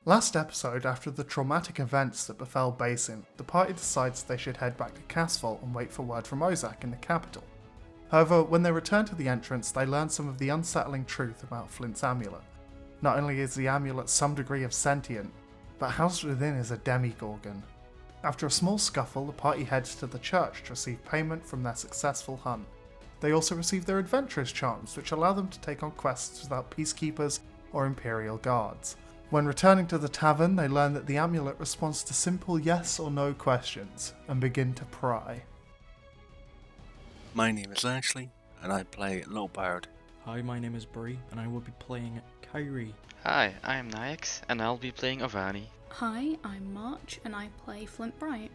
Last episode, after the traumatic events that befell Basin, the party decides they should head back to Casval and wait for word from Ozak in the capital. However, when they return to the entrance, they learn some of the unsettling truth about Flint's amulet. Not only is the amulet some degree of sentient, but housed within is a demigorgon. After a small scuffle, the party heads to the church to receive payment from their successful hunt. They also receive their adventurous charms, which allow them to take on quests without peacekeepers or imperial guards. When returning to the tavern, they learn that the amulet responds to simple yes or no questions, and begin to pry. My name is Ashley, and I play Lowbard. Hi, my name is Brew, and I will be playing Kyrie. Hi, I am Nyx, and I'll be playing Avani. Hi, I'm March, and I play Flint Bright.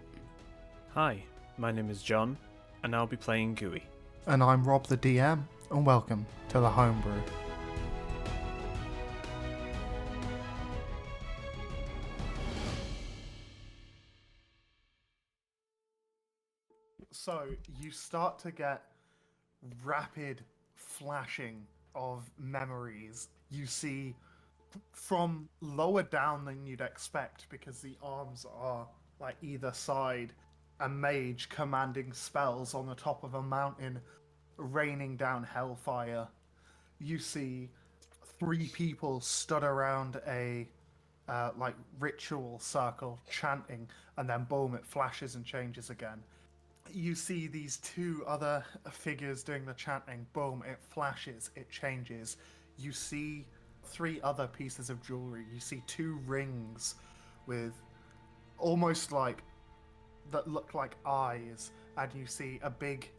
Hi, my name is John, and I'll be playing Gooey. And I'm Rob the DM, and welcome to the Homebrew. So, you start to get rapid flashing of memories. You see from lower down than you'd expect, because the arms are like either side, a mage commanding spells on the top of a mountain, raining down hellfire. You see 3 people stood around a like ritual circle chanting, and then boom, it flashes and changes again. You see these 2 other figures doing the chanting, boom, it flashes, it changes. You see 3 other pieces of jewelry. You see 2 rings with almost like, that look like eyes, and you see a big,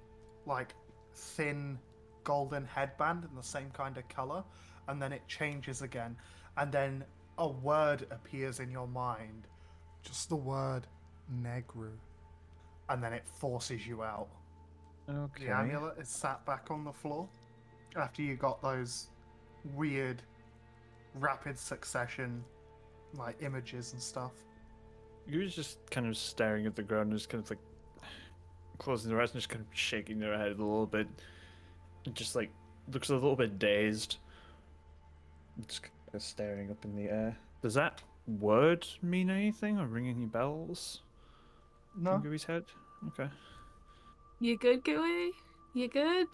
like, thin golden headband in the same kind of color, and then it changes again, and then a word appears in your mind, just the word Negru. And then it forces you out. Okay. The amulet is sat back on the floor after you got those weird, rapid succession, like, images and stuff. You were just kind of staring at the ground and just kind of like closing their eyes and just kind of shaking their head a little bit. And just like looks a little bit dazed. Just kind of staring up in the air. Does that word mean anything or ring any bells? No. In Gooey's head? Okay. You good, Gooey? You good?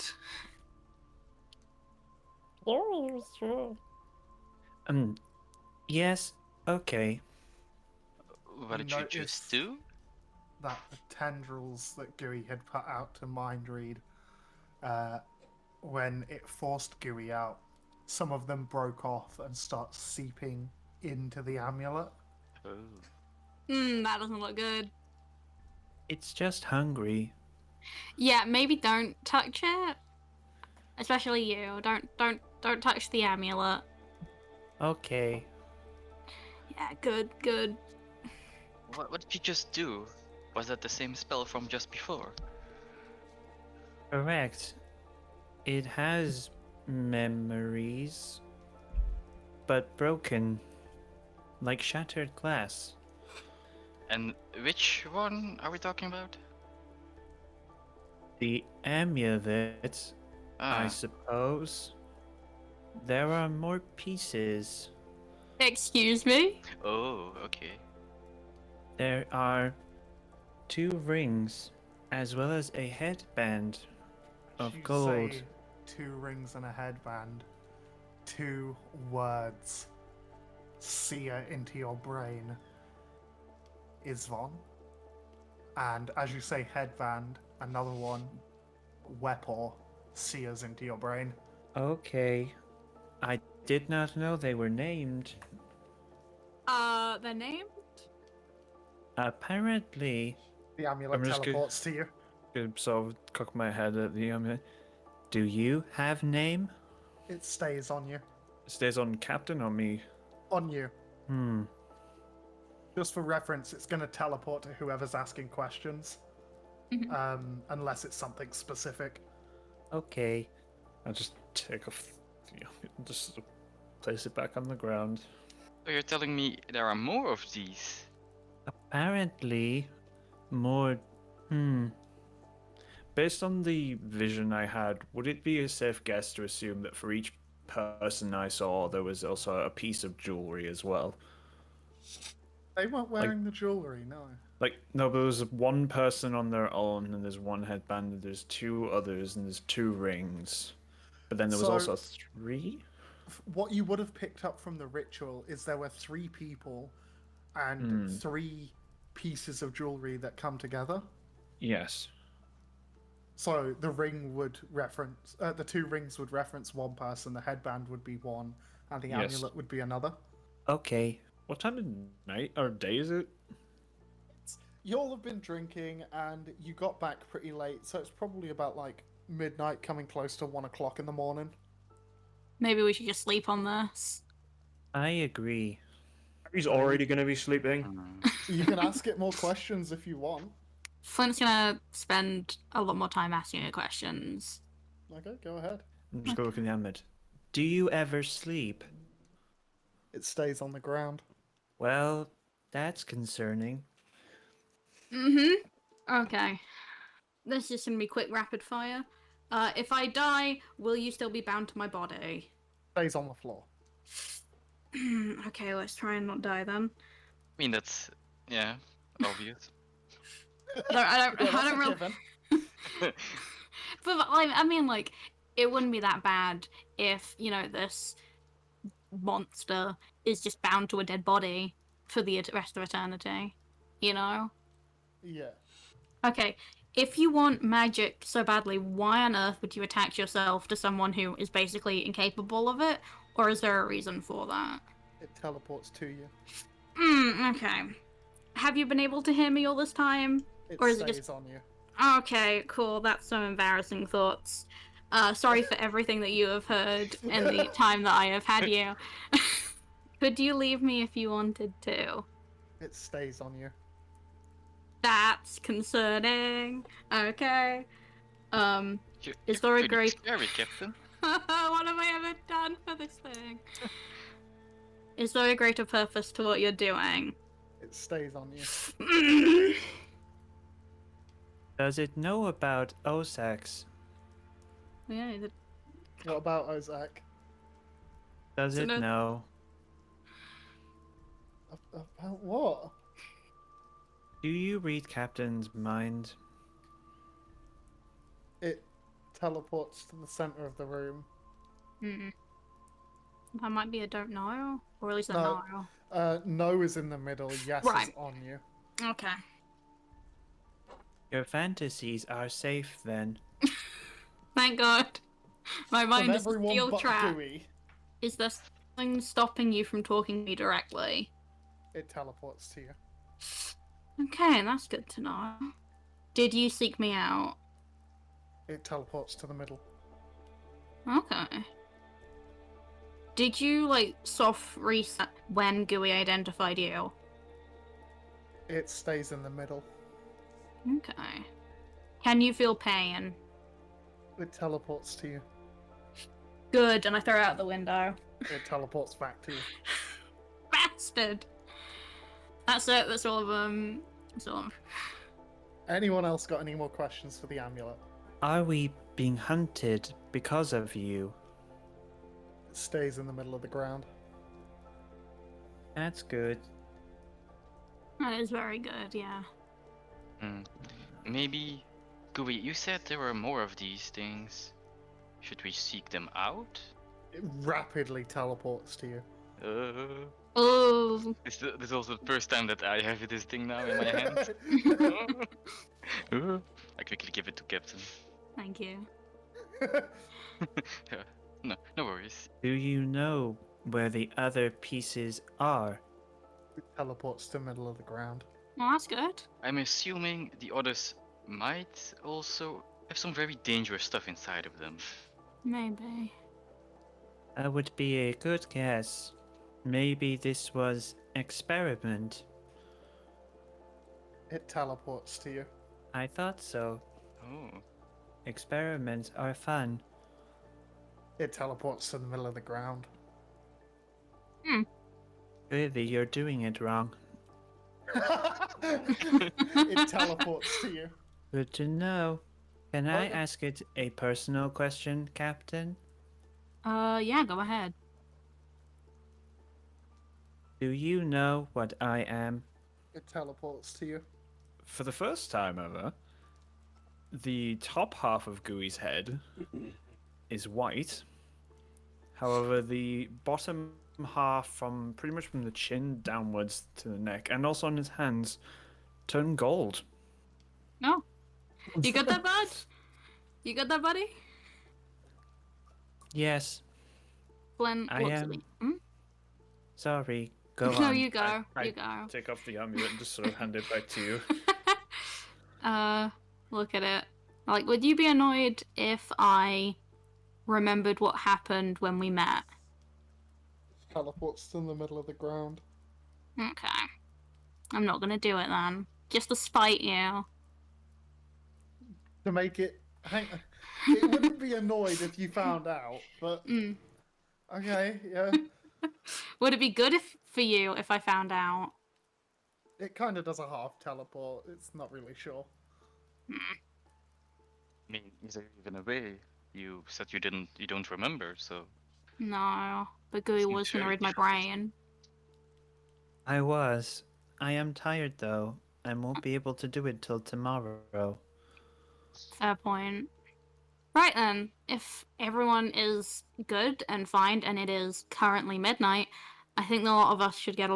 Yes, okay. What did you just do? That the tendrils that Gooey had put out to mind read, when it forced Gooey out, some of them broke off and start seeping into the amulet. Oh. That doesn't look good. It's just hungry. Yeah, maybe don't touch it. Especially you. Don't touch the amulet. Okay. Yeah, good. What did you just do? Was that the same spell from just before? Correct. It has memories, but broken, like shattered glass. And which one are we talking about? The amulet, I suppose. There are more pieces. Excuse me? Oh, okay. There are 2 rings, as well as a headband of You gold. say 2 rings and a headband. 2 words sear into your brain. Isvon. And as you say headband, another one, Weapor, sears into your brain. Okay. I did not know they were named. They're named? Apparently. The amulet I'm just teleports to you. Sort of cock my head at the amulet. Do you have name? It stays on you. It stays on Captain or me? On you. Hmm. Just for reference, it's going to teleport to whoever's asking questions. Unless it's something specific. Okay. I'll just take off, just place it back on the ground. So you're telling me there are more of these? Apparently, more. Based on the vision I had, would it be a safe guess to assume that for each person I saw, there was also a piece of jewelry as well? They weren't wearing the jewelry, no. Like, no, but there's one person on their own, and there's one headband, and there's two others, and there's two rings. But then there was So- also three? What you would have picked up from the ritual is there were 3 people and 3 pieces of jewelry that come together. Yes. So the ring would reference, the 2 rings would reference one person, the headband would be one, and the Yes. amulet would be another. Okay. What time of night or day is it? You all have been drinking and you got back pretty late, so it's probably about like midnight, coming close to 1 o'clock in the morning. Maybe we should just sleep on this. I agree. He's already going to be sleeping. You can ask it more questions if you want. Flint's gonna spend a lot more time asking her questions. Okay, go ahead. I'm just looking at it. Do you ever sleep? It stays on the ground. Well, that's concerning. Okay. This is just gonna be quick rapid fire. If I die, will you still be bound to my body? Stays on the floor. Okay, let's try and not die then. I mean, that's, yeah, obvious. No, I don't Yeah, that's a really. given. But I mean, like, it wouldn't be that bad if, you know, this monster is just bound to a dead body for the rest of eternity. You know? Yeah. Okay, if you want magic so badly, why on earth would you attach yourself to someone who is basically incapable of it? Or is there a reason for that? It teleports to you. Okay. Have you been able to hear me all this time? It Or is it stays just- on you. Okay, cool. That's some embarrassing thoughts. Sorry for everything that you have heard in the time that I have had you. Could you leave me if you wanted to? It stays on you. That's concerning. Okay. You're Is there a pretty great- scary, Captain. What have I ever done for this thing? Is there a greater purpose to what you're doing? It stays on you. Does it know about Osax? Yeah, What about Ozak? Does So it no- know? About what? Do you read Captain's mind? It teleports to the center of the room. that might be a don't know, or at least a No. no. No is in the middle. Yes Right. is on you. Okay. Your fantasies are safe then. Thank God. My mind From is a everyone steel but trap. Gooey, Is there something stopping you from talking to me directly? it teleports to you. Okay, that's good to know. Did you seek me out? It teleports to the middle. Okay. Did you, like, soft reset when Gooey identified you? It stays in the middle. Okay. Can you feel pain? It teleports to you. Good, and I throw it out the window. It teleports back to you. Bastard! That's it, that's all of them. That's all of them. Anyone else got any more questions for the amulet? Are we being hunted because of you? It stays in the middle of the ground. That's good. That is very good, yeah. Maybe, Gooey, you said there were more of these things. Should we seek them out? It rapidly teleports to you. Oh, This is also the first time that I have this thing now in my hand. I quickly give it to Captain. thank you. No worries. Do you know where the other pieces are? It teleports to the middle of the ground. Well, that's good. I'm assuming the others might also have some very dangerous stuff inside of them. Maybe. That would be a good guess. Maybe this was experiment. It teleports to you. I thought so. Oh. Experiments are fun. It teleports to the middle of the ground. Clearly, you're doing it wrong. It teleports to you. Good to know. Can I Okay. ask it a personal question, Captain? Yeah, go ahead. Do you know what I am? It teleports to you. For the first time ever, the top half of Gooey's head is white. However, the bottom half, from pretty much from the chin downwards to the neck, and also on his hands, turn gold. No. You got that, bud? You got that, buddy? Yes. Flynn I looks at am. me. Hmm? Sorry. Go No, on. you go. I You go. take off the amulet and just sort of hand it back to you. Look at it. Like, would you be annoyed if I remembered what happened when we met? Teleports to the middle of the ground. Okay. I'm not gonna do it then. Just to spite you. To make it... It wouldn't be annoyed if you found out, but... Mm. Okay, yeah. Would it be good for you if I found out? It kind of does a half teleport. It's not really sure. I mean, is there even a way? You said you don't remember, so No. But Gooey Seems was gonna very read my difficult. brain. I was. I am tired though. I won't be able to do it till tomorrow. Fair point. Right then, if everyone is good and fine, and it is currently midnight, I think a lot of us would get a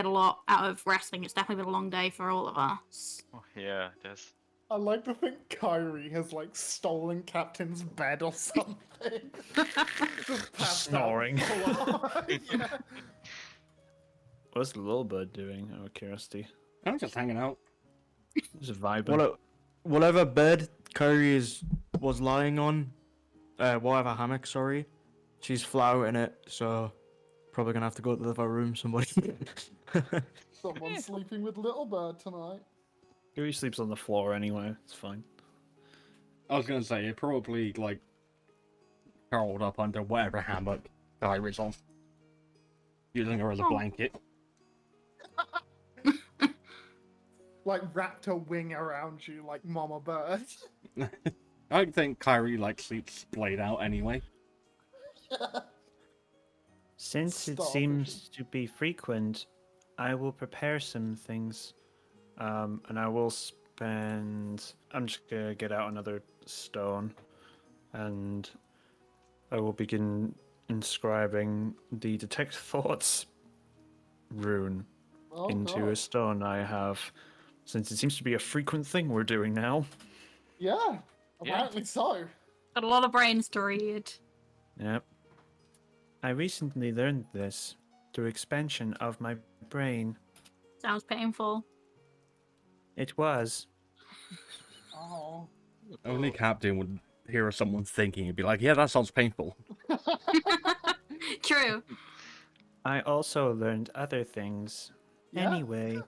lot out of resting. It's definitely been a long day for all of us. oh, yeah, that's I like to think Kyrie has, like, stolen Captain's bed or something. Just passed out on the Snoring. floor. Yeah. What's the little bird doing? Out of curiosity. I'm just hanging out. Just vibing. Whatever bed Kyrie was lying on, whatever hammock, sorry, she's flouting it, so probably gonna have to go to the other room, somebody. Someone's sleeping with Little Bird tonight. Gooey sleeps on the floor anyway. It's fine. I was gonna say, it probably, like, curled up under whatever hammock Kyrie's on. Using her as a Oh. blanket. Like, wrapped a wing around you like Mama Bird. I think Kyrie, like, sleeps splayed out anyway. Since it Starvation. seems to be frequent, I will prepare some things. And I will spend... I'm just gonna get out another stone. And I will begin inscribing the Detect Thoughts rune Oh, into God. a stone I have. Since it seems to be a frequent thing we're doing now. Yeah, apparently so. Got a lot of brains to read. Yep. I recently learned this through expansion of my brain. Sounds painful. It was. Oh. Only Captain would hear someone thinking and be like, yeah, that sounds painful. True. I also learned other things. Yeah? Anyway,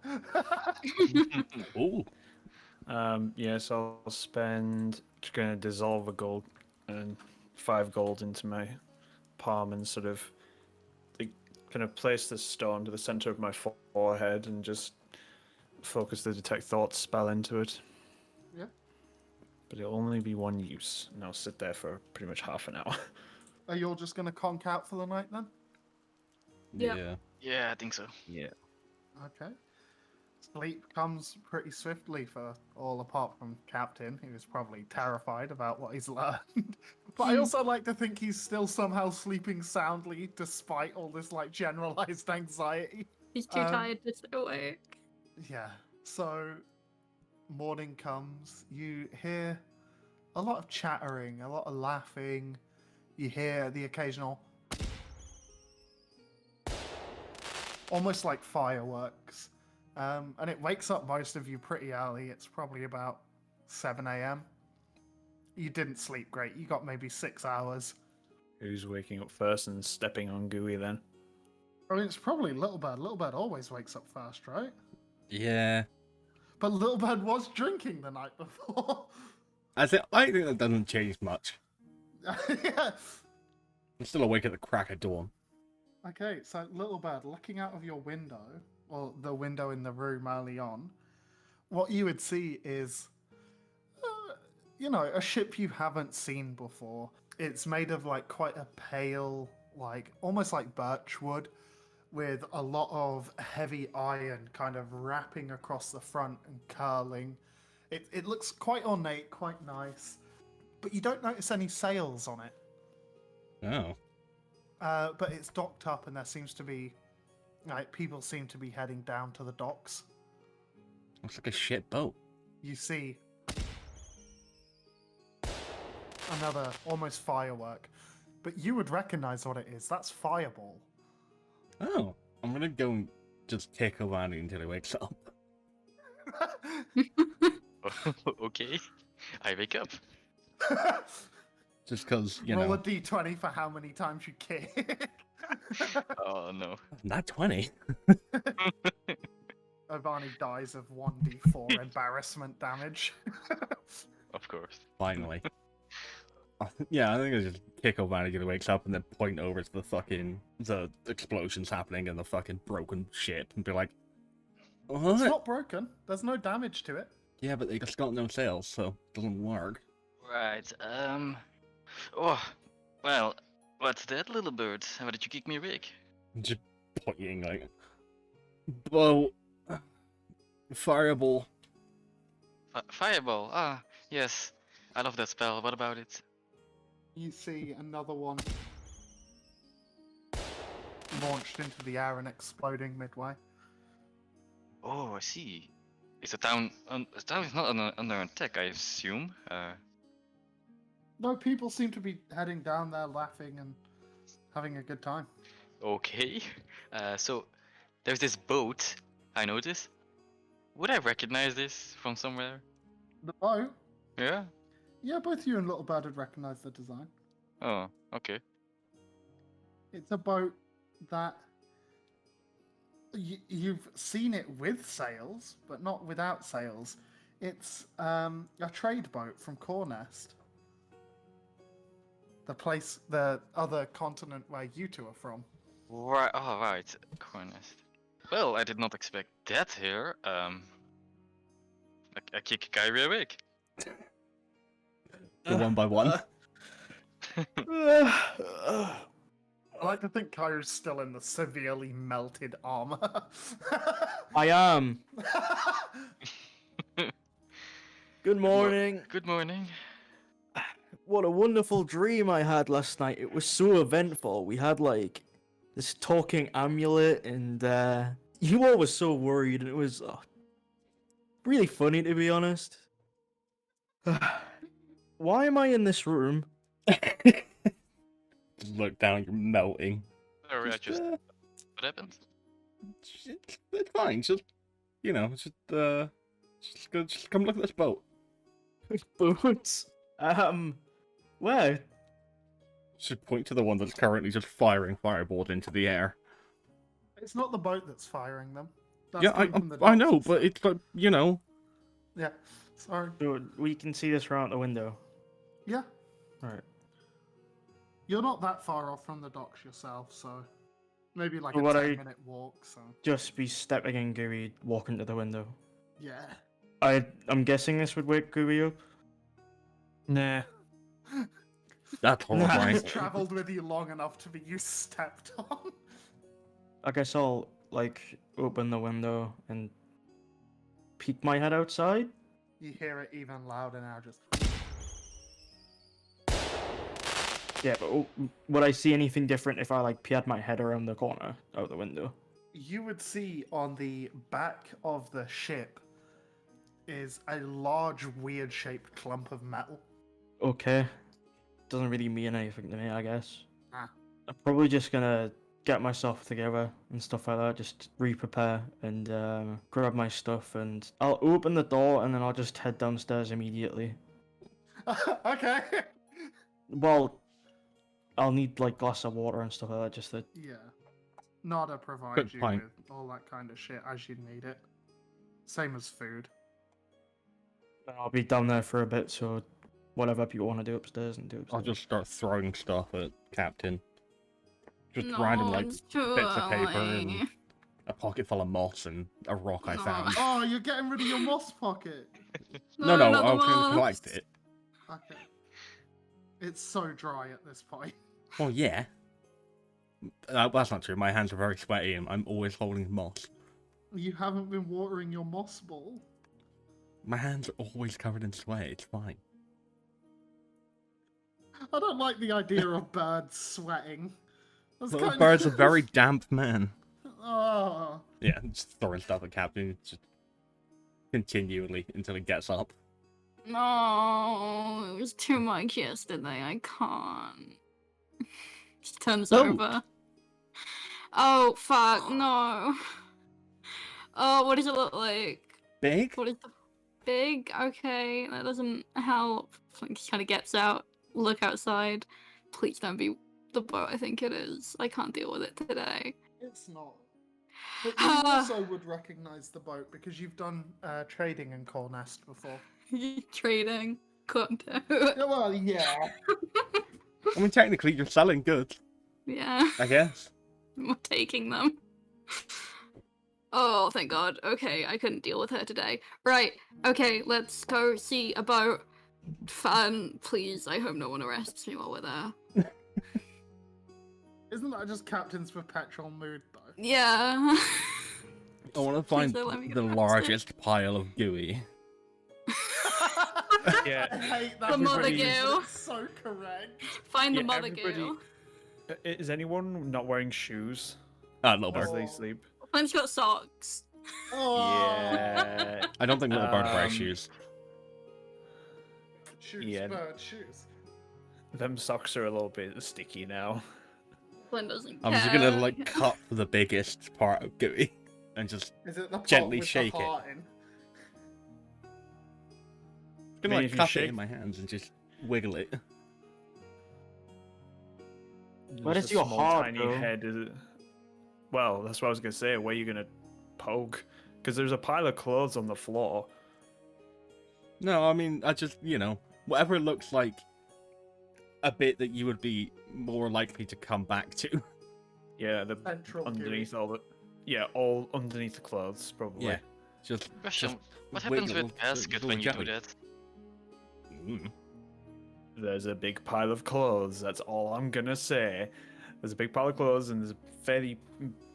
Ooh. yes, I'll spend. Just gonna dissolve a gold and 5 gold into my palm and sort of like, kind of place this stone to the center of my forehead and just focus the Detect Thoughts spell into it. Yeah. But it'll only be one use, and I'll sit there for pretty much half an hour. Are you all just gonna conk out for the night then? Yep. Yeah. yeah, I think so. Yeah. Okay. Sleep comes pretty swiftly for all apart from Captain, who is probably terrified about what he's learned. But I also like to think he's still somehow sleeping soundly despite all this like generalized anxiety. He's too tired to stay awake. Yeah. So morning comes, you hear a lot of chattering, a lot of laughing. You hear the occasional almost like fireworks. And it wakes up most of you pretty early. It's probably about 7 a.m. You didn't sleep great. You got maybe 6 hours. Who's waking up first and stepping on Gooey then? I mean, it's probably Little Bird. Little Bird always wakes up first, right? Yeah. But Little Bird was drinking the night before. I think that doesn't change much. Yeah. I'm still awake at the crack of dawn. Okay, so Little Bird, looking out of your window, or the window in the room early on, what you would see is, a ship you haven't seen before. It's made of like quite a pale, like almost like birch wood, with a lot of heavy iron kind of wrapping across the front and curling. It looks quite ornate, quite nice, but you don't notice any sails on it. Oh. But it's docked up, and there seems to be, like, people seem to be heading down to the docks. Looks like a shit boat. You see another almost firework, but you would recognize what it is. That's Fireball. Oh. I'm gonna go and just kick Ovani until he wakes up. Okay, I wake up. Just because, Roll a d20 for how many times you kick. Oh no. Not 20. Ovani dies of 1d4 embarrassment damage. Of course. Finally. Yeah, I think I just kick Ovani until he wakes up and then point over to the explosions happening and the fucking broken ship and be like, It's what? not broken. There's no damage to it. Yeah, but they just got no sails, so it doesn't work. Right. Oh, well, what's that, little bird? How did you kick me awake? Just pointing like, boat, fireball. Fireball. Ah, yes. I love that spell. What about it? You see another one launched into the air and exploding midway. Oh, I see. Is the town? The town is not under attack, I assume. No, people seem to be heading down there laughing and having a good time. Okay. So there's this boat. I noticed. Would I recognize this from somewhere? The boat? Yeah. Yeah, both you and Little Bird would recognize the design. Oh, okay. It's a boat that you've seen it with sails, but not without sails. It's a trade boat from Cornest. The other continent where you two are from. Right. Oh, right. Cornest. Well, I did not expect that here. I kick Kyrie awake. Go one by one. I like to think Kairo's still in the severely melted armor. I am. Good morning. Good morning. What a wonderful dream I had last night. It was so eventful. We had like this talking amulet, and you all were so worried, and it was really funny, to be honest. Why am I in this room? Just look down, you're melting. Sorry, I just. What happened? It's fine. Just come look at this boat. Boots. Where? Should point to the one that's currently just firing fireballs into the air. It's not the boat that's firing them. That's Yeah, coming from the I know, docks. but it's like, Yeah, sorry. So we can see this right out the window. Yeah, Right. you're not that far off from the docks yourself, so maybe like But a what 10-minute walk, so Just be stepping in Gooey, walking to the window. yeah. I'm guessing this would wake Gooey up. Nah. that's horrifying. He's travelled with you long enough to be you stepped on. I guess I'll like open the window and peek my head outside. You hear it even louder now, just... Yeah, but would I see anything different if I like peered my head around the corner out the window? You would see on the back of the ship is a large, weird-shaped clump of metal. Okay. Doesn't really mean anything to me, I guess. Ah. I'm probably just gonna get myself together and stuff like that, just re-prepare and grab my stuff, and I'll open the door and then I'll just head downstairs immediately. Okay. Well, I'll need like glass of water and stuff like that, just to... Yeah. Nada provides Good you point. with all that kind of shit as you need it. Same as food. I'll be down there for a bit, so whatever people want to do upstairs and do upstairs. I'll just start throwing stuff at Captain. Just No, random like it's too bits of paper early. and a pocket full of moss and a rock I No. found. Oh, you're getting rid of your moss pocket. No, not the I was going to moss. collect it. Okay. It's so dry at this point. Well, yeah. That's not true. My hands are very sweaty, and I'm always holding moss. You haven't been watering your moss ball. My hands are always covered in sweat. It's fine. I don't like the idea of birds sweating. That's Little kind bird's a very damp man. Oh. Yeah, just throwing stuff at Captain just continually until it gets up. No, it was too much yesterday. I can't. Just turns No. over. Oh fuck no. Oh, what does it look like? Big? What is the big? Okay, that doesn't help. He kind of gets out. Look outside. Please don't be the boat. I think it is. I can't deal with it today. It's not. But you also would recognize the boat because you've done trading in Coal Nest before. Trading. Couldn't do. Yeah, well, yeah. I mean, technically, you're selling goods, Yeah. I guess. We're taking them. Oh, thank God. Okay, I couldn't deal with her today. Right. Okay, let's go see a boat. Fun, please. I hope no one arrests me while we're there. Isn't that just Captain's perpetual mood, though? Yeah. I want to find don't let me get the arrested. largest pile of gooey. Yeah. I hate that. The mother Everybody is- goo. It's so correct. Find the Yeah, mother everybody- goo. Is anyone not wearing shoes Little as bird. they Oh. sleep? Mine's got socks. Oh. Yeah. I don't think little bird wears Um, shoes. Shoes, Yeah. bird, shoes. Them socks are a little bit sticky now. Flynn doesn't I'm care. just gonna like cut the biggest part of gooey and just Is it the part Gently with shake the it. heart in? gonna Maybe like if you cup it shake- in my hands and just wiggle it. Where Just does a your small, heart tiny go? head? Is it? Well, that's what I was gonna say. Where are you gonna poke? Because there's a pile of clothes on the floor. No, I mean, I just, whatever looks like a bit that you would be more likely to come back to. Yeah, the Central underneath all the. Yeah, all underneath the clothes, probably. Yeah. Just Question: just What happens wiggle with the basket little when you do jelly. that? There's a big pile of clothes. That's all I'm gonna say. There's a big pile of clothes, and there's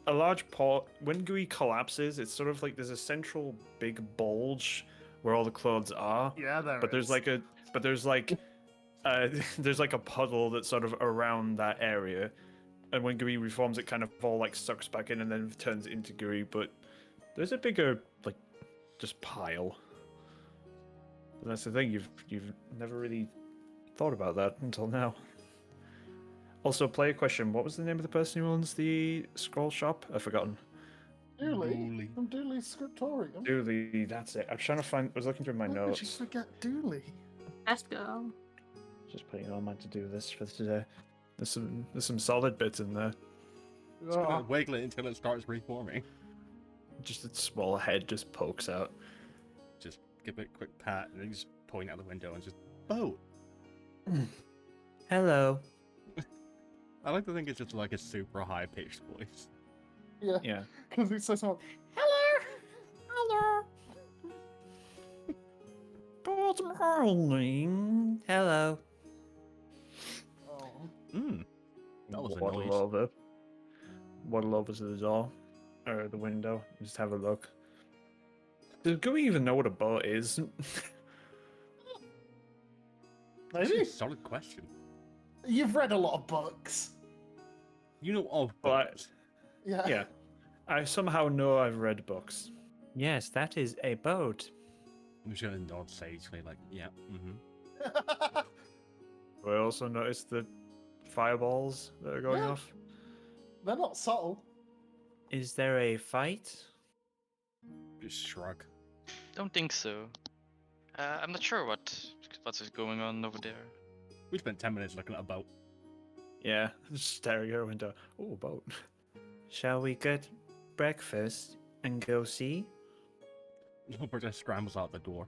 a large pot. When Gooey collapses, it's sort of like there's a central big bulge where all the clothes are. Yeah, there But there's is. like a there's like a puddle that's sort of around that area, and when Gooey reforms, it kind of all like sucks back in and then turns into Gooey. But there's a bigger like just pile. And that's the thing, you've never really thought about that until now. Also, player question: what was the name of the person who owns the scroll shop? I've forgotten. Dooley. Dooley. From Dooley's Scriptorium. Dooley, that's it. I'm trying to find. I was looking through my Why would you notes. forget Dooley? Best girl. Just putting it on my to-do list for today. There's some solid bits in there. Just gonna wiggle it until it starts reforming. Just its small head just pokes out. Just give it a quick pat and then just point out the window and just boat. Hello. I like to think it's just like a super high pitched voice. Yeah, Yeah. because it's so small. Hello! Hello! Good morning. Hello. Oh. That was a Waddle noise. over. Waddle over to the door. Or the window. Just have a look. Does Gooey even know what a boat is? That's Maybe. a solid question. You've read a lot of books. You know of But- books. Yeah. Yeah. I somehow know I've read books. Yes, that is a boat. I'm just gonna nod sagely, like, yeah, I also noticed the fireballs that are going Yeah. off. They're not subtle. Is there a fight? Just shrug. Don't think so. I'm not sure what's going on over there. We spent 10 minutes looking at a boat. Yeah, just staring out a window. Oh, a boat. Shall we get breakfast and go see? Wilbur just scrambles out the door.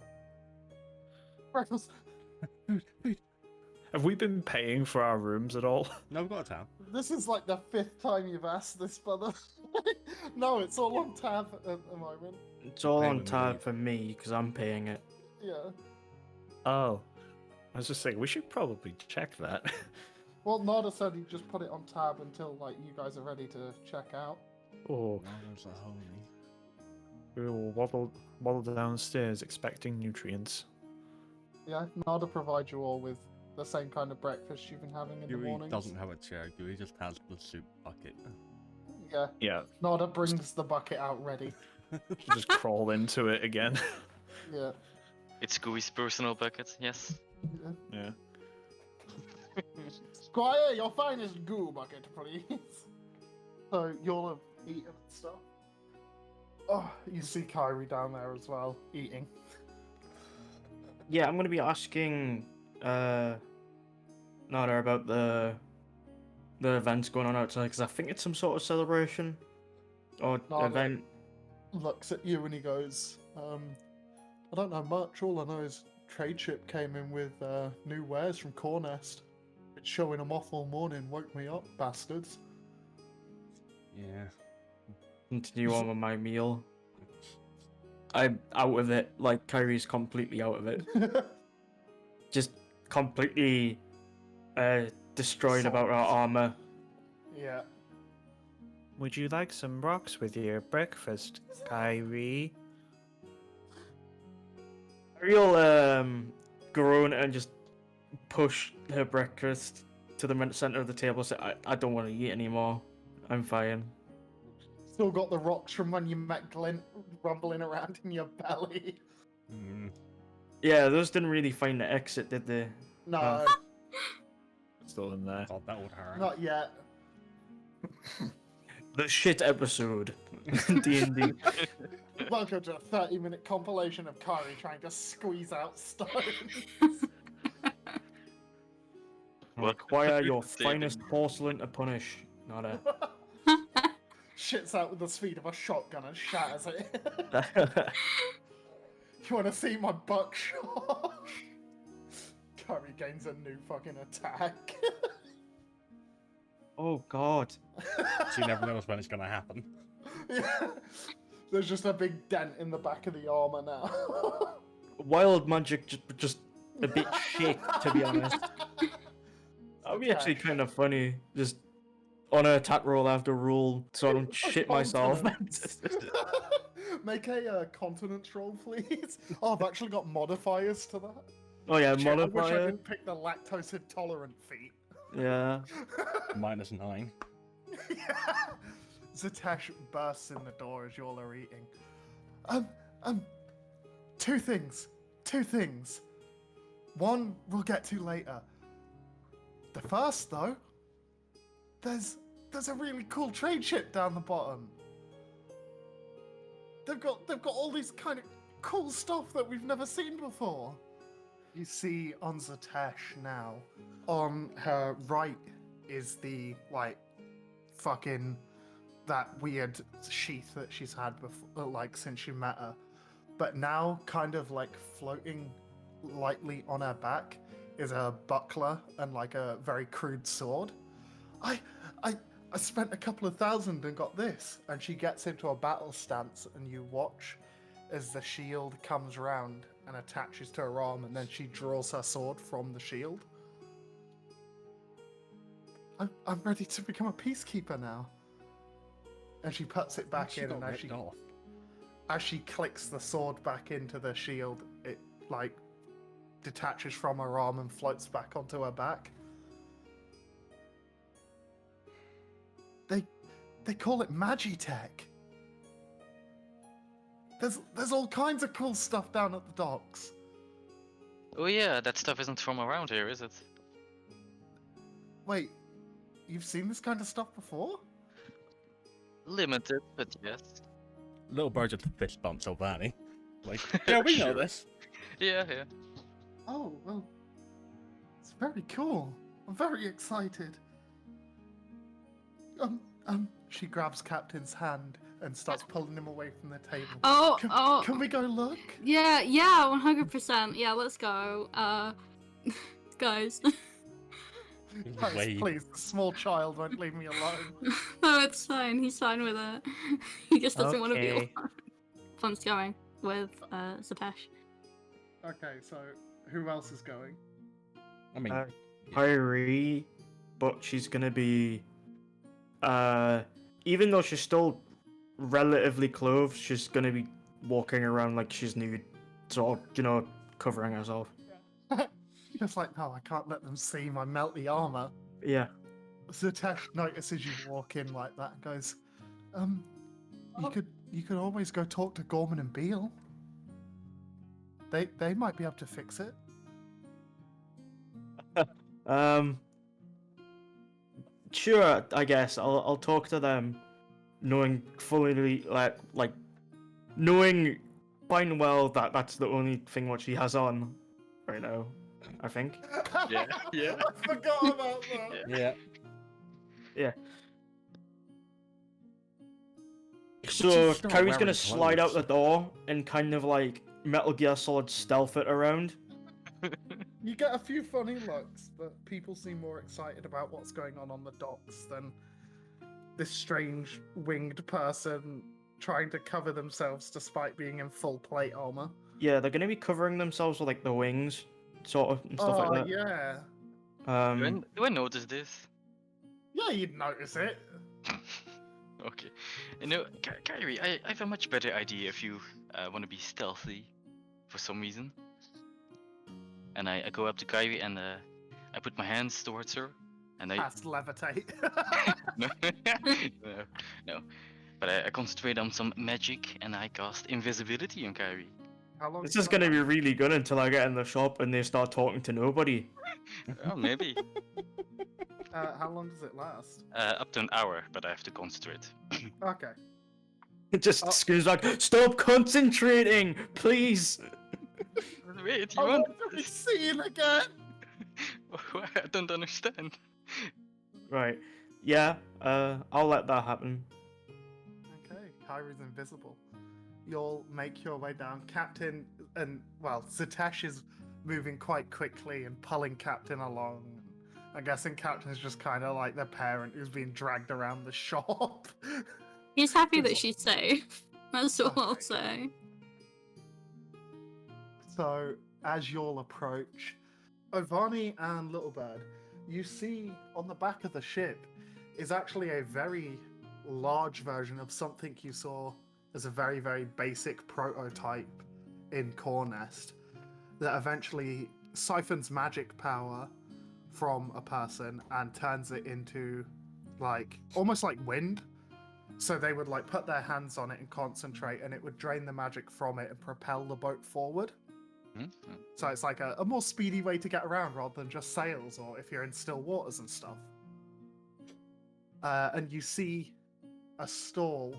Breakfast. Have we been paying for our rooms at all? No, we've got a tab. This is like the 5th time you've asked this, brother. No, it's all on tab at the moment. It's all Pay on when we tab leave. for me because I'm paying it. Yeah. Oh. I was just saying, we should probably check that. Well, Nada said he'd just put it on tab until like you guys are ready to check out. Oh, Nada's a homie. we will waddle downstairs expecting nutrients. Yeah, Nada provides you all with the same kind of breakfast you've been having in the Gooey mornings. doesn't have a chair. Gooey just has the soup bucket. Yeah, Yeah, Nada brings the bucket out ready. just crawl into it again. Yeah. It's Gooey's personal bucket, yes. Yeah. Squire, your finest goo bucket, please. So you'll have eaten and stuff. Oh, you see Kyrie down there as well, eating. Yeah, I'm gonna be asking Nada about the events going on outside because I think it's some sort of celebration or Nada event. looks at you and he goes, I don't know much. All I know is trade ship came in with new wares from Cornest. It's showing them off all morning. Woke me up, bastards. Yeah. Continue on with my meal. I'm out of it. Like Kyrie's completely out of it. Just completely destroyed about our armor. Yeah. Would you like some rocks with your breakfast, Kyrie? Kyrie groan and just push her breakfast to the center of the table. Say, I don't want to eat anymore. I'm fine. Still got the rocks from when you met Glint rumbling around in your belly. Mm. Yeah, those didn't really find the exit, did they? No, Still in there. God, that would hurt. not yet. The shit episode. D&D. Welcome to a 30-minute compilation of Kyrie trying to squeeze out stones. Require your David. finest porcelain to punish. Nada. Shits out with the speed of a shotgun and shatters it. You want to see my buckshot? Kyrie gains a new fucking attack. Oh god. She never knows when it's gonna happen. Yeah. There's just a big dent in the back of the armor now. Wild magic just a bit shit, to be honest. That'd be actually kind of funny. Just on an attack roll after roll, so I don't shit myself. Make a continence roll, please. Oh, I've actually got modifiers to that. Oh yeah, Shit, I wish I modifier. didn't pick the lactose intolerant feat. Yeah. -9. Yeah. Zatesh bursts in the door as you all are eating. Two things. One we'll get to later. The first, though, there's a really cool trade ship down the bottom. They've got all these kind of cool stuff that we've never seen before. You see on Zatesh now, on her right is the fucking that weird sheath that she's had before, since you met her. But now, kind of floating lightly on her back is a buckler and a very crude sword. I spent a couple of thousand and got this. And she gets into a battle stance, and you watch as the shield comes round and attaches to her arm, and then she draws her sword from the shield. I'm ready to become a peacekeeper now. And she puts it back She in, got and ripped off. as she clicks the sword back into the shield, it detaches from her arm and floats back onto her back. They call it Magi-Tech. There's all kinds of cool stuff down at the docks. Oh yeah, that stuff isn't from around here, is it? Wait, you've seen this kind of stuff before? Limited, but yes. Little bird just fist bumps Ovani. Yeah, we know Sure. this. Yeah. Oh, well, it's very cool. I'm very excited. She grabs Captain's hand and starts pulling him away from the table. Can we go look? Yeah, 100%. Yeah, let's go. Guys. Guys, Wait. please, the small child won't leave me alone. No, it's fine. He's fine with it. He just doesn't want to be Okay. alone. Fun's going with Zatesh. Okay, so who else is going? I mean, Kyrie, but she's gonna be, even though she's still relatively clothed, she's gonna be walking around like she's nude, sort of, covering herself. Just like, no, I can't let them see my melty armor. Yeah. Zatesh notices you walk in like that and goes, you could always go talk to Gorman and Beale. They might be able to fix it. Sure, I guess I'll talk to them, knowing fully knowing fine well that that's the only thing what she has on right now. I think. Yeah. I forgot about that. Yeah. So She's not Kyrie's gonna wearing slide out clothes. the door and kind of like Metal Gear Solid stealth it around. You get a few funny looks, but people seem more excited about what's going on the docks than this strange winged person trying to cover themselves despite being in full plate armor. Yeah, they're gonna be covering themselves with like the wings, sort of, and stuff Oh, like that. yeah. Do I notice this? Yeah, you'd notice it. Okay. Kyrie, I have a much better idea if you want to be stealthy for some reason. And I go up to Kyrie and I put my hands towards her and I... Cast levitate. no. But I concentrate on some magic and I cast invisibility on Kyrie. How long This is gonna be really good until I get in the shop and they start talking to nobody. Oh, maybe. How long does it last? Up to an hour, but I have to concentrate. Okay. It just Oh. screams like, "Stop concentrating, please!" Wait, you I want want to be seen again. I don't understand. Right. Yeah. I'll let that happen. Okay, Kyrie's invisible. You'll make your way down. Captain and, well, Zatesh is moving quite quickly and pulling Captain along. I'm guessing Captain's just kind of like the parent who's being dragged around the shop. He's happy that she's safe. That's all I'll Okay. say. So, as you'll approach, Ovani and Littlebird, you see on the back of the ship is actually a very large version of something you saw as a very, very basic prototype in Core Nest that eventually siphons magic power from a person and turns it into like almost like wind. So they would like put their hands on it and concentrate and it would drain the magic from it and propel the boat forward. Mm-hmm. So it's like a more speedy way to get around rather than just sails or if you're in still waters and stuff. And you see a stall,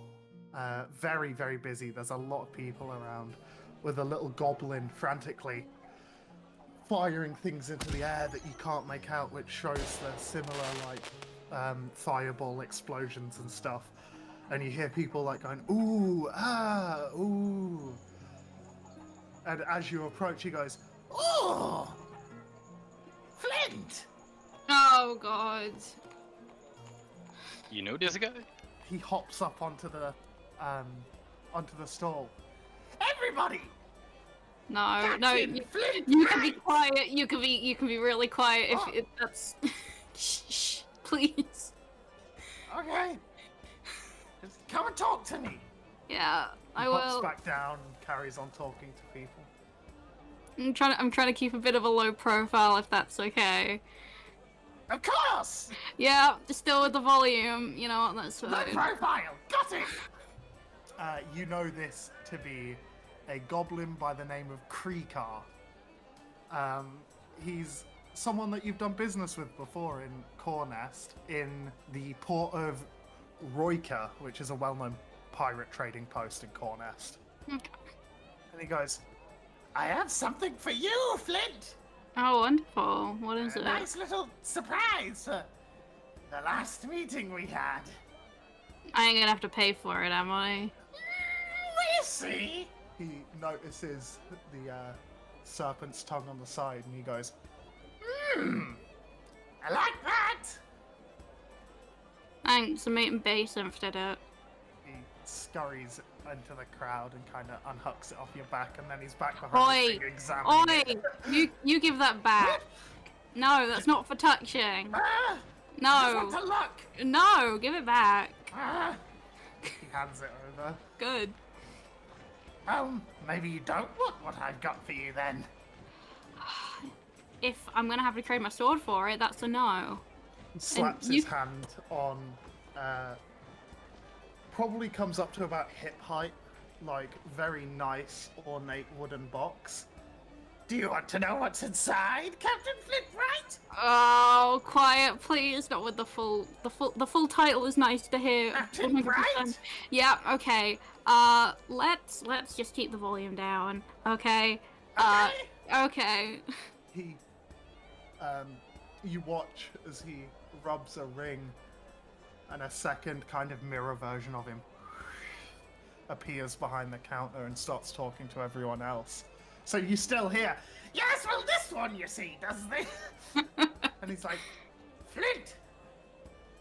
very, very busy. There's a lot of people around with a little goblin frantically firing things into the air that you can't make out, which shows the similar like fireball explosions and stuff. And you hear people like going, ooh, ah, ooh. And as you approach, he goes, oh, Flint! Oh god. You know this guy? He hops up onto the stall. Everybody! No, Captain you, Flint you can be Rice! quiet. You can be really quiet if Oh. that's. Shh, please. Okay. Just come and talk to me. Yeah, He I hops will. back down and carries on talking to people. I'm trying to keep a bit of a low profile if that's okay. Of course! Yeah, still with the volume. You know what? That's Low fine. profile! Got it! You know this to be a goblin by the name of Kreekar. He's someone that you've done business with before in Core Nest in the port of Roika, which is a well-known pirate trading post in Core Nest. Okay. And he goes, I have something for you, Flint! Oh, wonderful. What is A it? nice little surprise for the last meeting we had. I ain't gonna have to pay for it, am I? We'll see. He notices the serpent's tongue on the side and he goes, I like that. Thanks, I'm eating base instead of. He scurries into the crowd and kind of unhooks it off your back and then he's back behind the Oi! thing examining Oi! it. You give that back. No, that's not for touching. Ah, I No. just want to look. No, give it back. Ah. He hands it over. Good. Maybe you don't want what I've got for you then. If I'm gonna have to trade my sword for it, that's a no. Slaps you- his hand on, probably comes up to about hip height, like very nice, ornate wooden box. Do you want to know what's inside, Captain Flintbright? Oh, quiet, please. Not with the full title is nice to hear. Captain 100%. Bright? Yeah. Okay. Let's just keep the volume down. Okay. Okay. He, you watch as he rubs a ring, and a second kind of mirror version of him appears behind the counter and starts talking to everyone else. So you still hear, yes, well, this one, you see, doesn't it? And he's like, Flint,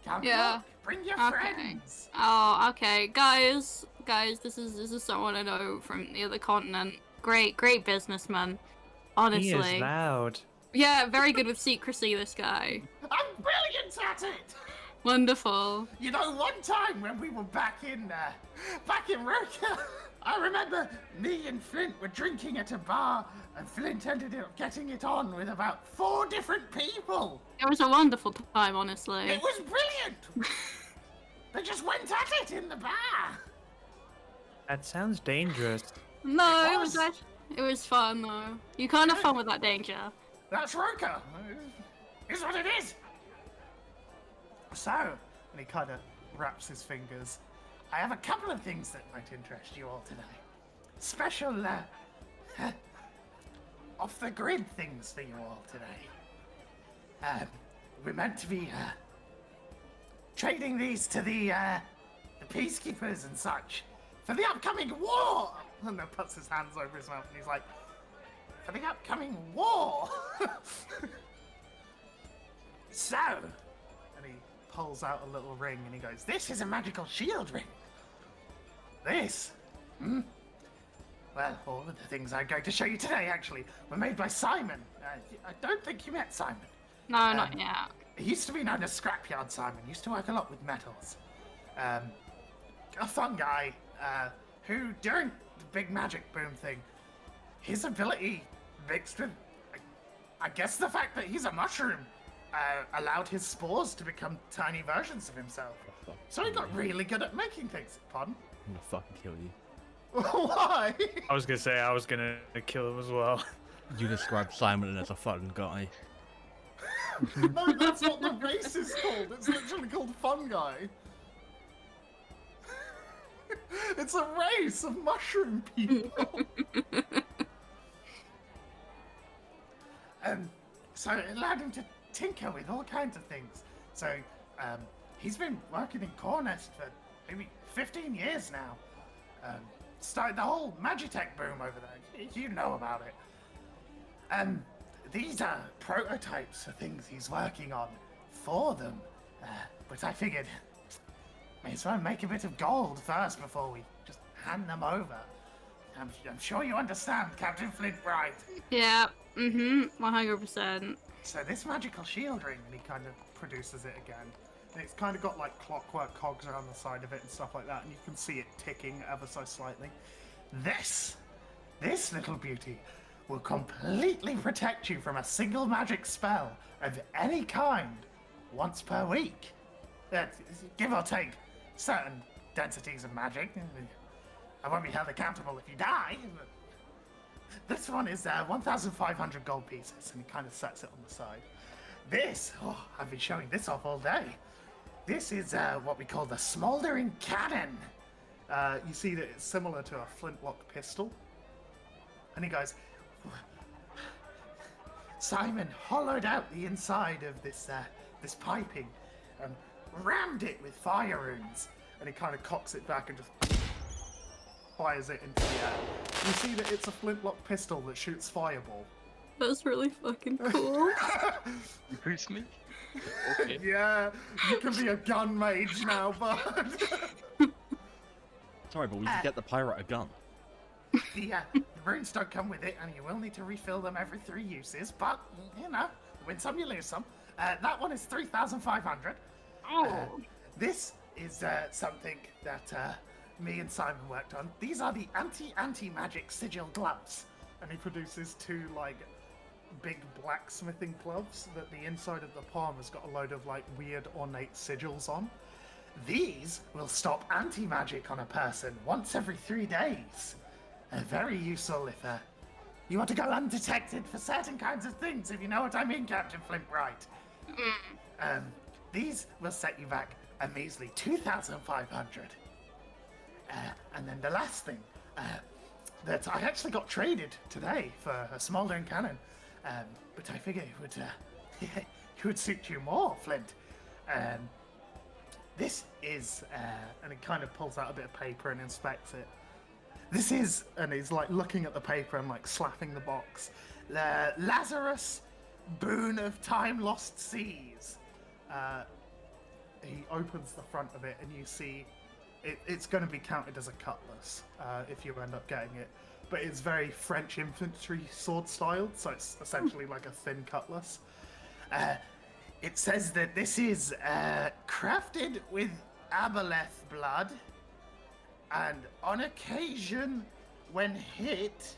come Yeah. look, bring your Okay. friends. Oh, okay, guys, this is someone I know from the other continent. Great businessman. Honestly. He is loud. Yeah, very good with secrecy. This guy. I'm brilliant at it. Wonderful. You know, one time when we were back in Roka, I remember me and Flint were drinking at a bar, and Flint ended up getting it on with about 4 different people. It was a wonderful time, honestly. It was brilliant. They just went at it in the bar. That sounds dangerous. No, It it was was. it was fun though. You can't have fun with that danger. That's Roka. Is what it is. So, and he kind of wraps his fingers. I have a couple of things that might interest you all today. Special, off-the-grid things for you all today. We're meant to be, trading these to the peacekeepers and such for the upcoming war. And then puts his hands over his mouth and he's like, for the upcoming war. So, and he pulls out a little ring and he goes, this is a magical shield ring. This, well, all of the things I'm going to show you today actually were made by Simon. I don't think you met Simon. No, not yet. He used to be known as Scrapyard Simon. Used to work a lot with metals. A fun guy who, during the big magic boom thing, his ability mixed with, I guess, the fact that he's a mushroom, allowed his spores to become tiny versions of himself. So he got really good at making things. Pardon? I'm gonna fucking kill you. Why? I was gonna say I was gonna kill him as well. You described Simon as a fun guy. No, that's what the race is called. It's literally called Fun Guy. It's a race of mushroom people. So it allowed him to tinker with all kinds of things. So he's been working in Cornest for maybe 15 years now. Started the whole Magitech boom over there. You know about it. These are prototypes for things he's working on for them. But I figured, may as well make a bit of gold first before we just hand them over. I'm sure you understand, Captain Flintbright. Yeah. 100%. So this magical shield ring, and he kind of produces it again. And it's kind of got like clockwork cogs around the side of it and stuff like that, and you can see it ticking ever so slightly. This little beauty will completely protect you from a single magic spell of any kind once per week. Give or take certain densities of magic. I won't be held accountable if you die. But this one is 1,500 gold pieces, and he kind of sets it on the side. This, I've been showing this off all day. This is what we call the Smoldering Cannon. You see that it's similar to a flintlock pistol. And he goes, Simon hollowed out the inside of this piping and rammed it with fire runes. And he kind of cocks it back and just fires it into the air. You see that it's a flintlock pistol that shoots fireball. That's really fucking cool. You boost me? Okay. Yeah, you can be a gun mage now, bud. Sorry, but we should get the pirate a gun. The runes don't come with it, and you will need to refill them every 3 uses, but, you know, win some, you lose some. That one is 3,500. Oh. This is something that me and Simon worked on. These are the anti-magic sigil gloves. And he produces two, like, big blacksmithing gloves that the inside of the palm has got a load of, like, weird ornate sigils on. These will stop anti-magic on a person once every 3 days. Very useful if you want to go undetected for certain kinds of things, if you know what I mean, Captain Flintbright. These will set you back a measly 2,500. And then the last thing, that I actually got traded today for a smoldering cannon, but I figure it would suit you more, Flint. This is, and it kind of pulls out a bit of paper and inspects it. This is, and he's like looking at the paper and like slapping the box. The Lazarus Boon of Time Lost Seas. He opens the front of it and you see it's going to be counted as a cutlass if you end up getting it. But it's very French infantry sword styled, so it's essentially like a thin cutlass. It says that this is crafted with aboleth blood, and on occasion, when hit,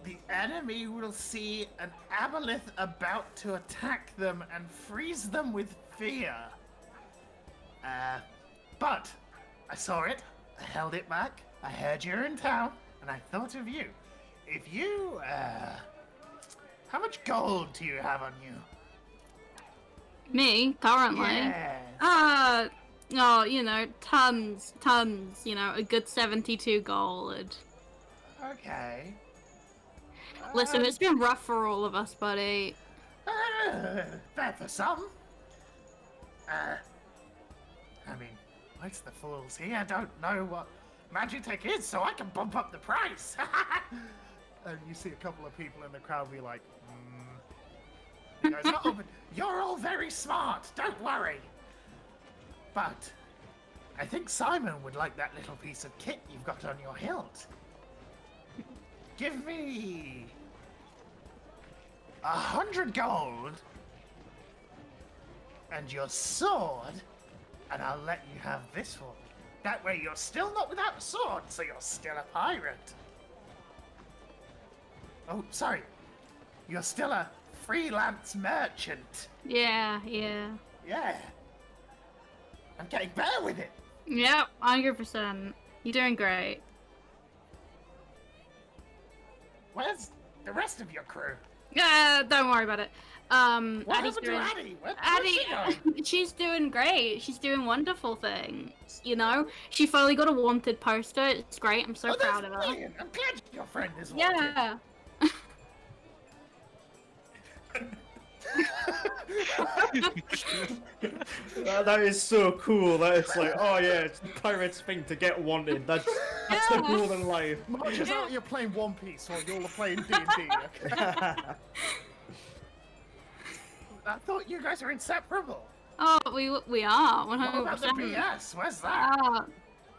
the enemy will see an aboleth about to attack them and freeze them with fear. But I saw it, I held it back, I heard you're in town, and I thought of you. If you, how much gold do you have on you? Me, currently? Yes. Oh, you know, tons, you know, a good 72 gold. Okay. Listen, it's been rough for all of us, buddy. Fair for some. I mean, most of the fools here don't know what Magitech is, so I can bump up the price. And you see a couple of people in the crowd be like, He goes, oh, but you're all very smart, don't worry. But I think Simon would like that little piece of kit you've got on your hilt. Give me 100 gold and your sword, and I'll let you have this one. That way you're still not without a sword, so you're still a pirate. Oh, sorry. You're still a freelance merchant. Yeah. Yeah. I'm getting better with it. Yep, 100%. You're doing great. Where's the rest of your crew? Don't worry about it. What Addie's happened to doing... Addie? Where's she going? Addie, she's doing great. She's doing wonderful things. You know, she finally got a wanted poster. It's great. I'm so proud of her. Brilliant. I'm glad your friend is wanted. Yeah. That is so cool. That is like, oh yeah, it's the pirate's thing to get wanted. That's the Yeah. goal in life. Much as out you're playing One Piece while you're playing D&D. I thought you guys were inseparable. Oh, we are 100%. What about the BS? Where's that?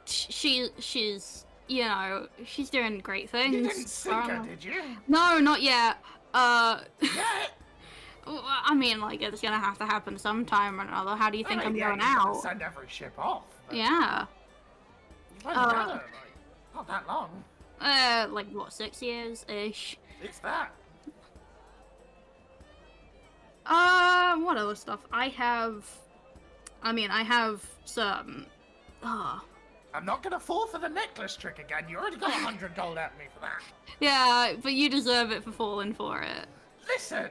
She's you know, she's doing great things. You didn't sink her, did you? No, not yet. Yeah. I mean, like, it's gonna have to happen sometime or another. How do you think Well, I'm yeah, going you've gotta out? Send every ship off. But Yeah. you've only had her, like, not that long. Like, what, 6 years-ish? It's that. What other stuff? I have some, I'm not gonna fall for the necklace trick again. You already got 100 gold at me for that. yeah, but you deserve it for falling for it. Listen,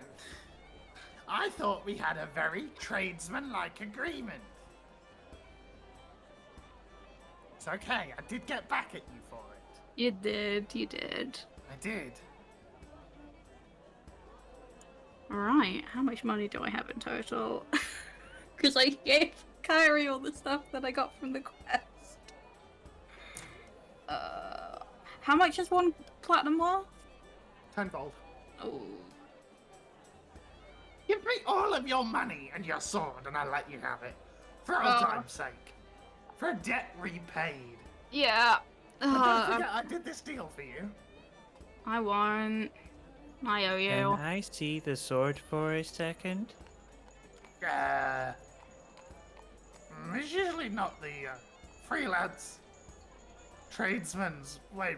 I thought we had a very tradesman-like agreement. It's okay, I did get back at you for it. You did. I did. Alright, how much money do I have in total? Because I gave Kyrie all the stuff that I got from the quest. How much is one platinum worth? 10 gold. Oh. Give me all of your money and your sword and I'll let you have it. For old Oh. time's sake. For debt repaid. Yeah. But don't forget I did this deal for you. I won't. I owe Can you. I see the sword for a second? It's usually not the freelance tradesman's. Wait,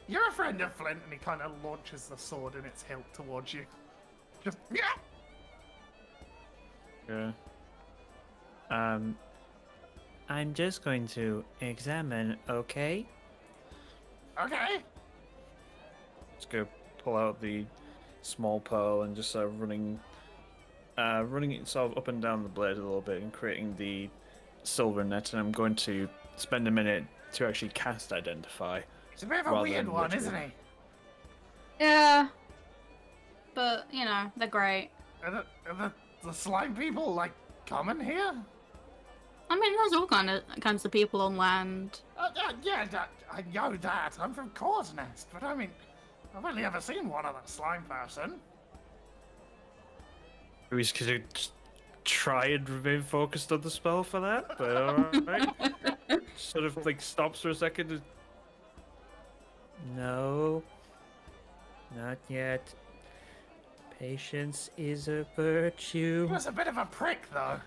you're a friend of Flint, and he kind of launches the sword in its hilt towards you. Just yeah. Yeah. I'm just going to examine, okay? Okay. Just go pull out the small pearl and just running it sort of up and down the blade a little bit and creating the silver net, and I'm going to spend a minute to actually cast Identify. It's a bit of a Rather weird than one, ritual. isn't he? Yeah. But, you know, they're great. Are the slime people like common here? I mean, there's all kinds of people on land. Yeah, I know that. I'm from Cause Nest, but I mean, I've only ever seen one other slime person. We just could just try and remain focused on the spell for that, but alright. Sort of like stops for a second. No. Not yet. Patience is a He virtue. was a bit of a prick, though.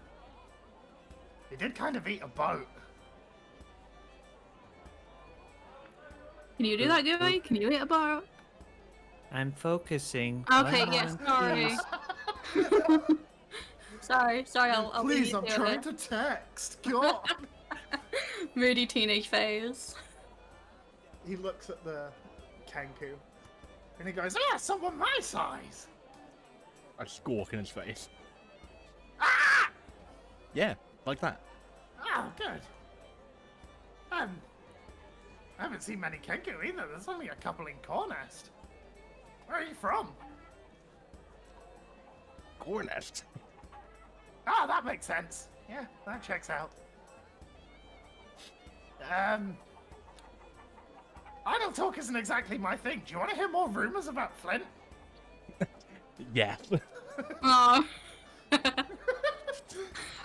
He did kind of eat a boat. Can you do that, Gooey? Can you hit a boat? I'm focusing. Okay, One yes, moment, sorry. please. sorry, I'll leave Please, you I'm to trying it. to text. God. Moody teenage phase. He looks at the Kenku, and he goes, "Yeah, someone my size." I squawk in his face. Ah! Yeah, like that. Oh, good. I haven't seen many Kenku either. There's only a couple in Cornest. Where are you from? Cornest. Oh, that makes sense. Yeah, that checks out. Idle talk isn't exactly my thing. Do you want to hear more rumors about Flint? Yeah. Oh.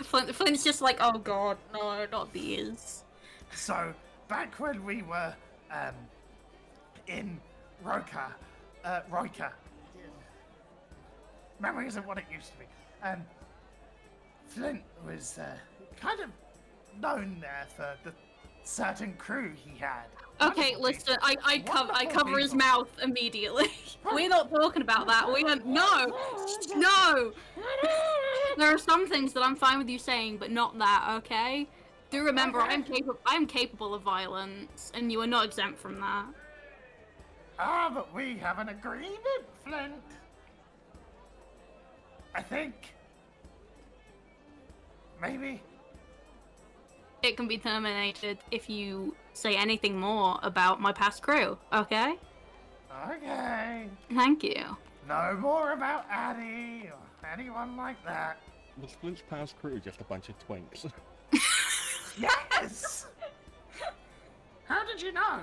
Flint's just like, oh god, no, not these. So, back when we were, in Roika, memory isn't what it used to be. Flint was, kind of known there for the certain crew he had. Okay, Wonderful listen, people. I Wonderful cover his people. mouth immediately. We're not talking about that. No! There are some things that I'm fine with you saying, but not that, okay? Do remember, Okay. I'm capable of violence, and you are not exempt from that. Ah, but we have an agreement, Flint. I think. Maybe. It can be terminated if you say anything more about my past crew, okay? Okay. Thank you. No more about Addie or anyone like that. Was Flint's past crew just a bunch of twinks? Yes! How did you know?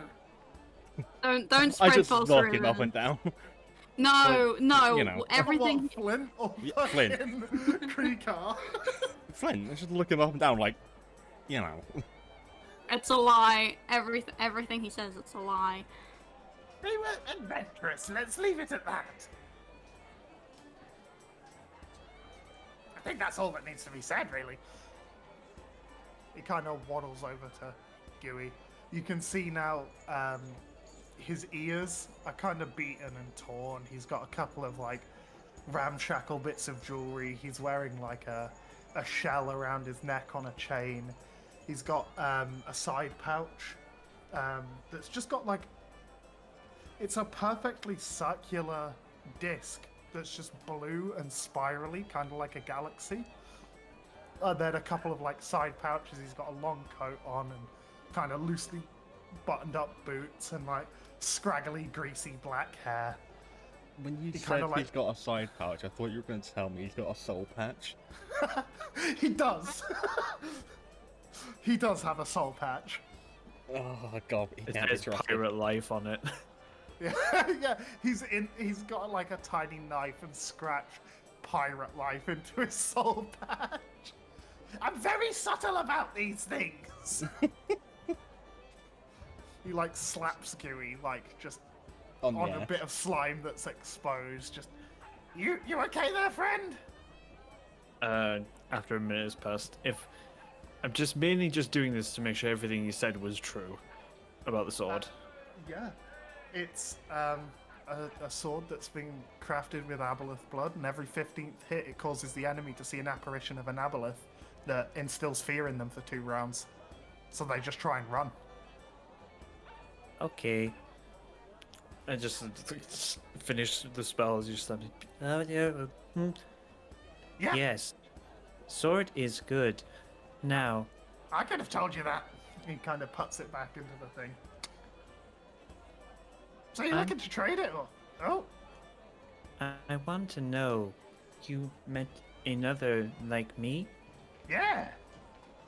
Don't I spread just false knock him up rumors. and down. No, no, you know. everything. What, Flint or Yeah, Flint. fucking Krikar? Flint, I just look him up and down like, you know. It's a lie. Everything he says, it's a lie. They were adventurous. Let's leave it at that. I think that's all that needs to be said, really. He kind of waddles over to Gooey. You can see now his ears are kind of beaten and torn. He's got a couple of like ramshackle bits of jewelry. He's wearing like a shell around his neck on a chain. He's got a side pouch that's just got like, it's a perfectly circular disc that's just blue and spirally, kind of like a galaxy. Then a couple of like side pouches. He's got a long coat on and kind of loosely buttoned up boots and like scraggly, greasy black hair. When you He said kinda like- he's got a side pouch, I thought you were going to tell me he's got a soul patch. He does. He does have a soul patch. Oh god, he It can't be says trusted. pirate life on it. Yeah, yeah. He's got like a tiny knife and scratched pirate life into his soul patch. I'm very subtle about these things. He like slaps Gooey like just On on the a ash. bit of slime that's exposed. Just, you okay there, friend? After a minute has passed, if I'm just mainly just doing this to make sure everything you said was true about the sword. Yeah, it's a sword that's been crafted with aboleth blood, and every 15th hit it causes the enemy to see an apparition of an aboleth that instills fear in them for 2 rounds. So they just try and run. Okay. I just finished the spell as you started. Oh, yeah. Yeah, Yes. Sword is good. Now, I could have told you that. He kind of puts it back into the thing. So you looking to trade it, or? Oh, I want to know, you met another like me? yeah.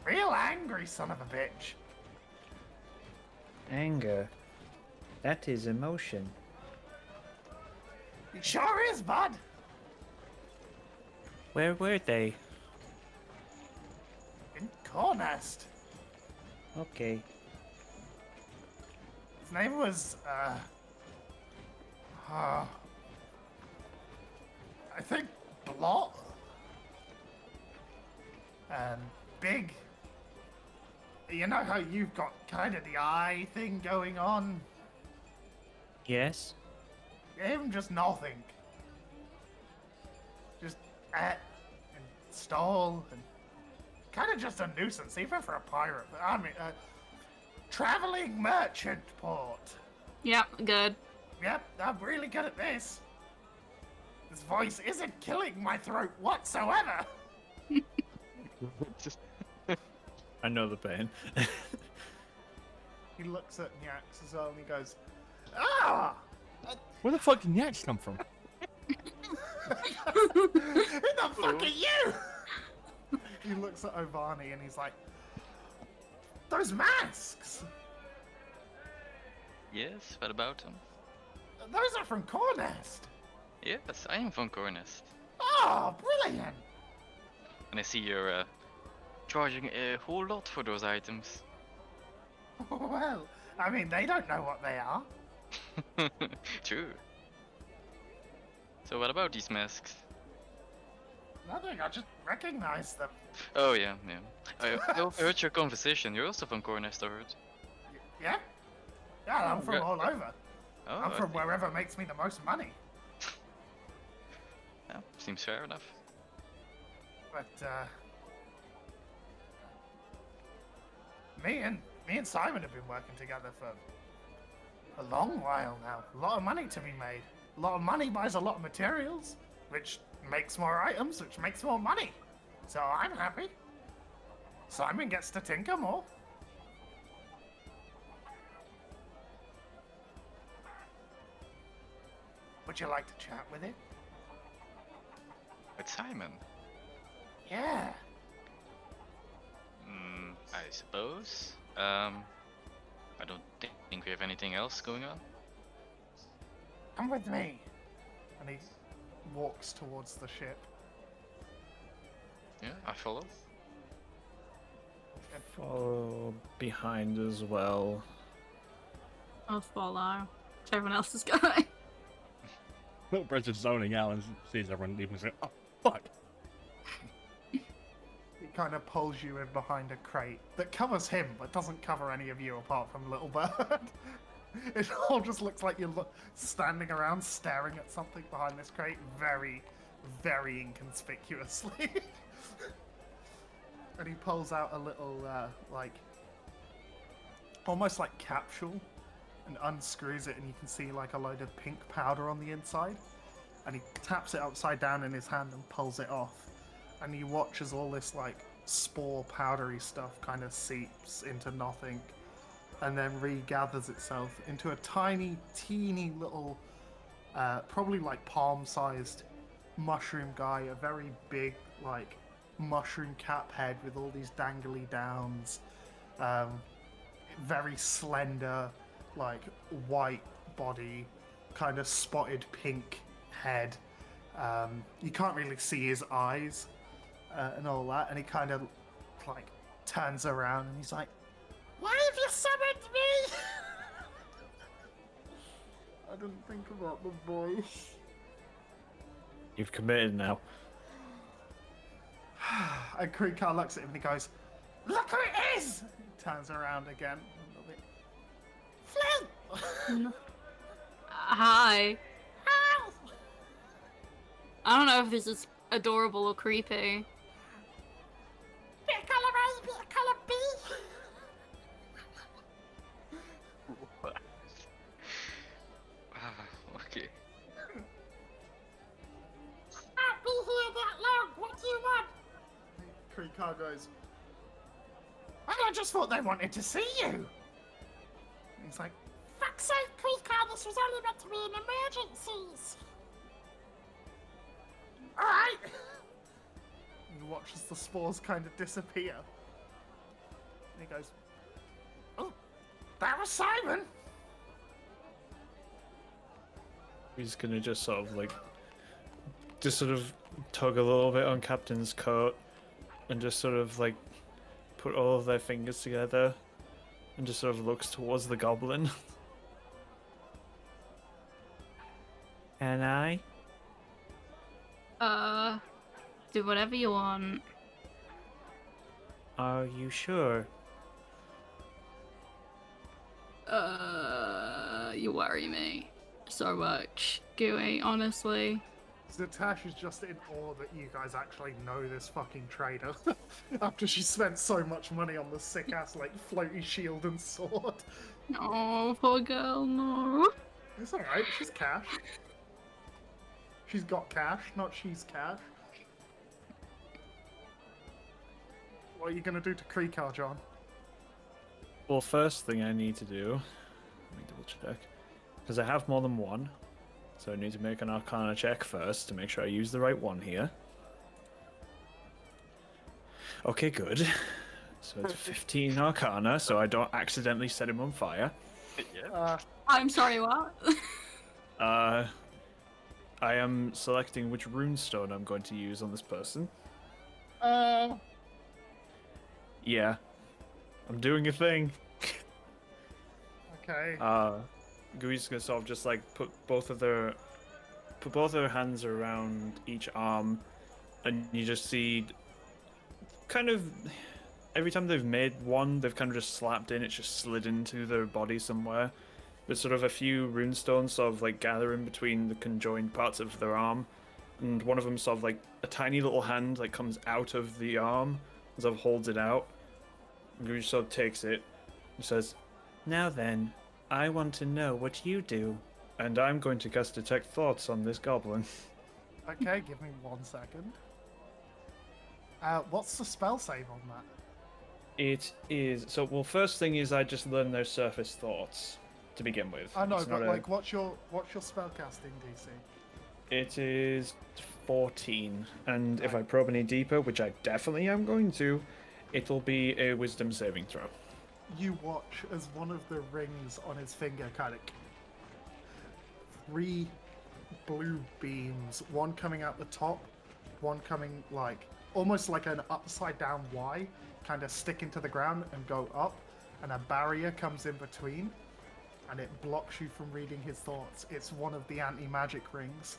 Real angry son of a bitch. Anger. That is emotion. It sure is, bud. Where were they? In Cornest. Okay. His name was, I think Blot. Big. You know how you've got kind of the eye thing going on? Yes? Him just nothing. Just and stole and kind of just a nuisance, even for a pirate. But I mean, traveling merchant port. Yep, good. Yep, I'm really good at this. This voice isn't killing my throat whatsoever. I know the pain. He looks at Nyax as well and he goes, "Ah! Where the fuck did Nyax come from? Who the fuck are you?" He looks at Ovani and he's like, "Those masks! Yes, what about him? Those are from Cornest! Yes, I am from Cornest. Oh, brilliant! And I see you're charging a whole lot for those items. Well, I mean, they don't know what they are. True. So what about these masks? Nothing, I just recognize them. Oh yeah, yeah. I heard your conversation. You're also from Cornest, I heard. Yeah? Yeah, I'm from Yeah. all over. Oh, I'm from wherever makes me the most money. yeah, seems fair enough. But, me and Simon have been working together for a long while now. A lot of money to be made. A lot of money buys a lot of materials, which makes more items, which makes more money. So I'm happy. Simon gets to tinker more. Would you like to chat with him? With Simon? Yeah. I suppose. I don't think we have anything else going on. Come with me. And he walks towards the ship. Yeah, I follow. Follow behind as well. I'll follow. Everyone else is going. Little Brett's just zoning out and sees everyone leaving and says, "Oh, fuck." He kind of pulls you in behind a crate that covers him, but doesn't cover any of you apart from Little Bird. It all just looks like you're standing around staring at something behind this crate very, very inconspicuously. And he pulls out a little, almost like capsule, and unscrews it, and you can see like a load of pink powder on the inside. And he taps it upside down in his hand and pulls it off. And you watch as all this like spore powdery stuff kind of seeps into nothing and then regathers itself into a tiny, teeny little, probably like palm-sized mushroom guy, a very big like mushroom cap head with all these dangly downs, very slender, like white body, kind of spotted pink head. You can't really see his eyes and all that, and he kind of like turns around and he's like, "Why have you summoned me?" didn't think about the voice. You've committed now. And Krikar looks at him and he goes, "Look who it is!" He turns around again. A little bit. Flint! Hi. I don't know if this is adorable or creepy. Bit of colour A, bit of colour B. What? Okay. Can't be here that long. What do you want? Krikar goes, "I just thought they wanted to see you." And he's like, "Fuck's sake, Krikar, this was only meant to be an emergencies." Alright. And he watches the spores kind of disappear. And he goes, "Oh, that was Simon." He's gonna just sort of tug a little bit on Captain's coat and just sort of like put all of their fingers together and just sort of looks towards the goblin. And I? Do whatever you want. Are you sure? You worry me so much, Gooey, honestly. Zatash is just in awe that you guys actually know this fucking trader. After she spent so much money on the sick ass like floaty shield and sword. Oh, poor girl, no. It's alright, she's cash. She's got cash, not she's cash. What are you gonna do to Krikar, John? Well, first thing I need to do, let me double check, because I have more than one, so I need to make an Arcana check first to make sure I use the right one here. Okay, good. So it's 15 Arcana, so I don't accidentally set him on fire. Yeah. I'm sorry, what? I am selecting which runestone I'm going to use on this person. Yeah. I'm doing a thing. Okay. Gooey's gonna sort of just like put both of their hands around each arm, and you just see kind of every time they've made one, they've kind of just slapped in, it's just slid into their body somewhere. There's sort of a few runestones sort of like gathering between the conjoined parts of their arm, and one of them sort of like a tiny little hand like comes out of the arm and sort of holds it out. Gooey sort of takes it and says, "Now then, I want to know what you do, and I'm going to cast Detect Thoughts on this goblin." Okay, give me 1 second. What's the spell save on that? It is so. Well, first thing is I just learn their surface thoughts to begin with. I know, It's but not like, what's your spellcasting DC? It is 14, and if I probe any deeper, which I definitely am going to, it'll be a Wisdom saving throw. You watch as one of the rings on his finger kind of 3 blue beams, one coming out the top, one coming like almost like an upside down Y, kind of stick into the ground and go up, and a barrier comes in between, and it blocks you from reading his thoughts. It's one of the anti-magic rings.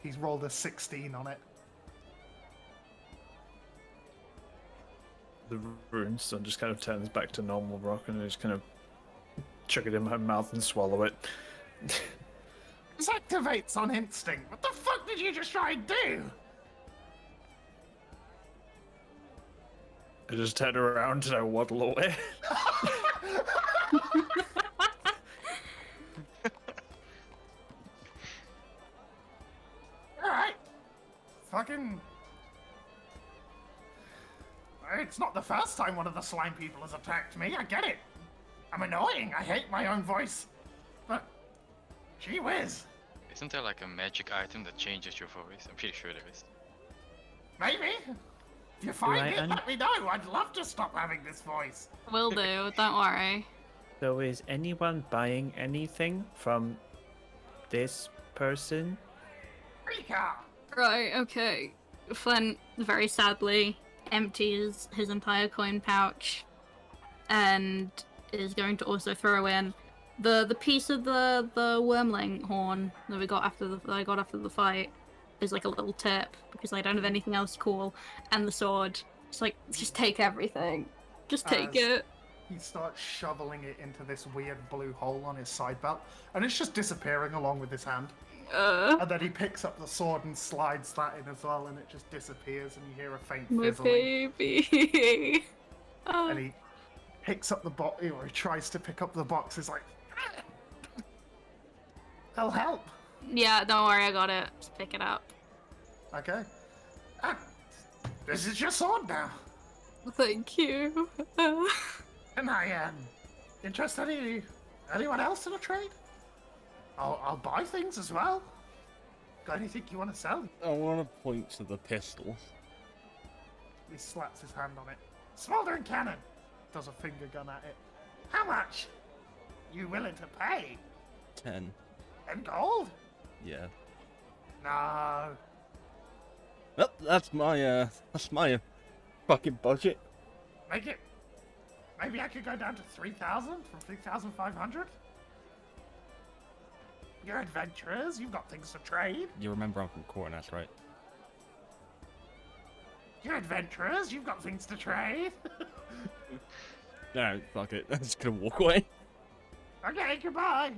He's rolled a 16 on it. The runestone just kind of turns back to normal rock, and I just kind of chuck it in my mouth and swallow it. This activates on instinct. What the fuck did you just try and do? I just turn around and I waddle away. Alright. Fucking... It's not the first time one of the slime people has attacked me, I get it. I'm annoying, I hate my own voice. But, gee whiz. Isn't there like a magic item that changes your voice? I'm pretty sure there is. Maybe. If you find I it, let me know. I'd love to stop having this voice. Will do, don't worry. So is anyone buying anything from this person? Rika! Right, okay. Flint very sadly empties his entire coin pouch and is going to also throw in The piece of the wormling horn that we got that I got after the fight is like a little tip because I don't have anything else cool, and the sword. It's like, just take everything. Just take As it. He starts shoveling it into this weird blue hole on his side belt, and it's just disappearing along with his hand. And then he picks up the sword and slides that in as well, and it just disappears, and you hear a faint My fizzling. baby. And he picks up the box, or he tries to pick up the box. He's like, "I'll help." Yeah, don't worry, I got it. Just pick it up. Okay. Ah, this is your sword now. Thank you. And I am interested. Anyone else in a trade? I'll buy things as well. Got anything you want to sell? I want to point to the pistol. He slaps his hand on it. Smoldering cannon. Does a finger gun at it. How much? You willing to pay? 10. In gold? Yeah. No. Well, that's my fucking budget. Make it. Maybe I could go down to 3,000 from 3,500. You're adventurers. You've got things to trade. You remember I'm from Coronat, right? You're adventurers. You've got things to trade. Alright, fuck it. I'm just gonna walk away. Okay, goodbye.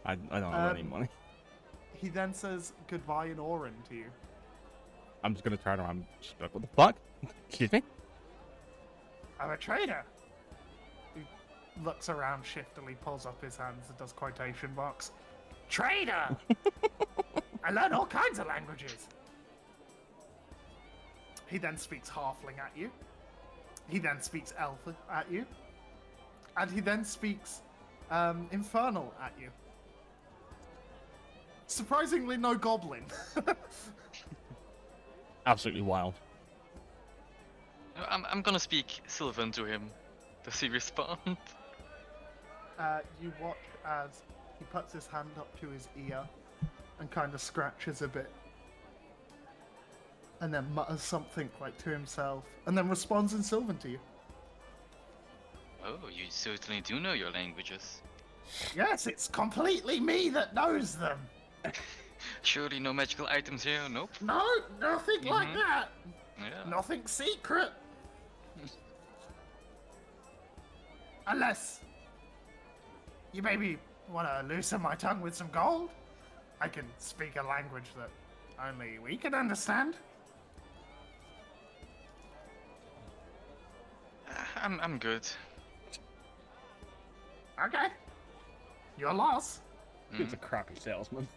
I don't have any money. He then says goodbye in Orin to you. I'm just gonna turn around. Just be like, what the fuck? Excuse me? I'm a trader. He looks around shiftily, pulls up his hands, and does quotation marks. Trader! I learn all kinds of languages. He then speaks Halfling at you. He then speaks Elf at you. And he then speaks Infernal at you. Surprisingly, no Goblin. Absolutely wild. I'm gonna speak Sylvan to him. Does he respond? You watch as he puts his hand up to his ear and kind of scratches a bit. And then mutters something like to himself, and then responds in Sylvan to you. Oh, you certainly do know your languages. Yes, it's completely me that knows them. Surely no magical items here, nope. No, nothing like Mhm. that. Yeah. Nothing secret. Unless you maybe want to loosen my tongue with some gold. I can speak a language that only we can understand. I'm good. Okay. Your loss. He's a crappy salesman.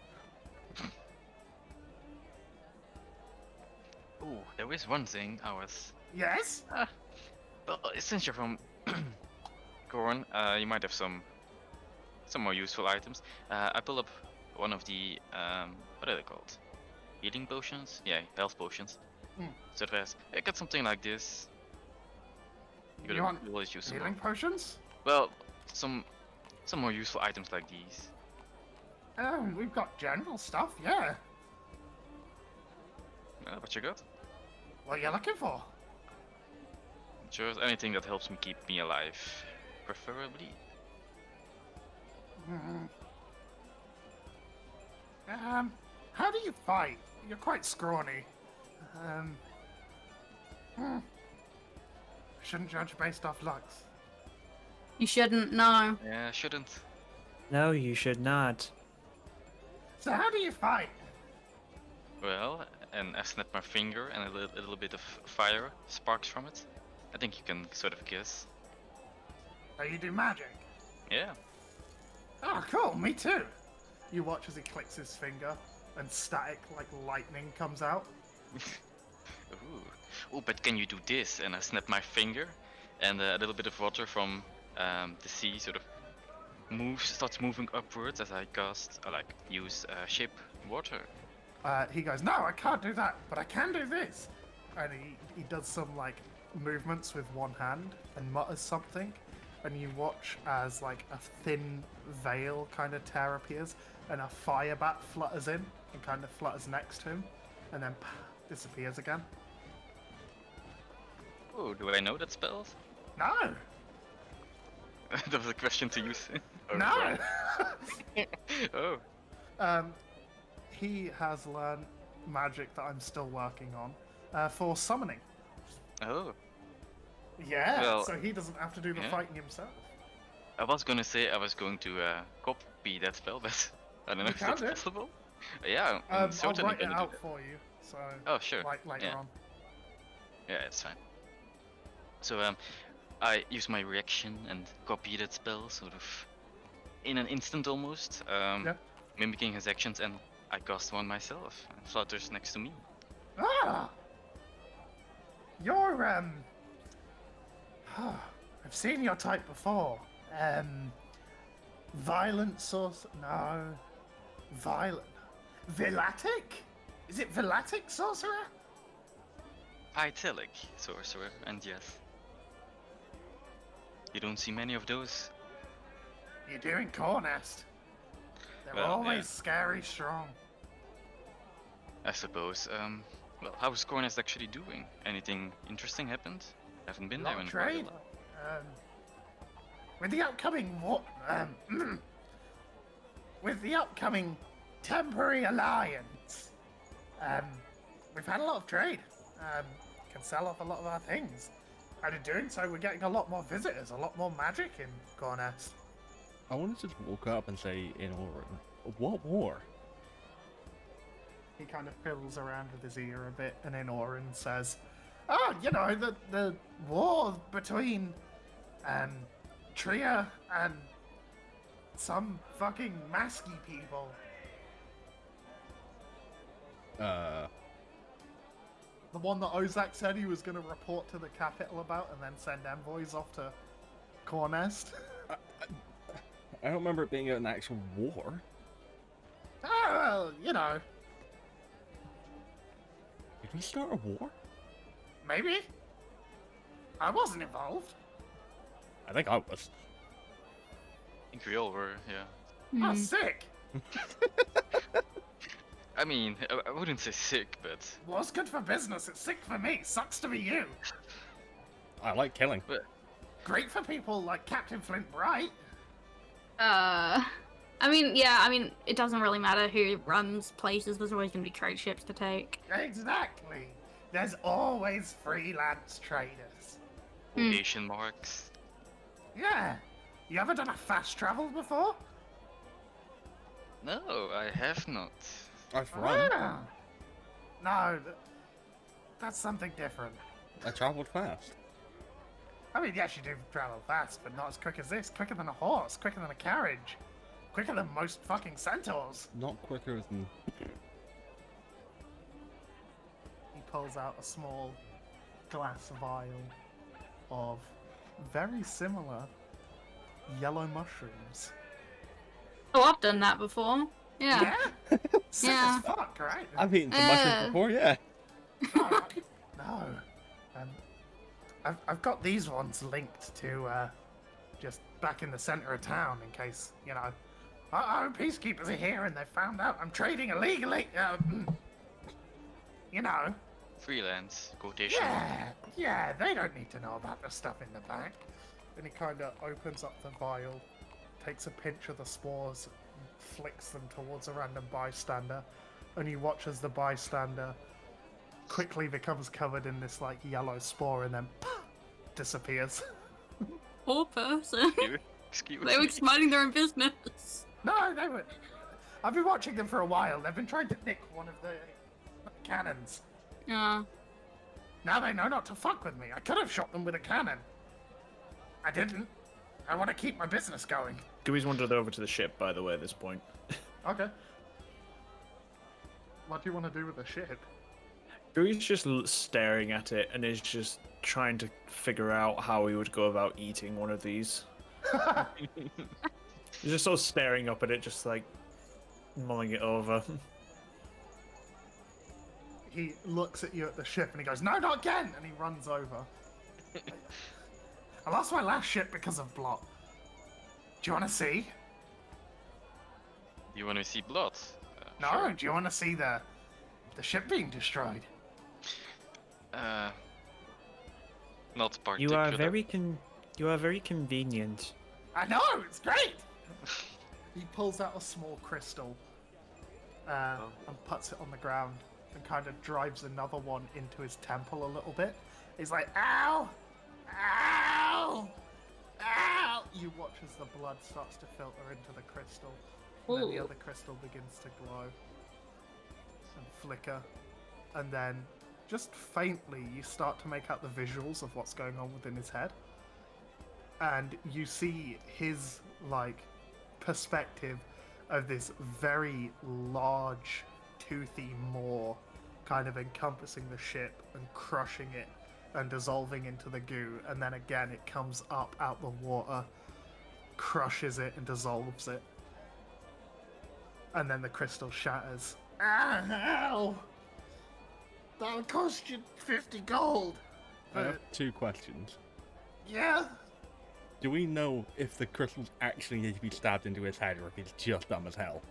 Oh, there is one thing I was. Yes? Well, since you're from Goron, you might have some more useful items. I pull up one of the what are they called? Healing potions? Yeah, health potions. So it has. I got something like this. You want always use some healing more. potions? Well, some more useful items like these. We've got general stuff, yeah. What you got? What are you looking for? Just anything that helps me keep me alive, preferably. How do you fight? You're quite scrawny. Shouldn't judge based off looks. You shouldn't know. Yeah, shouldn't. No, you should not. So how do you fight? Well, and I snap my finger and a little bit of fire sparks from it. I think you can sort of guess. So you do magic? Yeah. Oh, cool, me too. You watch as he clicks his finger and static, like lightning, comes out. Ooh. Oh, but can you do this? And I snap my finger, and a little bit of water from the sea sort of starts moving upwards as I cast, use shape water. He goes, no, I can't do that, but I can do this. And he does some, like, movements with one hand and mutters something. And you watch as, like, a thin veil kind of tear appears, and a fire bat flutters in and kind of flutters next to him, and then disappears again. Oh, do I know that spells? No! That was a question to use. Oh, No! right. Oh. He has learned magic that I'm still working on for summoning. Oh. Yeah, Well, so he doesn't have to do the yeah. fighting himself. I was gonna say I was going to copy that spell, but I don't know You if can that's do. possible. Yeah, I'm I'll certainly write it gonna do out that. for you, so Oh, sure. like later Yeah. on. Yeah, it's fine. So I use my reaction and copy that spell, sort of in an instant almost, Yeah. mimicking his actions, and I cast one myself. And flutters next to me. Ah! You're, I've seen your type before. Violent source? No. Violent. Villatic? Is it Villatic sorcerer? Italic sorcerer, and yes. You don't see many of those. You do in Cornest. They're Well, always yeah. scary strong. I suppose. Well, how's Cornest actually doing? Anything interesting happened? Haven't been Lot there of in quite a trade. while. With the upcoming with the upcoming temporary alliance, we've had a lot of trade. Can sell off a lot of our things. And in doing so, we're getting a lot more visitors, a lot more magic in Cornest. I want to just walk up and say in aura, what war? He kind of fiddles around with his ear a bit, and in Orin says, "Oh, you know, the war between Tria and some fucking masky people. The one that Ozak said he was going to report to the capital about and then send envoys off to Cornest." I don't remember it being an actual war. Oh, well, you know, Did we start a war? maybe. I wasn't involved. I think I was. I think we all were, yeah. I Hmm. was sick. I mean, I wouldn't say sick, but Was good for business. It's sick for me. Sucks to be you. I like killing. Great for people like Captain Flint Bright. I mean, yeah, I mean, it doesn't really matter who runs places. There's always going to be trade ships to take. Exactly. There's always freelance traders. Hmm. quotation marks. Yeah. You ever done a fast travel before? No, I have not. I've run. Ah. No, that's something different. I traveled fast. I mean, yes, you do travel fast, but not as quick as this. Quicker than a horse, quicker than a carriage, quicker than most fucking centaurs. Not quicker than. He pulls out a small glass vial of very similar yellow mushrooms. Oh, I've done that before. Yeah. Sick Yeah. as fuck, right? I've eaten some mushrooms before, yeah. Oh, no. I've got these ones linked to just back in the center of town in case, you know. Oh, peacekeepers are here and they found out I'm trading illegally. You know. Freelance, quotation mark. Yeah, they don't need to know about the stuff in the back. And he kind of opens up the vial, takes a pinch of the spores, flicks them towards a random bystander, and you watch as the bystander quickly becomes covered in this like yellow spore and then disappears. Poor person. Excuse They were me. minding their own business. No, they were. I've been watching them for a while. They've been trying to nick one of the cannons. Yeah. Now they know not to fuck with me. I could have shot them with a cannon. I didn't. I want to keep my business going. Gooey's wandered over to the ship, by the way, at this point. Okay. What do you want to do with the ship? Gooey's just staring at it and is just trying to figure out how he would go about eating one of these. He's just sort of staring up at it, just like mulling it over. He looks at you at the ship and he goes, "No, not again!" And he runs over. I lost my last ship because of blot. Do you want to see? You want to see blood? No. Sure. Do you want to see the ship being destroyed? Not You are particular. very convenient. I know, it's great. He pulls out a small crystal and puts it on the ground and kind of drives another one into his temple a little bit. He's like, ow! Ow! Ow! You watch as the blood starts to filter into the crystal. And then the Ooh. other crystal begins to glow and flicker. And then, just faintly, you start to make out the visuals of what's going on within his head. And you see his, like, perspective of this very large, toothy maw kind of encompassing the ship and crushing it and dissolving into the goo. And then again, it comes up out the water, crushes it and dissolves it. And then the crystal shatters. Ow! That'll cost you 50 gold. I have 2 questions. Yeah? Do we know if the crystals actually need to be stabbed into his head or if he's just dumb as hell?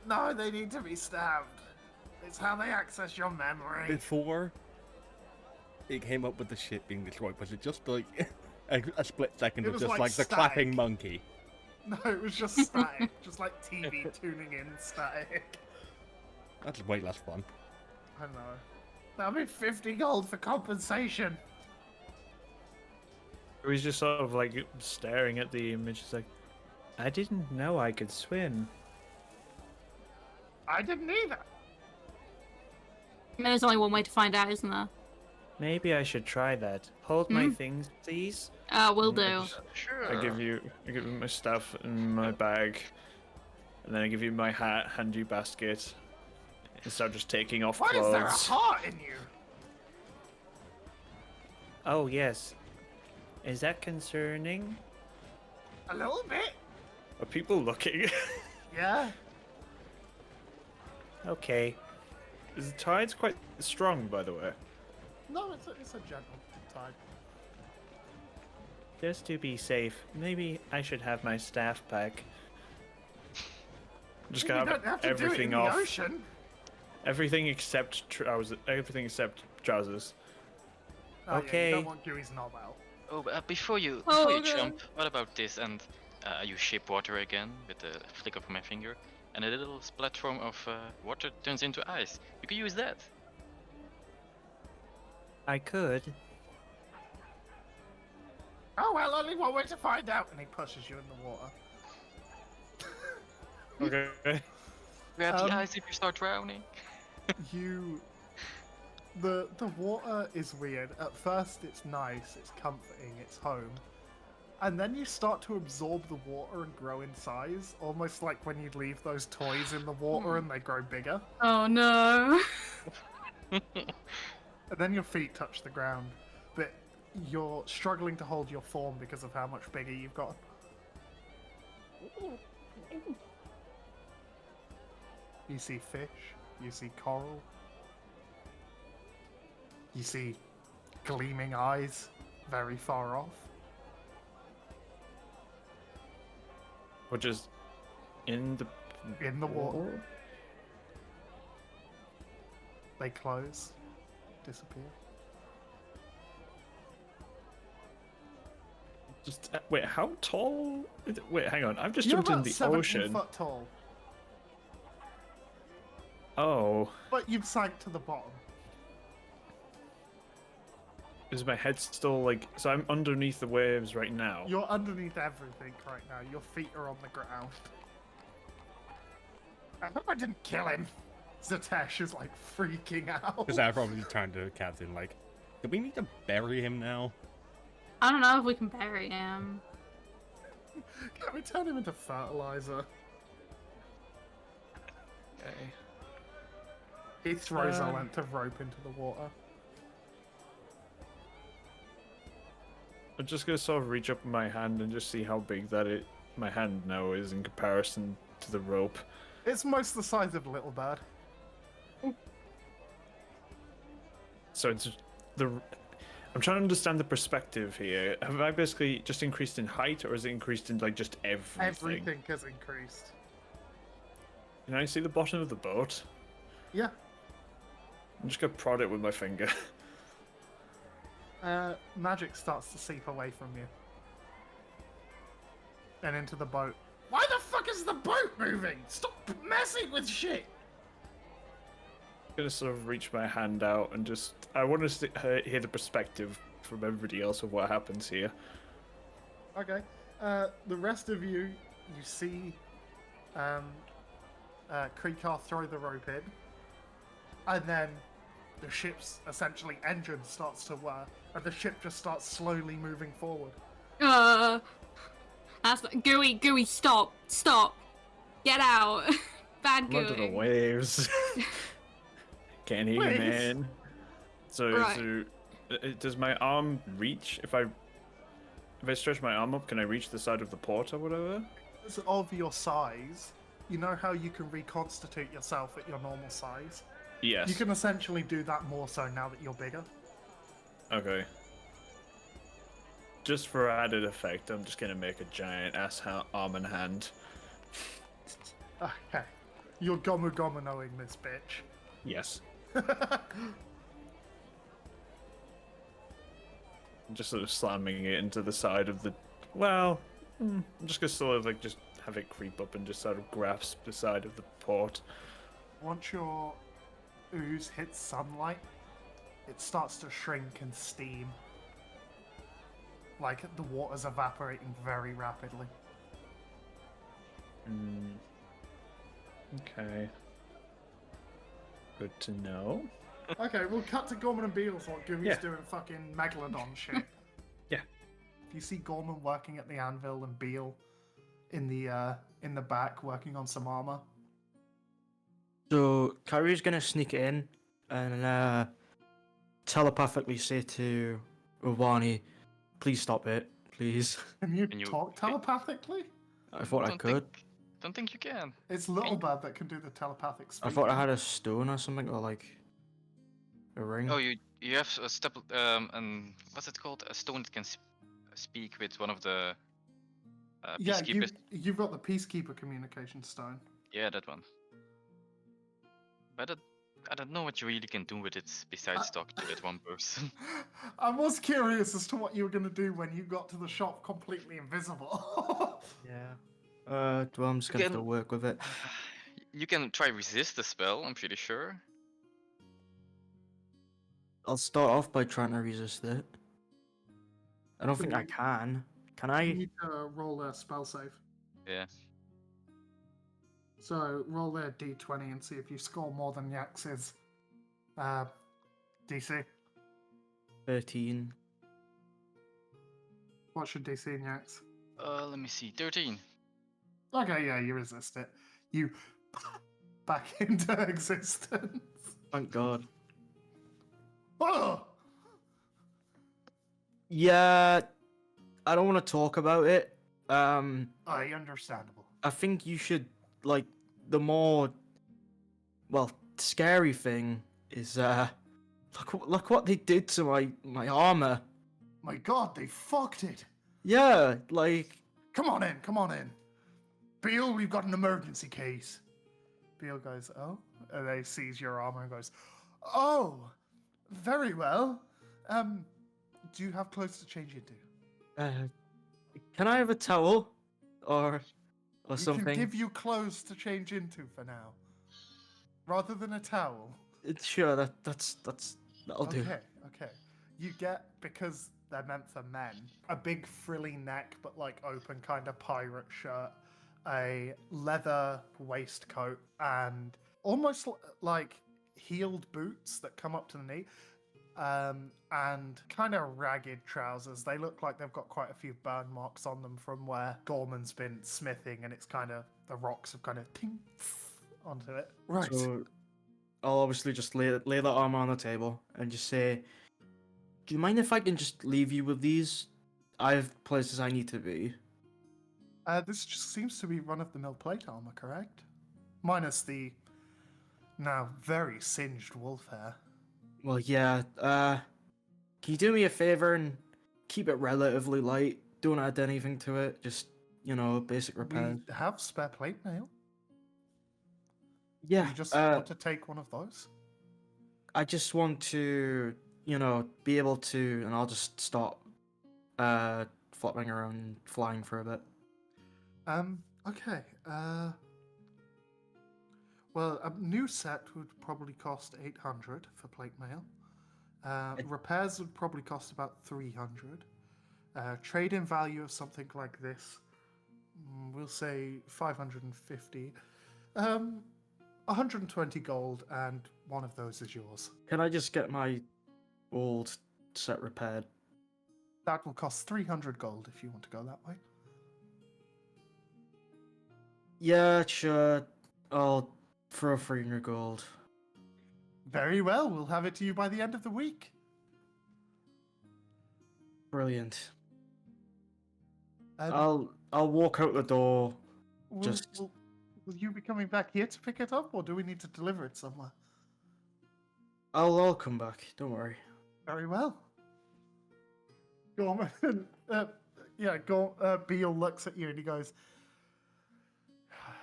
No, they need to be stabbed. It's how they access your memory. Before it came up with the ship being destroyed, was it just like a split second It of was just like like the static. clapping monkey? No, it was just static. Just like TV tuning in static. That's way less fun. I know. That'll be 50 gold for compensation. He's just sort of like staring at the image. He's like, I didn't know I could swim. I didn't either. I mean, there's only one way to find out, isn't there? Maybe I should try that. Hold my things, please. Will And I do. just- Sure. I give you my stuff in my bag, and then I give you my hat, hand you basket, and start just taking off Why is there a clothes. heart in you? Oh yes, is that concerning? A little bit. Are people looking? Yeah. Okay. The tide's quite strong, by the way. No, it's a gentle tide. Just to be safe, maybe I should have my staff back. Just You gotta don't have have to do it in everything the off. ocean. Everything except trousers. Everything except trousers. Oh, yeah, Okay. you don't want Gooey's knob out. Oh, before you Okay. jump, what about this? And you shape water again with the flick of my finger, and a little platform of water turns into ice. You could use that. I could. Oh well, only one way to find out. And he pushes you in the water. Okay. Grab Um, the ice if you start drowning. The water is weird. At first it's nice, it's comforting, it's home. And then you start to absorb the water and grow in size, almost like when you leave those toys in the water and they grow bigger. Oh no. And then your feet touch the ground, but you're struggling to hold your form because of how much bigger you've got. You see fish, you see coral, you see gleaming eyes very far off. Which is in the In the water. They close, disappear. Just wait, how tall? Wait, hang on. I've just You're jumped in about the 17 ocean. foot tall, Oh, but you've sank to the bottom. is my head still like? So I'm underneath the waves right now. You're underneath everything right now. Your feet are on the ground. I hope I didn't kill him. Zatesh is like freaking out. Because I probably turned to the captain like, do we need to bury him now? I don't know if we can bury him. Can we turn him into fertilizer? Okay. He throws a length of rope into the water. I'm just gonna sort of reach up my hand and just see how big that my hand now is in comparison to the rope. It's most the size of a little bird. So it's I'm trying to understand the perspective here. Have I basically just increased in height, or is it increased in like just everything? Everything has increased. Can I see the bottom of the boat? Yeah. I'm just gonna prod it with my finger. Magic starts to seep away from you. And into the boat. Why the fuck is the boat moving? Stop messing with shit! I'm gonna sort of reach my hand out and just. I want to hear the perspective from everybody else of what happens here. Okay. The rest of you see Krikar throw the rope in, and then the ship's essentially engine starts to whir, and the ship just starts slowly moving forward. That's Gooey. Stop! Get out! Bad I'm under the Gooey. waves. Can't hear you, Waves? man. So, Right. Does my arm reach? If I stretch my arm up, can I reach the side of the port or whatever? Because of your size, you know how you can reconstitute yourself at your normal size? Yes. You can essentially do that more so now that you're bigger. Okay. Just for added effect, I'm just gonna make a giant ass arm and hand. Okay. You're Gomu Gomu knowing this bitch. Yes. I'm just sort of slamming it into the side of the. Well, I'm just gonna sort of like just have it creep up and just sort of grasp the side of the port. Once your ooze hits sunlight, it starts to shrink and steam. Like the water's evaporating very rapidly. Okay. Good to know. Okay, we'll cut to Gorman and Beals while Gooey's Yeah. doing fucking Megalodon shit. Yeah. You see Gorman working at the anvil and Beal in the back working on some armor. So Kyrie's gonna sneak in and telepathically say to Ravani, "Please stop it, please." Can you Can you- talk telepathically? I thought I could. Don't think you can. It's Little Bird that can do the telepathic I speaking. thought I had a stone or something, or like a ring. Oh, you have a step and what's it called? A stone that can speak with one of the Yeah, peacekeepers. you've got the Peacekeeper communication stone. Yeah, that one. But I don't know what you really can do with it besides talk to that one person. I was curious as to what you were going to do when you got to the shop completely invisible. Yeah. Well, I'm just gonna have to Again- work with it. You can try resist the spell, I'm pretty sure. I'll start off by trying to resist it. I don't think I you- can. Can You I? need to roll a spell save. Yeah. So roll a d20 and see if you score more than Yax's DC. 13. What's your DC in Yax? Let me see. 13. Okay, yeah, you resist it. You back into existence. Thank God. Oh! Yeah, I don't want to talk about it. Understandable. I think you should like the more, well, scary thing is look what they did to my armor. My God, they fucked it. Yeah, like Come on in. Beal, we've got an emergency case. Beal goes, oh, and they sees your armor and goes, oh, very well. Do you have clothes to change into? can I have a towel or We something? can give you clothes to change into for now, rather than a towel. Sure, that'll do. Okay. You get, because they're meant for men, a big frilly neck but like open kind of pirate shirt, a leather waistcoat, and almost like heeled boots that come up to the knee, and kind of ragged trousers. They look like they've got quite a few burn marks on them from where Gorman's been smithing, and it's kind of, the rocks have kind of ting onto it. Right. So I'll obviously just lay the armor on the table and just say, "Do you mind if I can just leave you with these? I have places I need to be." This just seems to be run-of-the-mill plate armor, correct? Minus the now very singed wolf hair. Well, yeah. Can you do me a favor and keep it relatively light? Don't add anything to it. Just basic repairs. We have spare plate mail. Yeah. You just want to take one of those? I just want to, be able to, and I'll just stop flopping around, flying for a bit. Okay. Well, a new set would probably cost 800 for plate mail. Repairs would probably cost about 300. Trade-in value of something like this, we'll say 550. 120 gold, and one of those is yours. Can I just get my old set repaired? That will cost 300 gold if you want to go that way. Yeah, sure. I'll throw 300 gold. Very well, we'll have it to you by the end of the week. Brilliant. Um, I'll walk out the door. Will you be coming back here to pick it up, or do we need to deliver it somewhere? I'll come back. Don't worry. Very well. Gorman, Beale looks at you and he goes,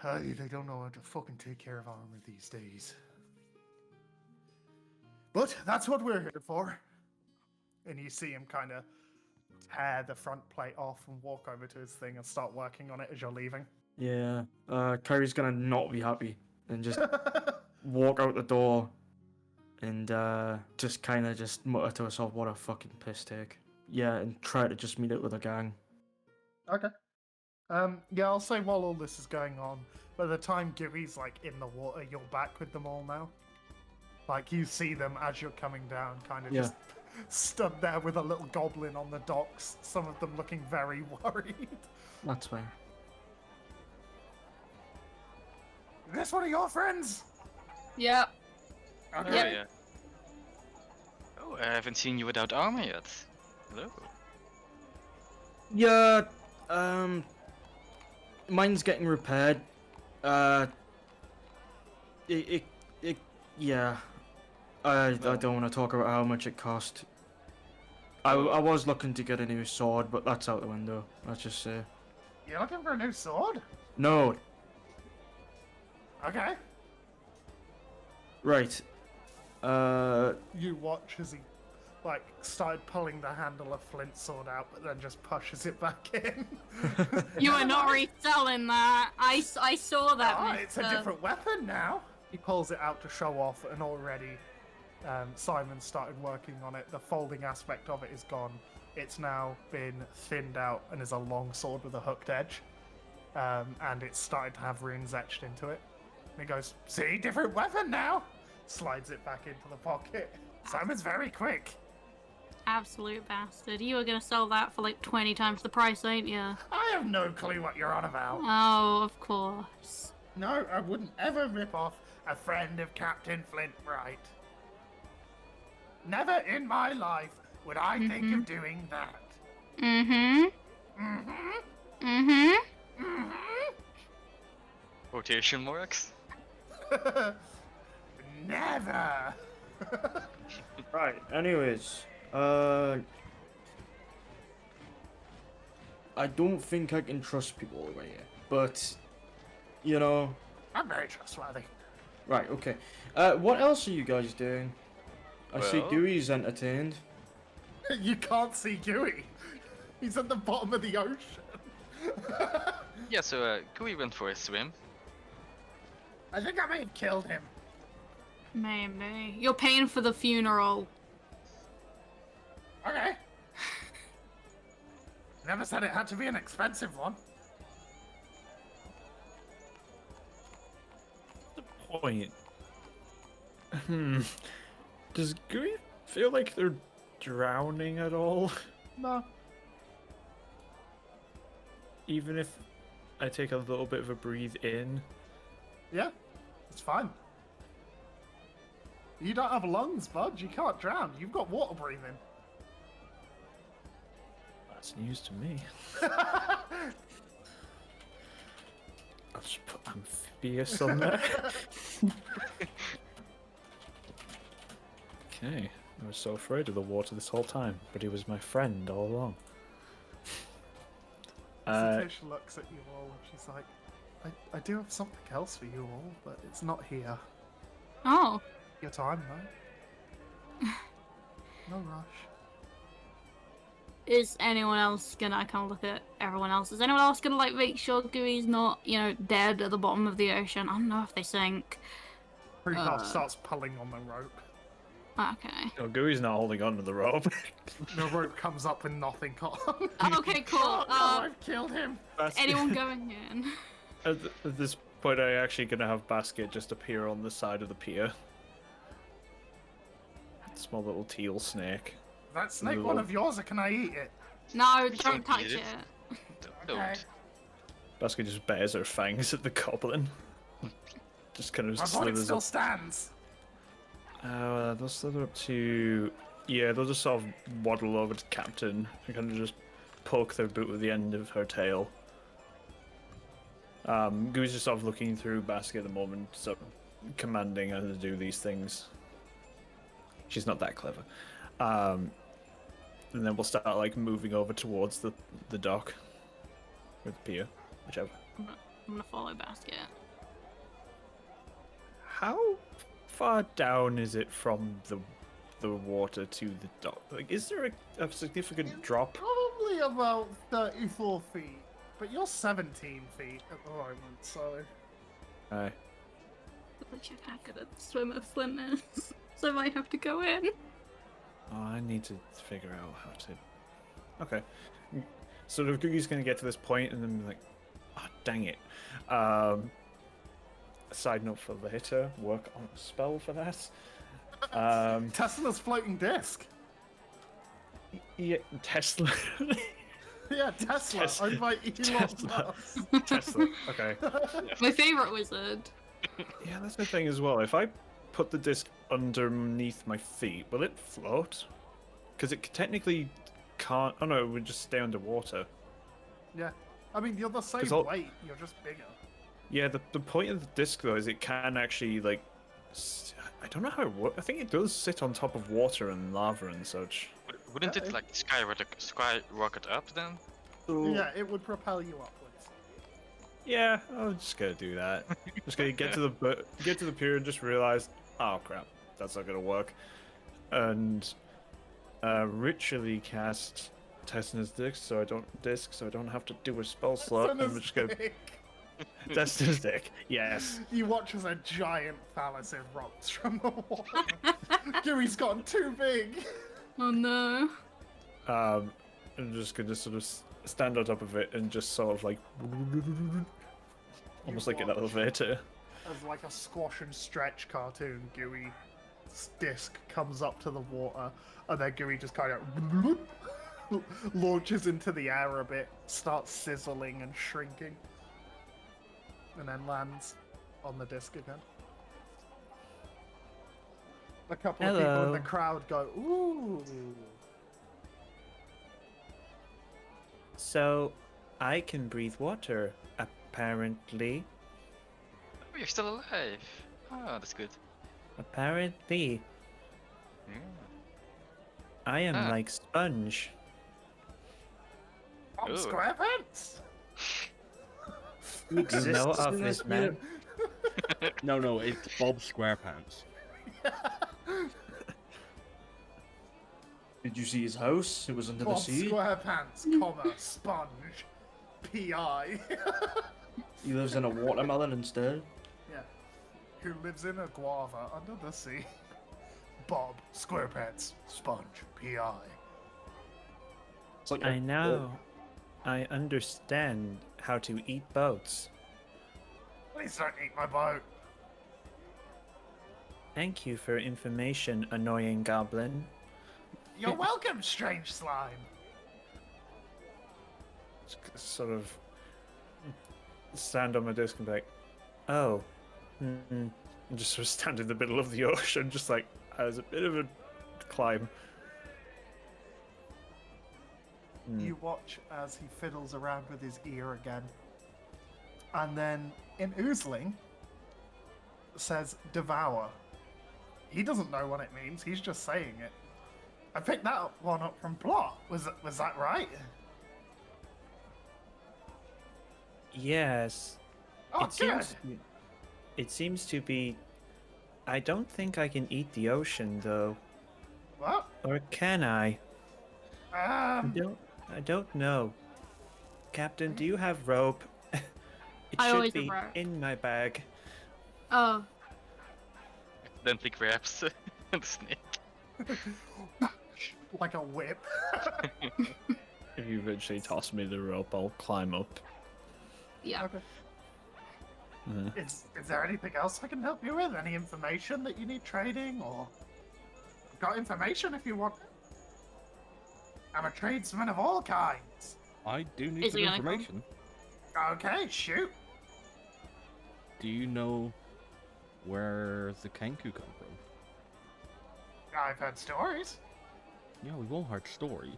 they don't know how to fucking take care of armor these days. But that's what we're here for. And you see him kind of tear the front plate off and walk over to his thing and start working on it as you're leaving. Yeah. Kyrie's gonna not be happy and just walk out the door and just kind of just mutter to herself, "What a fucking piss take." Yeah, and try to just meet it with a gang. Okay. Yeah, I'll say while all this is going on, by the time Gooey's like in the water, you're back with them all now. Like you see them as you're coming down, kind of just stood there with a little goblin on the docks. Some of them looking very worried. That's fine. Is this one of your friends? Yep. Oh, Okay. yeah. Oh, I haven't seen you without armor yet. Hello. Yeah, mine's getting repaired. Yeah. I don't want to talk about how much it cost. I was looking to get a new sword, but that's out the window. Let's just say. You're looking for a new sword? No. Okay. Right. You watch as he, like, started pulling the handle of Flint's sword out, but then just pushes it back in. You are not reselling that. I saw that. Ah, it's a Mr. different weapon now. He pulls it out to show off, and already Simon started working on it. The folding aspect of it is gone. It's now been thinned out and is a long sword with a hooked edge. And it's started to have runes etched into it. And he goes, "See, different weapon now." Slides it back into the pocket. Simon's very quick. Absolute bastard. You were gonna sell that for like 20 times the price, ain't you? I have no clue what you're on about. Oh, of course. No, I wouldn't ever rip off a friend of Captain Flint Bright. Never in my life would I think of doing that. Mm-hmm. Mm-hmm. Mm-hmm. Mm-hmm. Quotation marks? Never. Right. Anyways, I don't think I can trust people over here, but you know. I'm very trustworthy. Right. Okay. What else are you guys doing? I see Well- Gooey's entertained. You can't see Gooey. He's at the bottom of the ocean. Yeah, so Gooey went for a swim. I think I may have killed him. Maybe. You're paying for the funeral. Okay. Never said it had to be an expensive one. The point. Does Gooey feel like they're drowning at all? No. Even if I take a little bit of a breathe in? Yeah, it's fine. You don't have lungs, bud. You can't drown. You've got water breathing. That's news to me. I'll just put amphibious on there. Okay, I was so afraid of the water this whole time, but he was my friend all along. Satish looks at you all and she's like, I do have something else for you all, but it's not here. Oh. Your time, though. No rush. Is anyone else gonna kind of look at everyone else? Is anyone else gonna like make sure Gooey's not, dead at the bottom of the ocean? I don't know if they sink. Prukov starts pulling on the rope. Okay. Oh, Gooey's not holding on to the rope. The rope comes up with nothing on. Okay, cool. Oh, no, I've killed him. Anyone going in? At this point, I'm actually gonna have Basket just appear on the side of the pier. Small little teal snake. Is that snake one of yours, or can I eat it? No, We don't can't touch eat it. it. Don't. Okay. Basket just bares her fangs at the goblin. Just kind of My body slithers still up. stands. They'll slither up to... Yeah, they'll just sort of waddle over to Captain and kind of just poke their boot with the end of her tail. Gooey's just sort of looking through Basket at the moment, sort of commanding her to do these things. She's not that clever. And then we'll start like moving over towards the dock. Or the pier, whichever. I'm gonna follow Basket. How far down is it from the water to the dock? Like, is there a significant drop? Probably about 34 feet. But you're 17 feet at the moment, so... Aye. But you're not good at the swimmer flimness, so I might have to go in. Oh, I need to figure out how to... Okay. So the Googie's going to get to this point and then be like, oh, dang it. Side note for later, work on a spell for that. Tesla's floating disc. Yeah, Tesla. Yeah, Tesla. Tesla. Owned by Elon Musk. Tesla. Okay. My favorite wizard. Yeah, that's the thing as well. If I put the disc underneath my feet, will it float? Because it technically can't. Oh no, it would just stay underwater. Yeah. I mean, you're the same 'Cause I'll- weight, you're just bigger. Yeah, the point of the disc though is it can actually like. I don't know how it works. I think it does sit on top of water and lava and such. Wouldn't it like skyrocket up then? So, Yeah, it would propel you upwards. Yeah, I'm just gonna do that. Just gonna get to the pier and just realize, oh crap, that's not gonna work, and ritually cast Tessina's disc so I don't have to do a spell slot. I'm just gonna Tessina's dick. Yes. You watch as a giant phallus erupts from the water. Gooey's gotten too big. Oh no. I'm just gonna sort of stand on top of it and just sort of like almost like an watch. elevator. As like a squash and stretch cartoon, Gooey's disc comes up to the water, and then Gooey just kind of launches into the air a bit, starts sizzling and shrinking, and then lands on the disc again. A couple of people in Hello. the crowd go, ooh. So, I can breathe water, apparently. Oh, you're still alive. Oh, that's good. Apparently. Yeah. I am Ah. like sponge. Bob Ooh. SquarePants. You know exists of in this this man? No, it's Bob SquarePants. Did you see his house? It was under Bob the sea. SquarePants, comma, sponge, P.I. He lives in a watermelon instead. Yeah. Who lives in a guava under the sea. Bob SquarePants, sponge, P.I. It's like I know. I understand how to eat boats. Please don't eat my boat. Thank you for information, annoying goblin. You're welcome, strange slime. Sort of stand on my disc and be like, oh, and just sort of stand in the middle of the ocean, just like as a bit of a climb. You watch as he fiddles around with his ear again. And then in Oozling says devour. He doesn't know what it means, he's just saying it. I picked that one up from Plot. Was that right? Yes. Oh, it good. It seems to be. I don't think I can eat the ocean though. What? Or can I? I don't know. Captain, do you have rope? It I should always be have rope. in my bag. Oh, Accidentally grabs the snake. Like a whip. If you eventually toss me the rope, I'll climb up. yeah. Okay. Uh, Is there anything else I can help you with? Any information that you need trading, or I've got information if you want it. I'm a tradesman of all kinds. I do need Is some he gonna come? information. Okay, shoot. Do you know where the Kenku come from? I've heard stories. Yeah, we've all heard stories.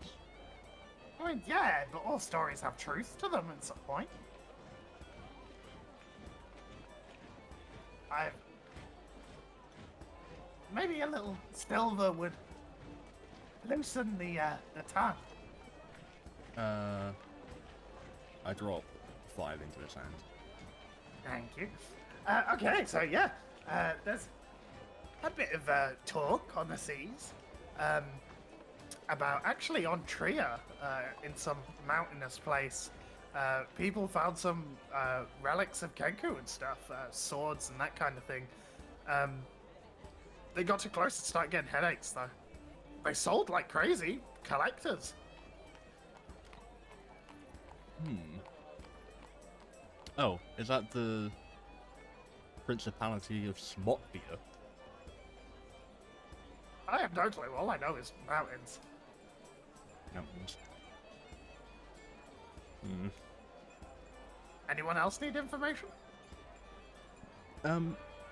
I mean, yeah, but all stories have truth to them at some point. Maybe a little silver would loosen the tongue. I drop 5 into his hand. Thank you. Okay, so yeah, there's a bit of talk on the seas about actually on Tria, in some mountainous place. People found some relics of Kenku and stuff, swords and that kind of thing. They got too close to start getting headaches, though. They sold like crazy, collectors. Oh, is that the Principality of Smotvia? I have no clue. All I know is mountains. Mountains. Anyone else need information?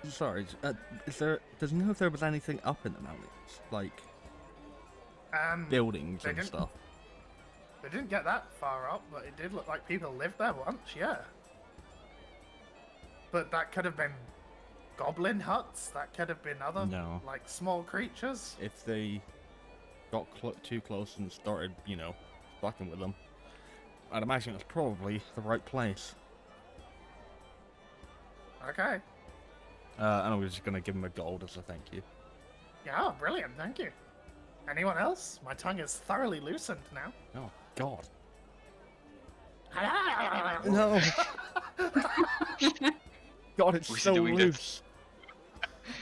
Sorry, does you know if there was anything up in the mountains? Like, buildings they and didn't- stuff? They didn't get that far up, but it did look like people lived there once, yeah. But that could have been goblin huts, that could have been other, No. like, small creatures. If they got too close and started, fucking with them, I'd imagine it's probably the right place. Okay. And I was just gonna give him a gold as a thank you. Yeah, brilliant, thank you. Anyone else? My tongue is thoroughly loosened now. Oh, God. No! God, it's Who's so doing this? loose!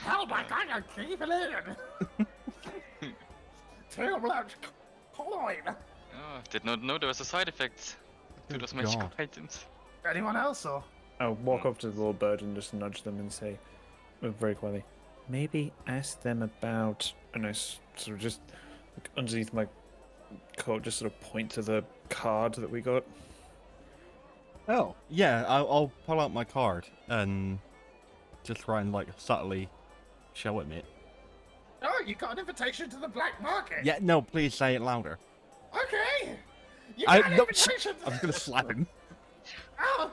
Oh my god, I'm keeping it in! Too much coin! Oh, did not know there was a side effect to Good those magic God. items. Anyone else, or? I'll walk up to the little bird and just nudge them and say, very quietly, maybe ask them about. And I sort of just, like, underneath my coat, just sort of point to the card that we got. Oh, yeah, I'll pull out my card and just try and, like, subtly show him it. Oh, you got an invitation to the black market? Yeah, no, please say it louder. Okay! You I got an no, invitation to I'm just gonna slap him. Oh!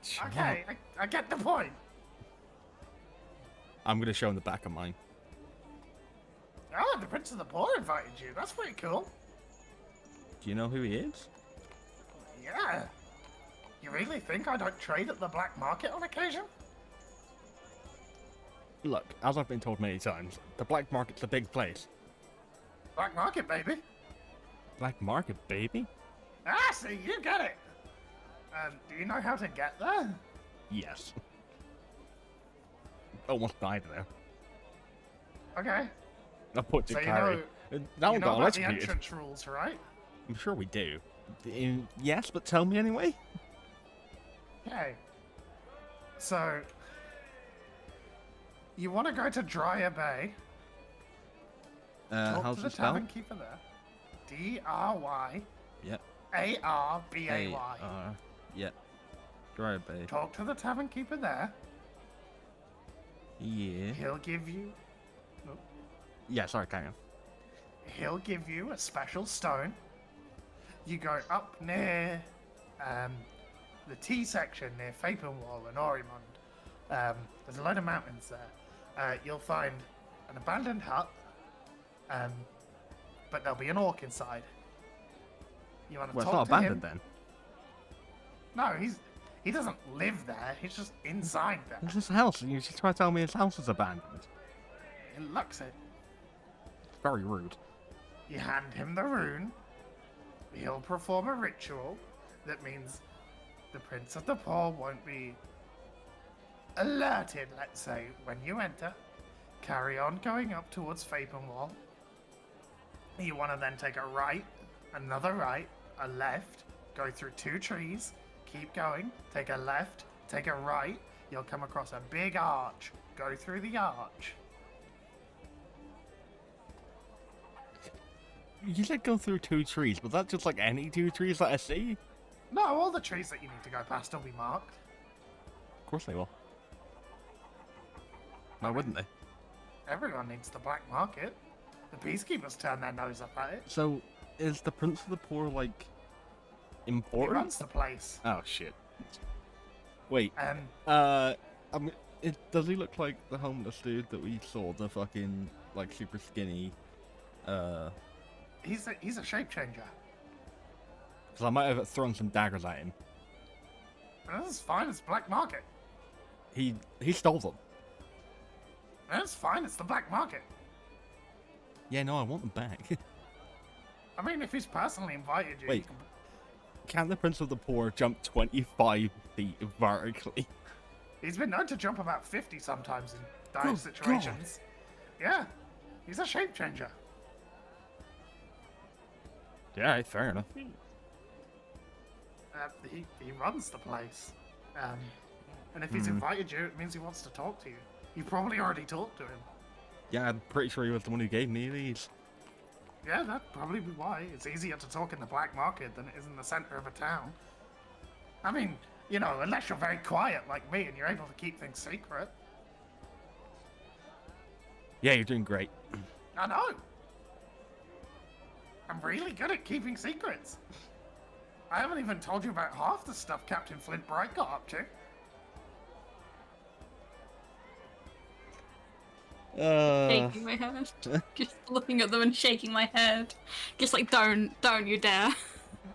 Shut Okay, up. I get the point. I'm gonna show him the back of mine. Oh, the Prince of the Poor invited you. That's pretty cool. Do you know who he is? Yeah. You really think I don't trade at the black market on occasion? Look, as I've been told many times, the black market's a big place. Black market, baby. Black market, baby? Ah, see, you get it. Do you know how to get there? Yes. Almost died there. Okay. I put to So you carry. know, That you one know got about the electrocuted. entrance rules, right? I'm sure we do. Yes, but tell me anyway. Okay. So, you want to go to Dryer Bay? Talk How's to the the spell? tavern keeper there. D-R-Y Yep. A-R-B-A-Y. Yep. Dry bay. Talk to the tavern keeper there. Yeah. He'll give you Yeah, sorry, carry on. He'll give you a special stone. You go up near the T section near Fapenwall and Orimond. There's a load of mountains there. You'll find an abandoned hut, but there'll be an orc inside. You want to Well, it's talk not to abandoned him? then. No, he doesn't live there. He's just inside there. It's his house, and you just try to tell me his house is abandoned. It looks it. It's very rude. You hand him the rune. He'll perform a ritual that means the Prince of the Poor won't be alerted, let's say, when you enter. Carry on going up towards Fapenwall. You want to then take a right, another right, a left, go through 2 trees, keep going, take a left, take a right, you'll come across a big arch. Go through the arch. You said go through 2 trees, but that's just like any 2 trees that I see? No, all the trees that you need to go past will be marked. Of course they will. Why wouldn't they? Everyone needs the black market. The peacekeepers turn their nose up at it. So, is the Prince of the Poor, like, He important? runs the place. Oh, shit. Wait, Um, I mean, does he look like the homeless dude that we saw, the fucking, like, super skinny, he's a shape changer. because I might have thrown some daggers at him. That's fine. It's black market. He stole them. That's fine. It's the black market. Yeah, no, I want them back. I mean, if he's personally invited you, Wait. you can... Can the Prince of the Poor jump 25 feet vertically? He's been known to jump about 50 sometimes in dire Good situations. Yeah, he's a shape changer. Yeah, fair enough. He runs the place. And if he's invited you, it means he wants to talk to you. You probably already talked to him. Yeah, I'm pretty sure he was the one who gave me these. Yeah, that'd probably be why. It's easier to talk in the black market than it is in the center of a town. I mean, you know, unless you're very quiet like me and you're able to keep things secret. Yeah, you're doing great. I know. I'm really good at keeping secrets. I haven't even told you about half the stuff Captain Flint Bright got up to. Shaking my head. Just looking at them and shaking my head. Just like, don't you dare.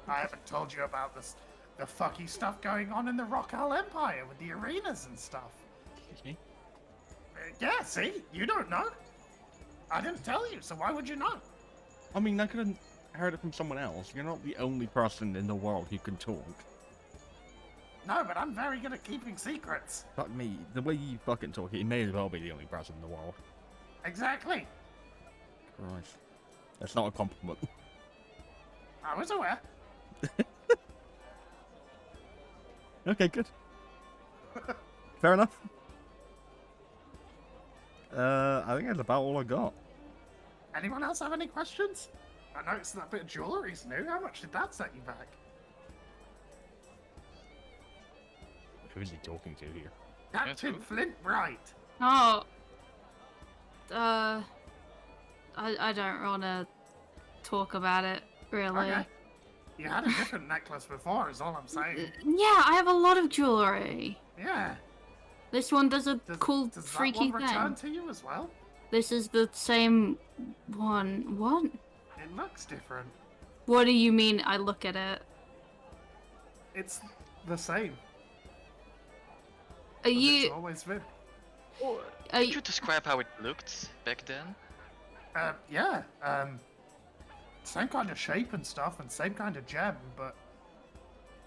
I haven't told you about the fucky stuff going on in the Rock Owl Empire with the arenas and stuff. Excuse me? Yeah, see? You don't know. I didn't tell you, so why would you know? I mean, I could have heard it from someone else. You're not the only person in the world who can talk. No, but I'm very good at keeping secrets. Fuck me, the way you fucking talk, you may as well be the only person in the world. Exactly. Christ. That's not a compliment. I was aware. Okay, good. Fair enough. I think that's about all I got. Anyone else have any questions? I noticed that bit of jewellery's new. How much did that set you back? Who's he talking to here? Captain who? Flint Bright. Oh. I don't want to talk about it, really. Okay. You had a different necklace before, is all I'm saying. Yeah, I have a lot of jewelry. Yeah. This one does a Does, cool, does freaky that one return thing. to you as well? This is the same one. What? It looks different. What do you mean I look at it? It's the same. Are as you... It's always been. Are Could you... you describe how it looked back then? Yeah. Same kind of shape and stuff, and same kind of gem, but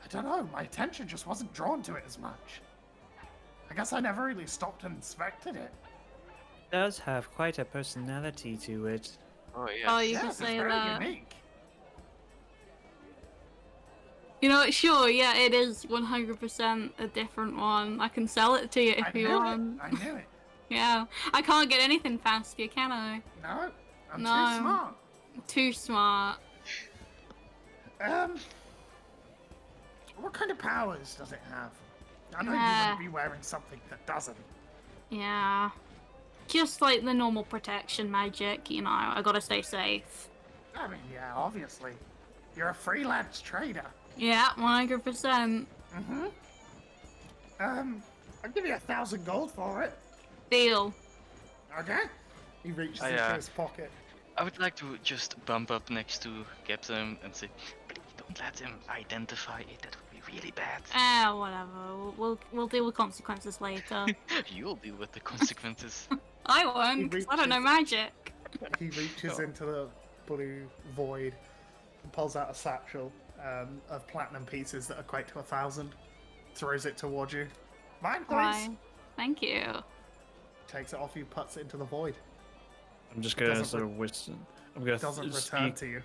I don't know. My attention just wasn't drawn to it as much. I guess I never really stopped and inspected it. Does have quite a personality to it. Oh yes. Oh, you Yes, can it's say very that. unique. You know, sure, yeah, it is 100% a different one. I can sell it to you if I you knew want. it. I knew it. Yeah. I can't get anything past you, can I? No, I'm No. too smart. Too smart. What kind of powers does it have? I know you Yeah. wouldn't be wearing something that doesn't. Yeah. Just like the normal protection magic, you know, I gotta stay safe. I mean, yeah, obviously. You're a freelance trader. Yeah, 100%. Mm-hmm. I'll give you 1,000 gold for it. Deal. Okay? He reaches I, into his pocket. I would like to just bump up next to Captain and say, please don't let him identify it. That would be really bad. Whatever. We'll deal with consequences later. You'll deal with the consequences. I won't, 'cause I don't know magic. He reaches into blue void and pulls out a satchel of platinum pieces that equate to 1,000. Throws it towards you. Mine, please. Why? Thank you. Takes it off you, puts it into the void. I'm just gonna Doesn't sort of whisper. I'm gonna Doesn't speak. return to you.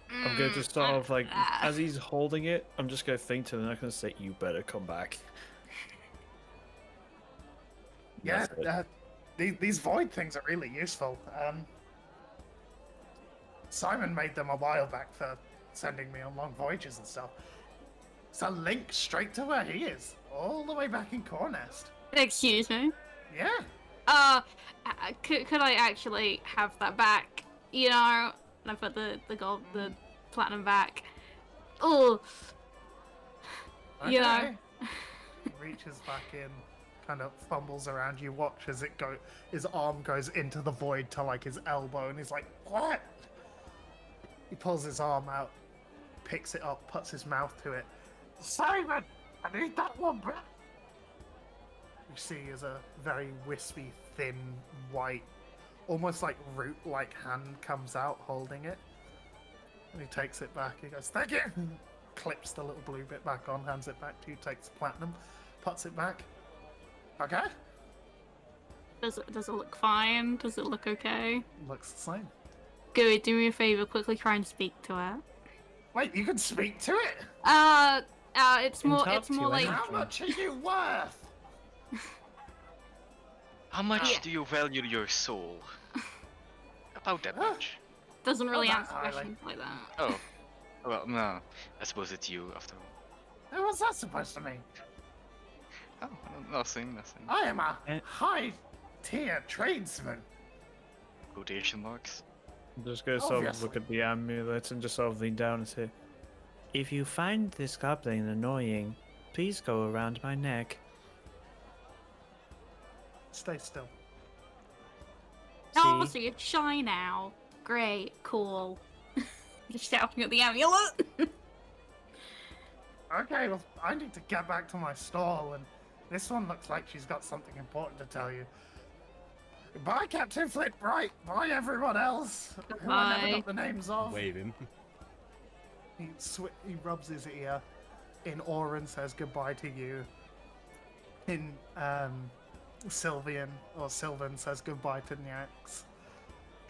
I'm gonna just sort of like, as he's holding it, I'm just gonna think to the next and say, "You better come back." Yeah, That's it. these void things are really useful. Simon made them a while back for sending me on long voyages and stuff. It's a link straight to where he is, all the way back in Cornest. Excuse me. Yeah. Could I actually have that back? You know, and I put the platinum back. Oh. You know. Okay. He reaches back in, kind of fumbles around. You watch as it go. His arm goes into the void to like his elbow, and he's like, "What?" He pulls his arm out, picks it up, puts his mouth to it. Simon, I need that one back. You see, is a very wispy, thin, white, almost like root-like hand comes out holding it, and he takes it back. He goes, "Thank you." Clips the little blue bit back on, hands it back to you, takes the platinum, puts it back. Okay. Does it look fine? Does it look okay? Looks the same. Gooey, do me a favor, quickly try and speak to it. Wait, you can speak to it? It's more talk to you like anyway. How much are you worth? How much do you value your soul? About that much. doesn't really that answer highly. questions like that. Oh. Well, no. I suppose it's you after all. What's that supposed to mean? Oh, nothing. I am a Eh. high-tier tradesman. Quotation marks. I'm just gonna sort of Obviously. look at the amulet and just sort of lean down and say, "If you find this goblin annoying, please go around my neck." Stay still. Oh, See? so you're shy now. Great, cool. Just shouting at the amulet. Okay, well, I need to get back to my stall, and this one looks like she's got something important to tell you. Bye, Captain Flitbright. Bye, everyone else. Who I never Bye. got the names of. Waving. He rubs his ear in Orin, says goodbye to you. In Sylvan says goodbye to Nyax.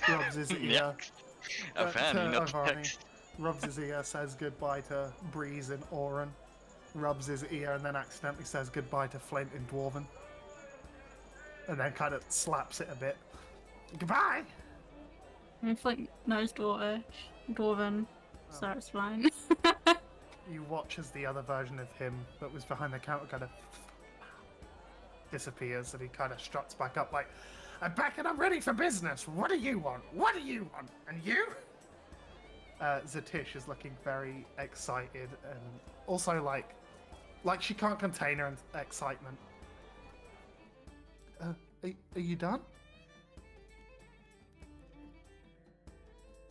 Rubs his ear. A fan, to not Avani. text. Rubs his ear, says goodbye to Breeze in Orin. Rubs his ear and then accidentally says goodbye to Flint in Dwarven. And then kind of slaps it a bit. Goodbye! It's like nose dwarven, so it's fine. You watch as the other version of him that was behind the counter kind of disappears, and he kind of struts back up like, "I'm back and I'm ready for business. What do you want? What do you want? And you?" Zatish is looking very excited and also like she can't contain her excitement. Are you done?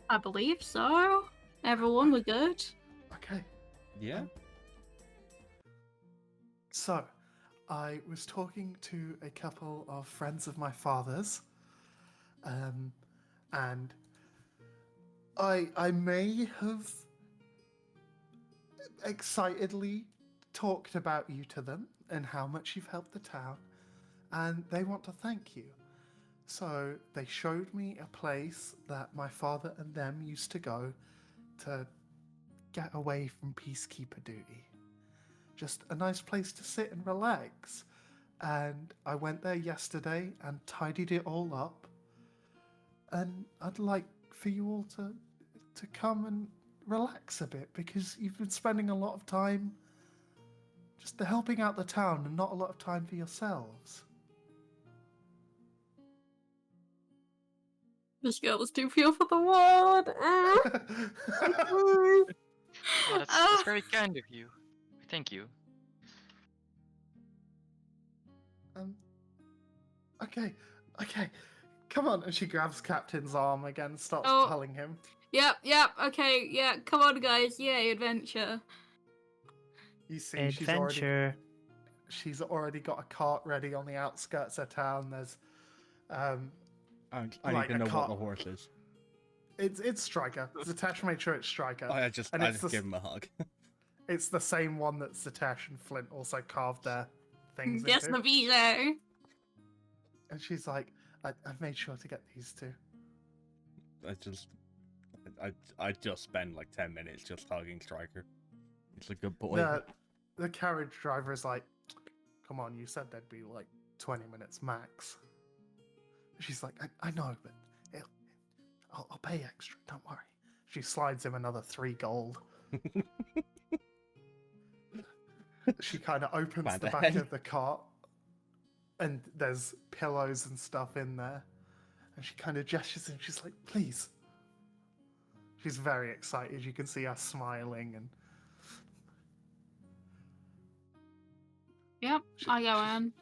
I believe so. Everyone, we're good. Okay. Yeah. So, I was talking to a couple of friends of my father's, and I may have excitedly talked about you to them and how much you've helped the town, and they want to thank you. So they showed me a place that my father and them used to go to get away from peacekeeper duty. Just a nice place to sit and relax. And I went there yesterday and tidied it all up. And I'd like for you all to come and relax a bit, because you've been spending a lot of time just helping out the town and not a lot of time for yourselves. This girl was too pure for the world. Oh, that's very kind of you. Thank you. Okay, come on. And she grabs Captain's arm again and starts Oh. pulling him. Yep, okay, yeah, come on guys, yay, adventure. You see, she's already got a cart ready on the outskirts of town. There's I Like need to a know cart. what the horse is. It's Striker. Zatesh made sure it's Striker. I just And it's the give him a hug. It's the same one that Zatesh and Flint also carved their things Yes, into. Navijo. And she's like, I've made sure to get these two. I just spend like 10 minutes just hugging Striker. He's a good boy. The carriage driver is like, come on, you said there'd be like 20 minutes max. She's like, I know, but I'll pay extra, don't worry. She slides him another 3 gold. She kind of opens What the the back hell? of the cart, and there's pillows and stuff in there. And she kind of gestures and she's like, please. She's very excited. You can see her smiling. And Yep, I go in.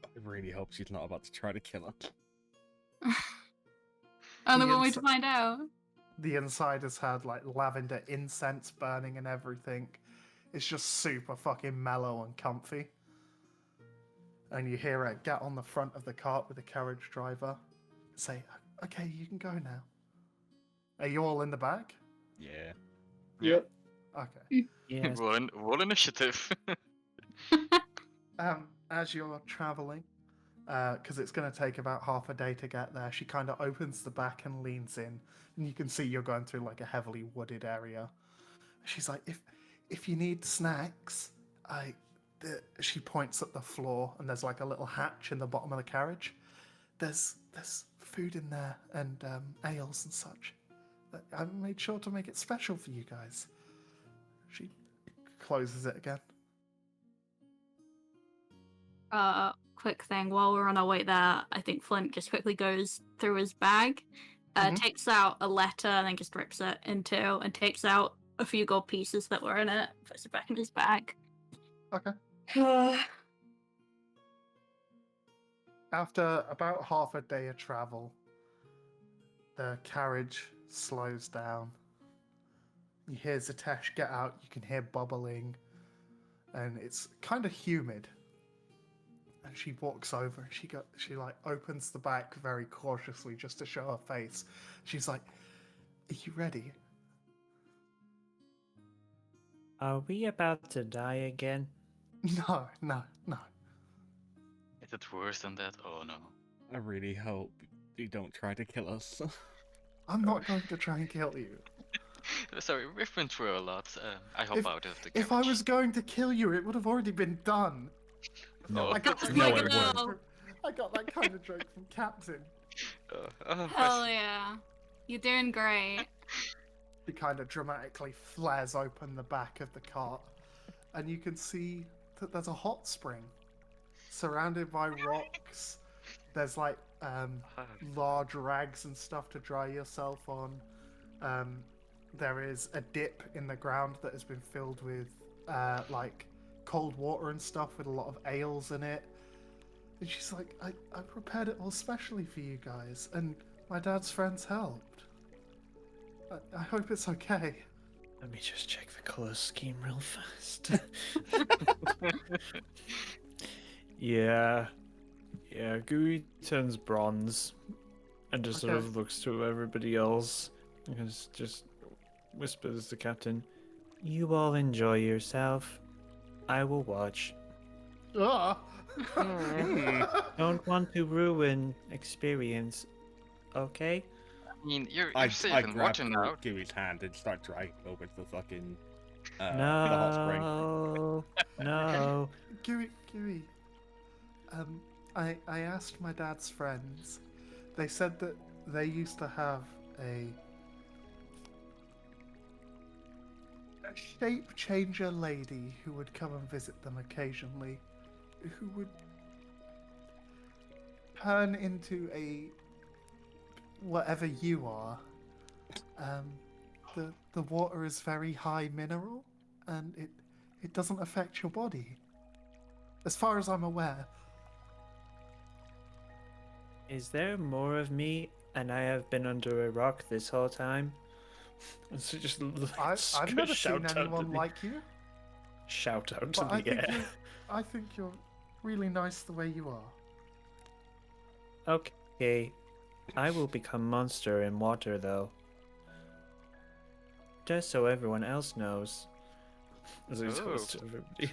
I really hope she's not about to try to kill her. And The then we to inside- find out. the inside has had like lavender incense burning and everything. It's just super fucking mellow and comfy. And you hear her get on the front of the cart with the carriage driver, say, okay, you can go now. Are you all in the back? Yeah. Yep. Okay. Yes. Roll initiative. As you're traveling, because it's going to take about half a day to get there, she kind of opens the back and leans in, and you can see you're going through like a heavily wooded area. She's like, if you need snacks, she points at the floor, and there's like a little hatch in the bottom of the carriage. There's food in there and ales and such. I made sure to make it special for you guys. She closes it again. Quick thing, while we're on our way there, I think Flint just quickly goes through his bag, takes out a letter, and then just rips it in two, and takes out a few gold pieces that were in it, puts it back in his bag. Okay. After about half a day of travel, the carriage slows down. You hear Zatesh get out, you can hear bubbling, and it's kind of humid. And she walks over and she like opens the back very cautiously just to show her face. She's like, are you ready? Are we about to die again? No. Is it worse than that? Oh no. I really hope you don't try to kill us. I'm not going to try and kill you. Sorry, we've been through a lot. I hop out of the If I carriage. was going to kill you, it would have already been done. No, I got, No, I it got wouldn't. I got that kind of joke from Captain. Hell yeah. You're doing great. He kind of dramatically flares open the back of the cart, and you can see that there's a hot spring surrounded by rocks. There's like large rags and stuff to dry yourself on. There is a dip in the ground that has been filled with like cold water and stuff with a lot of ales in it. And she's like, I prepared it all specially for you guys, and my dad's friends helped. I hope it's okay. Let me just check the color scheme real fast. Yeah, Gooey turns bronze and just sort Okay. of looks to everybody else and just whispers to Captain, "You all enjoy yourself. I will watch. Ah! Don't want to ruin experience, okay?" I mean, you're I safe and grab watching now. Gooey's hand and start dragging over to the fucking the hot spring. No. Gooey. I asked my dad's friends. They said that they used to have a shape changer lady who would come and visit them occasionally, who would turn into a whatever you are. The water is very high mineral, and it doesn't affect your body, as far as I'm aware. Is there more of me and I have been under a rock this whole time? And so just I've never seen anyone like you. Shout out to But I the think, air. I think you're really nice the way you are. Okay, I will become monster in water though. just so everyone else knows. As he goes to Oh. everybody.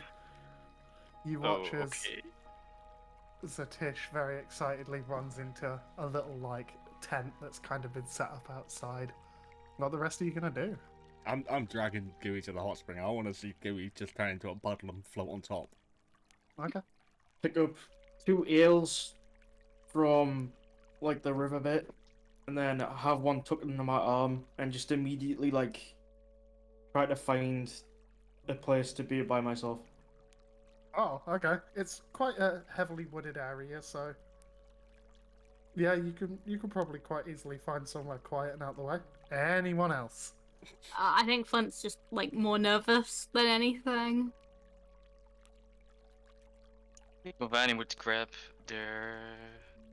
You Oh, watch as okay. Zatish very excitedly runs into a little like tent that's kind of been set up outside. What the rest are you gonna do? I'm dragging Gooey to the hot spring. I want to see Gooey just turn into a puddle and float on top. Okay. Pick up 2 ales from like the river bit, and then have one tucked under my arm, and just immediately like try to find a place to be by myself. Oh, okay. It's quite a heavily wooded area, so yeah, you can probably quite easily find somewhere quiet and out the way. Anyone else? I think Flint's just like more nervous than anything. Giovanni would grab their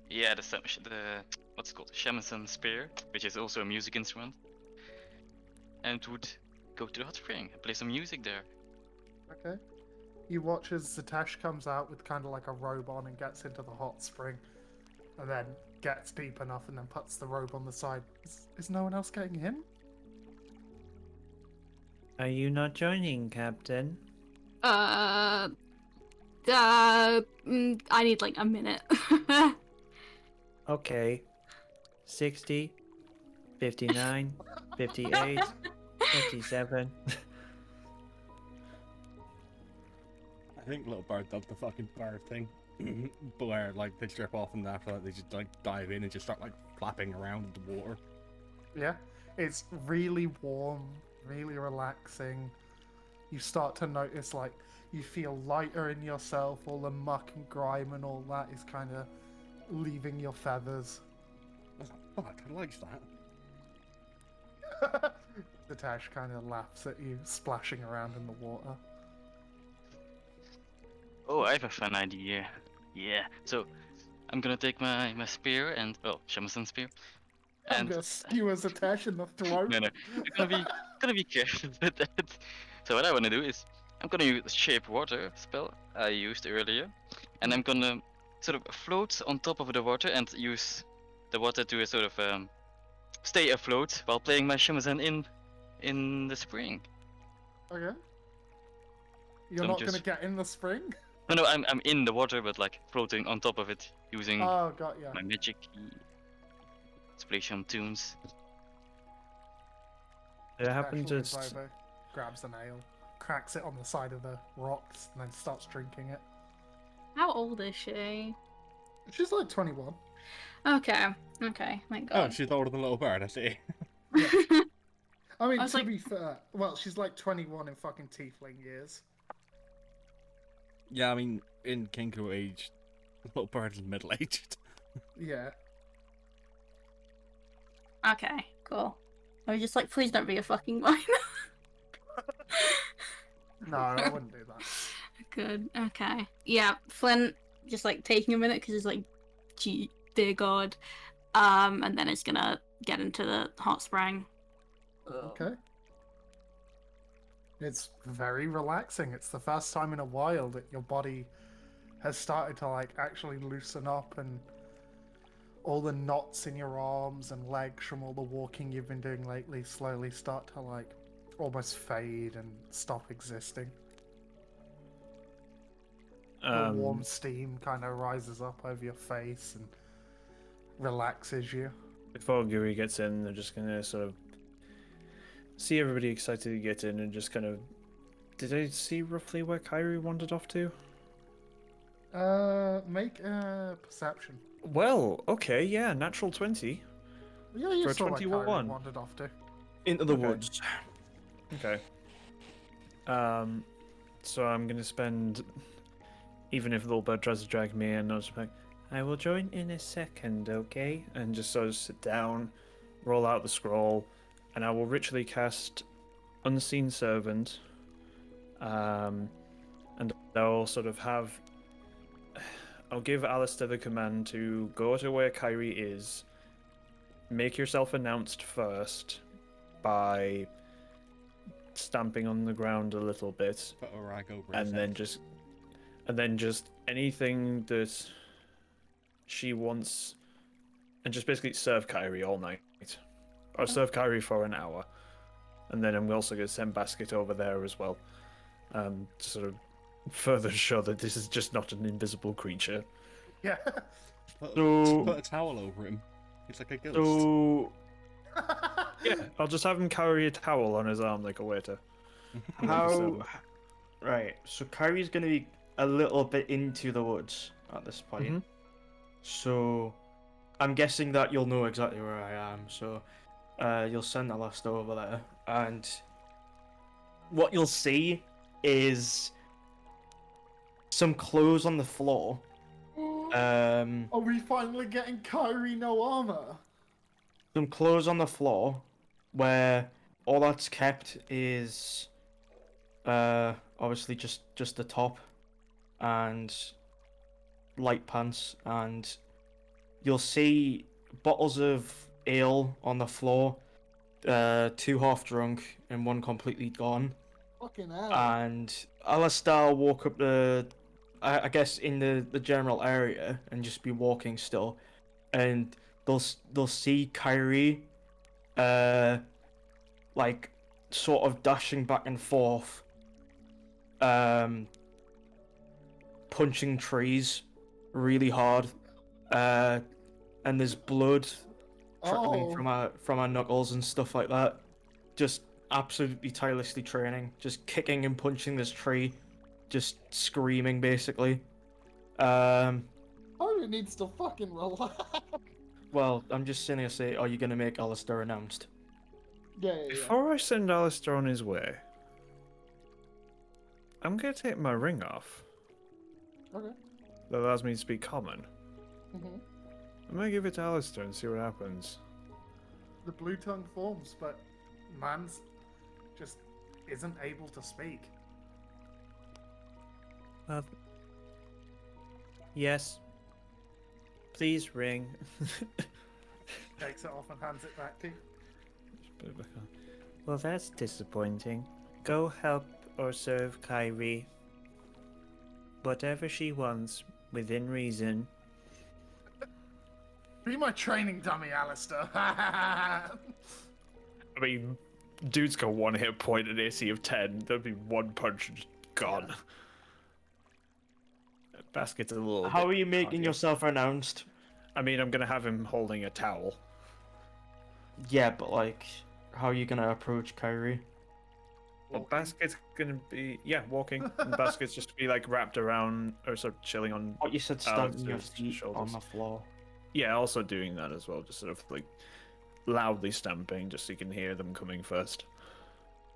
the what's it called, shamisen spear, which is also a music instrument, and would go to the hot spring and play some music there. Okay. You watch as Zatash comes out with kind of like a robe on and gets into the hot spring, and then gets deep enough and then puts the robe on the side. Is no one else getting in? Are you not joining, Captain? I need like a minute. Okay. 60, 59, 58, 57. I think Little Bird does the fucking bird thing. Where like they strip off and after that they just like dive in and just start like flapping around in the water. Yeah. It's really warm, really relaxing. You start to notice like you feel lighter in yourself, all the muck and grime and all that is kind of leaving your feathers. I was like, fuck, I like that. The Tash kind of laughs at you, splashing around in the water. Oh, I have a fun idea. Yeah. So I'm gonna take my spear and shamisen spear. I'm And gonna skewer Zatash in the throat. no, you're gonna be careful with that. So what I wanna do is I'm gonna use the shape water spell I used earlier, and I'm gonna sort of float on top of the water and use the water to sort of stay afloat while playing my shamisen in the spring. Okay. You're I'm not just- gonna get in the spring? No, I'm in the water, but like floating on top of it using Oh, got ya. my magic inspiration tunes. It happened Tash to. leans over, grabs an ale, cracks it on the side of the rocks, and then starts drinking it. How old is she? She's like 21. Okay, thank Oh, God. she's older than Little Bird, I see. I mean, I was to like- be fair, well, she's like 21 in fucking tiefling years. Yeah, I mean, in Kinko age, Little Bird is middle aged. Yeah. Okay, cool. I was just like, please don't be a fucking minor. No, I wouldn't do that. Good. Okay. Yeah, Flint just like taking a minute because he's like, gee, dear God. And then it's gonna get into the hot spring. Okay. It's very relaxing. It's the first time in a while that your body has started to like actually loosen up, and all the knots in your arms and legs from all the walking you've been doing lately slowly start to like almost fade and stop existing. The warm steam kind of rises up over your face and relaxes you. Before Gooey gets in, they're just gonna sort of see everybody excited to get in and just kind of. Did I see roughly where Kyrie wandered off to? Make a perception. Well, okay, yeah, natural 20. Yeah, you For a saw where Kyrie 21. wandered off to. Into the Okay. woods. Okay. So I'm gonna spend, even if Little Bird tries to drag me in, I'll just be like, I will join in a second, okay? And just sort of sit down, roll out the scroll, and I will ritually cast Unseen Servant. And I'll sort of have, I'll give Alistair the command to go to where Kyrie is, make yourself announced first by stamping on the ground a little bit, Put a rag over his and head. then just anything that she wants, and just basically serve Kyrie all night, or serve Kyrie for an hour. And then I'm also going to send Basket over there as well. To sort of further show that this is just not an invisible creature. Yeah. So- Put a towel over him. He's like a ghost. So Yeah, I'll just have him carry a towel on his arm like a waiter. how? Right. So Kyrie's gonna be a little bit into the woods at this point. Mhm. So I'm guessing that you'll know exactly where I am. So you'll send Alistair over there, and what you'll see is some clothes on the floor. Are we finally getting Kyrie no armor? Some clothes on the floor where all that's kept is obviously just the top and light pants, and you'll see bottles of ale on the floor, 2 half drunk and 1 completely gone. Fucking hell. And Alistair walk up the, I guess, in the general area and just be walking still, and they'll see Kyrie, like sort of dashing back and forth, punching trees really hard, and there's blood trickling from her knuckles and stuff like that. Just absolutely tirelessly training, just kicking and punching this tree, just screaming basically. Kyrie needs to fucking relax. Well, I'm just gonna say, are you gonna make Alistair announced? Yeah. Before I send Alistair on his way, I'm going to take my ring off. Okay. That allows me to speak common. Mm-hmm. I'm going to give it to Alistair and see what happens. The blue tongue forms, but man's just isn't able to speak. Yes. Please ring. Takes it off and hands it back to you. Put it back on. Well, that's disappointing. Go help or serve Kyrie. Whatever she wants, within reason. Be my training dummy, Alistair. I mean, dude's got 1 hit point and AC of 10. That'd be 1 punch and just gone. Basket's a little How bit are you making cocky. yourself announced? I mean, I'm going to have him holding a towel. Yeah, but like, how are you gonna approach Kyrie? Well, Basket's gonna be walking. And Basket's just be like wrapped around or sort of chilling on. What you said, stamping your Alex's feet on shoulders. the floor. Yeah, also doing that as well, just sort of like loudly stamping, just so you can hear them coming first.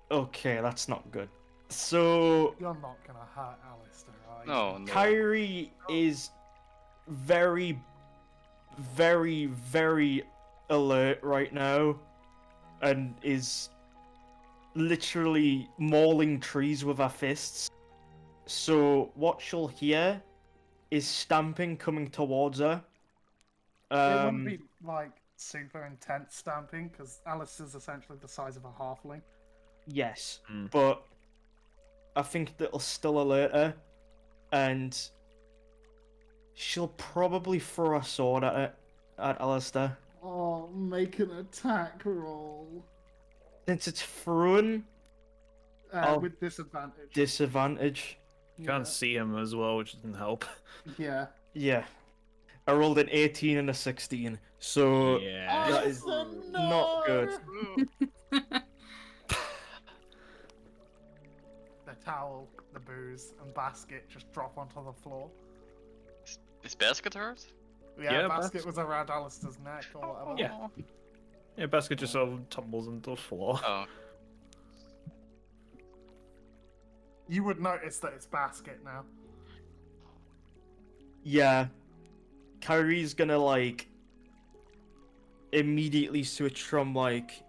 Okay, that's not good. So You're not gonna hurt Alistair, are you? No. Kyrie is very, very, very alert right now, and is literally mauling trees with her fists. So what she'll hear is stamping coming towards her. It wouldn't be like super intense stamping because Alistair's essentially the size of a halfling. Yes, Mm. but I think that'll still alert her, and she'll probably throw a sword at Alistair. Oh, make an attack roll. Since it's thrown, Oh. With disadvantage. disadvantage. You can't see him as well, which doesn't help. Yeah. Yeah. I rolled an 18 and a 16, so Yeah. that is Alistair, not good. The towel, the booze, and basket just drop onto the floor. Is Basket hurt? Yeah, Yeah, basket was around Alistair's neck or whatever. Yeah. Yeah, Basket just sort of tumbles into the floor. Oh. You would notice that it's basket now. Yeah. Kyrie's gonna like immediately switch from like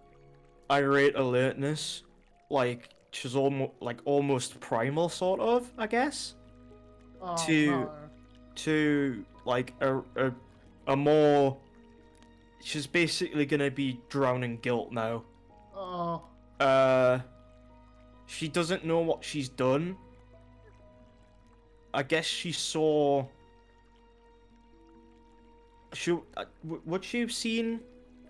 irate alertness, like she's almost primal sort of, I guess, Oh, To- no. to like a more. She's basically gonna be drowning guilt now. Oh, She doesn't know what she's done. I guess she saw. Would she have seen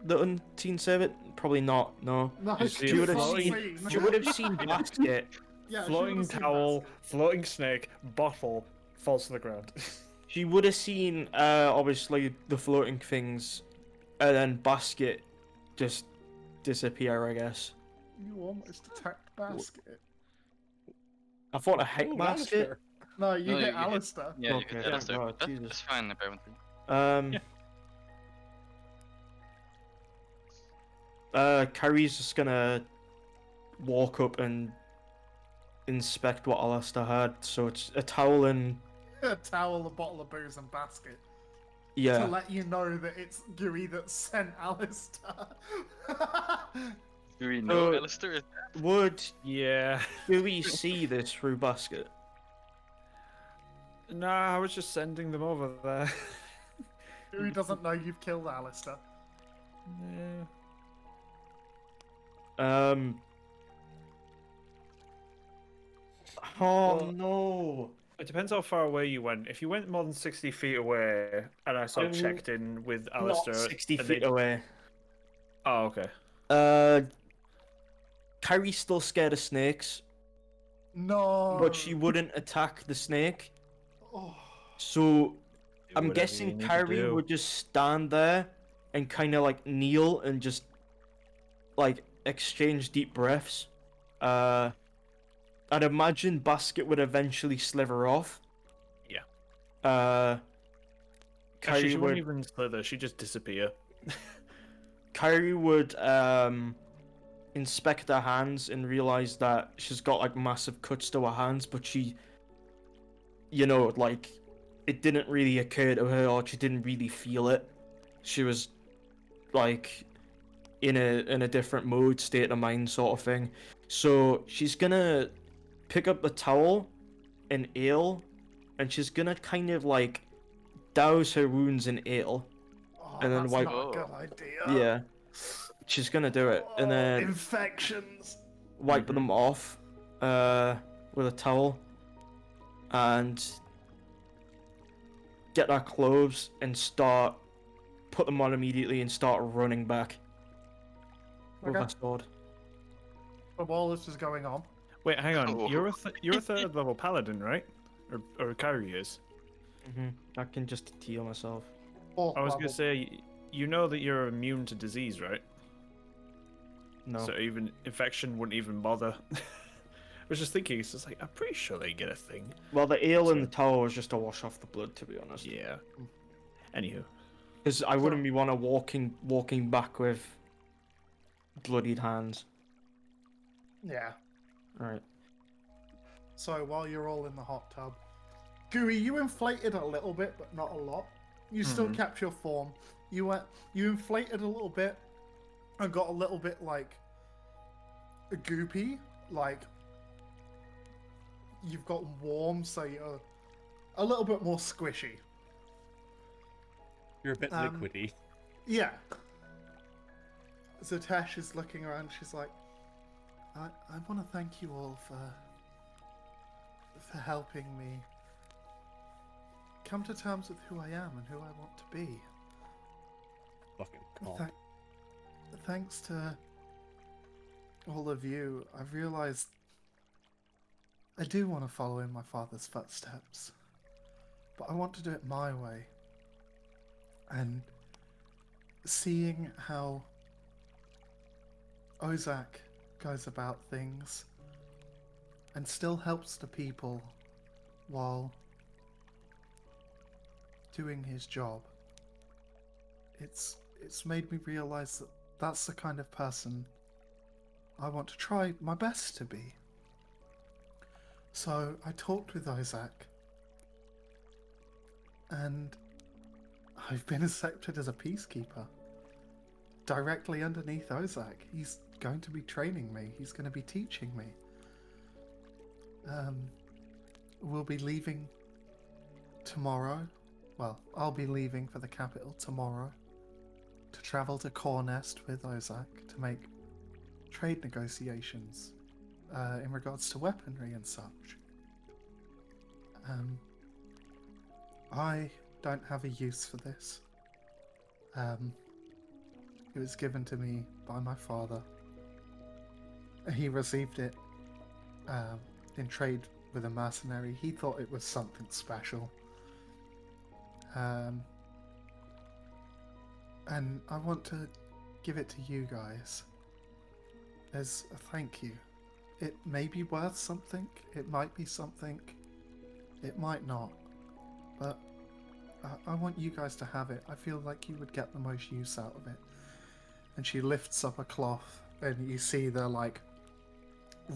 the unseen servant? Probably not. No. No, You She would have floating- seen. She would have seen basket. Yeah, she Floating would've seen towel, basket. floating snake, bottle falls to the ground. She would have seen obviously the floating things, and then basket just disappear. I guess. You almost attacked basket. I thought a heck Ooh, basket. Alistair. No, you No, hit you hit- Alistair. Yeah, you Okay, hit thank Alistair. God, That's, Jesus. that's fine, apparently. Kyrie's just gonna walk up and inspect what Alistair had. So it's a towel and A towel, a bottle of booze, and basket. To yeah. let you know that it's Gooey that sent Alistair. Do we know Uh, Alistair? Would Yeah. Gooey see this through basket? Nah, I was just sending them over there. Gooey doesn't know you've killed Alistair. Yeah. Oh Well- no. It depends how far away you went. If you went more than 60 feet away, and I sort of I'm checked in with Not Alistair. 60 and feet they- away. Oh, okay. Kyrie's still scared of snakes, No. but she wouldn't attack the snake. Oh, So Do I'm whatever guessing you need to Kyrie do. would just stand there and kind of like kneel and just like exchange deep breaths. I'd imagine Basket would eventually slither off. Yeah. Kyrie Actually, she would wouldn't even slither. She'd just disappear. Kyrie would inspect her hands and realize that she's got like massive cuts to her hands, but she, like it didn't really occur to her, or she didn't really feel it. She was like in a different mood, state of mind, sort of thing. So she's gonna pick up the towel and ale, and she's gonna kind of like douse her wounds in ale. oh, And then that's wipe- not a good idea. Yeah, she's gonna do it, and Oh, then infections. wipe them off with a towel, and get her clothes and put them on immediately and start running back with Okay. her sword. The while this is going on, Wait, hang on. Oh. You're a third level paladin, right? Or Kyrie is. I can just heal myself. fourth I was level. gonna say, you know that you're immune to disease, right? No. So even infection wouldn't even bother. I was just thinking, it's just like, I'm pretty sure they get a thing. Well, the ale in the towel was just to wash off the blood, to be honest. Yeah. Anywho. Because I wouldn't be want to walking back with bloodied hands. Yeah. Right. So while you're all in the hot tub, Gooey, you inflated a little bit, but not a lot. You still kept your form. You inflated a little bit and got a little bit like goopy, like you've got warm, so you're a little bit more squishy. You're a bit liquidy. Yeah. Zatesh is looking around. She's like, I want to thank you all for helping me come to terms with who I am and who I want to be. Fucking calm. Thanks to all of you, I've realized I do want to follow in my father's footsteps, but I want to do it my way. And seeing how Ozak goes about things and still helps the people while doing his job, it's made me realize that that's the kind of person I want to try my best to be. So I talked with Isaac, and I've been accepted as a peacekeeper directly underneath Ozak. He's going to be training me. He's going to be teaching me. We'll be leaving tomorrow. Well, I'll be leaving for the capital tomorrow to travel to Cornest with Ozak to make trade negotiations in regards to weaponry and such. I don't have a use for this. It was given to me by my father. He received it in trade with a mercenary. He thought it was something special. And I want to give it to you guys as a thank you. It may be worth something, it might be something, it might not, but I want you guys to have it. I feel like you would get the most use out of it. And she lifts up a cloth, and you see the, like,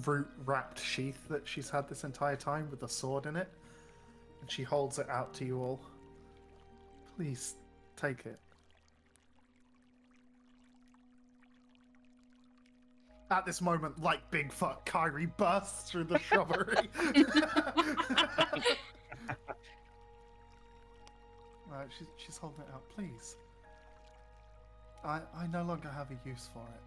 root-wrapped sheath that she's had this entire time with a sword in it. And she holds it out to you all. Please, take it. At this moment, like Bigfoot, Kyrie bursts through the shrubbery. She's holding it out. Please. I no longer have a use for it.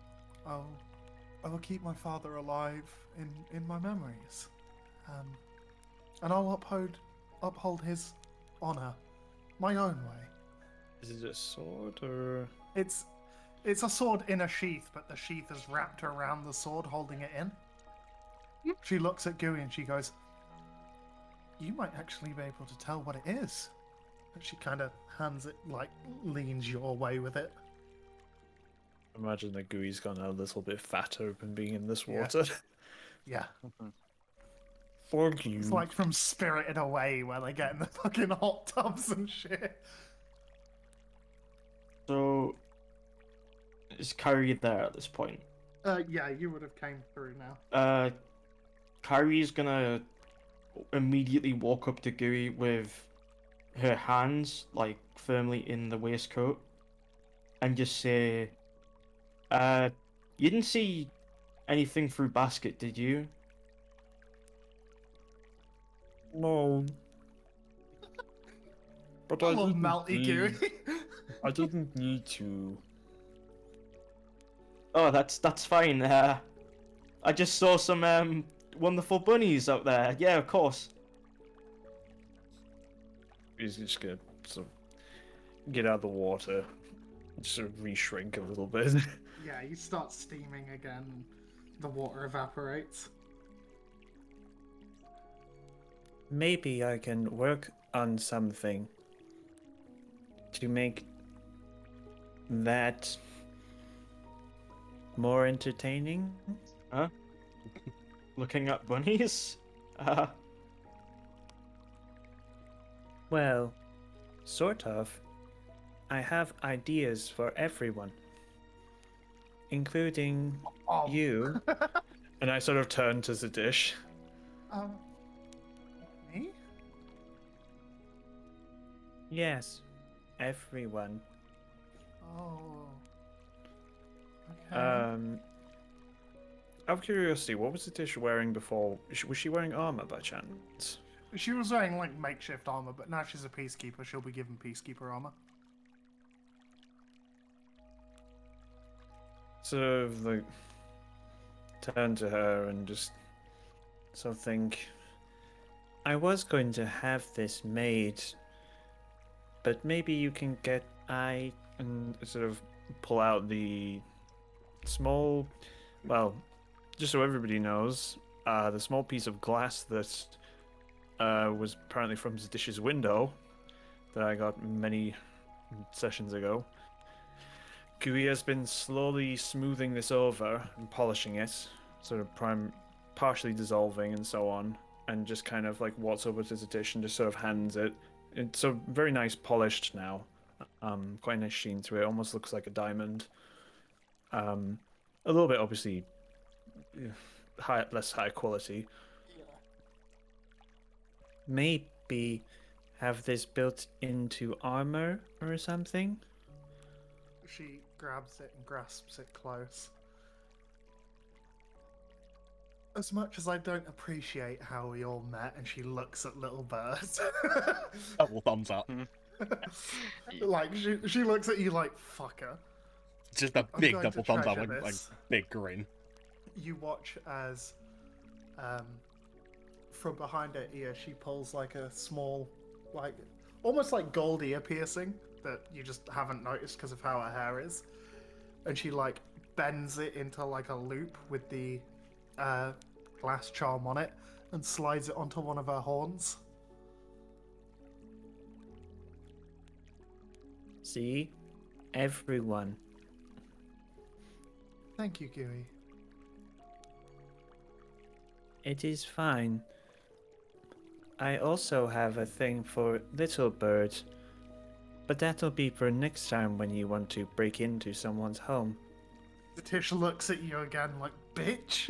I will keep my father alive in my memories. And I'll uphold his honor my own way. Is it a sword or? It's a sword in a sheath, but the sheath is wrapped around the sword, holding it in. Yep. She looks at Gooey and she goes, "You might actually be able to tell what it is." And she kind of hands it, like, leans your way with it. Imagine that Gooey's gone a little bit fatter from being in this water. Yeah. Fuck you. It's like from Spirited Away, where they get in the fucking hot tubs and shit. So, is Kyrie there at this point? Yeah, you would have came through now. Kyrie's gonna immediately walk up to Gooey with her hands, like, firmly in the waistcoat, and just say, you didn't see anything through basket, did you? No. But A I little didn't melty Gooey. need, I didn't need to. Oh, that's fine. I just saw some wonderful bunnies out there. Yeah, of course. He's just gonna sort of get out of the water, just sort of re-shrink a little bit. Yeah, you start steaming again. The water evaporates. Maybe I can work on something to make that more entertaining. Huh? Looking at bunnies? Well, sort of. I have ideas for everyone, including Oh. you. And I sort of turn to the dish. Me? Yes, everyone. Oh. Okay. Out of curiosity, what was the dish wearing before? Was she wearing armor by chance? She was wearing, like, makeshift armor, but now she's a peacekeeper. She'll be given peacekeeper armor. Sort of like turn to her and just sort of think. I was going to have this made, but maybe you can get And sort of pull out the small, well, just so everybody knows, the small piece of glass that was apparently from the dish's window that I got many sessions ago. Gooey has been slowly smoothing this over and polishing it, sort of partially dissolving and so on, and just kind of like walks over to the dish and just sort of hands it. It's so very nice polished now. Quite a nice sheen to it. Almost looks like a diamond. A little bit obviously less high quality. maybe have this built into armor or something. She grabs it and grasps it close. As much as I don't appreciate how we all met, and she looks at little bird. Double thumbs up. Like, she looks at you like, fucker. Just a I'm big going to double thumbs up, treasure like this. big grin. You watch as, from behind her ear, she pulls like a small, like, almost like gold ear piercing that you just haven't noticed because of how her hair is. and she like bends it into like a loop with the glass charm on it and slides it onto one of her horns. See? Everyone. Thank you, Gooey. It is fine. I also have a thing for little birds, but that'll be for next time when you want to break into someone's home. Tish looks at you again like, bitch.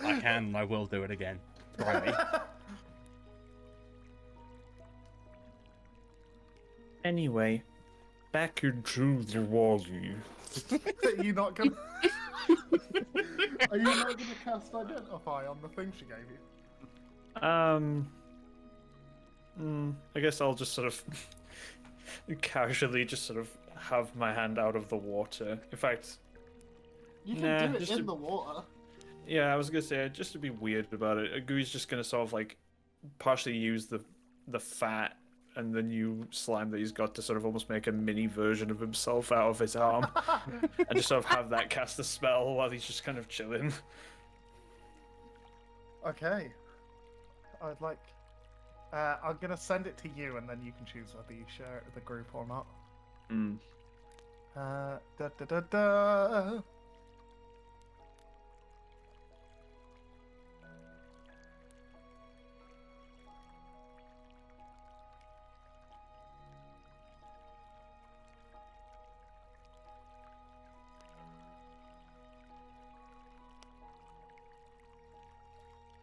I can and I will do it again. Try me. Anyway, Back into the wally. Are you not gonna? Are you not gonna cast Identify on the thing she gave you? I guess I'll just sort of casually just sort of have my hand out of the water. In fact, You can Nah, do it just in to- the water. yeah, I was gonna say just to be weird about it, Gooey's just gonna sort of like partially use the fat and the new slime that he's got to sort of almost make a mini version of himself out of his arm, and just sort of have that cast a spell while he's just kind of chilling. Okay. I'd like. I'm gonna send it to you, and then you can choose whether you share it with the group or not. Mm. Da da da da.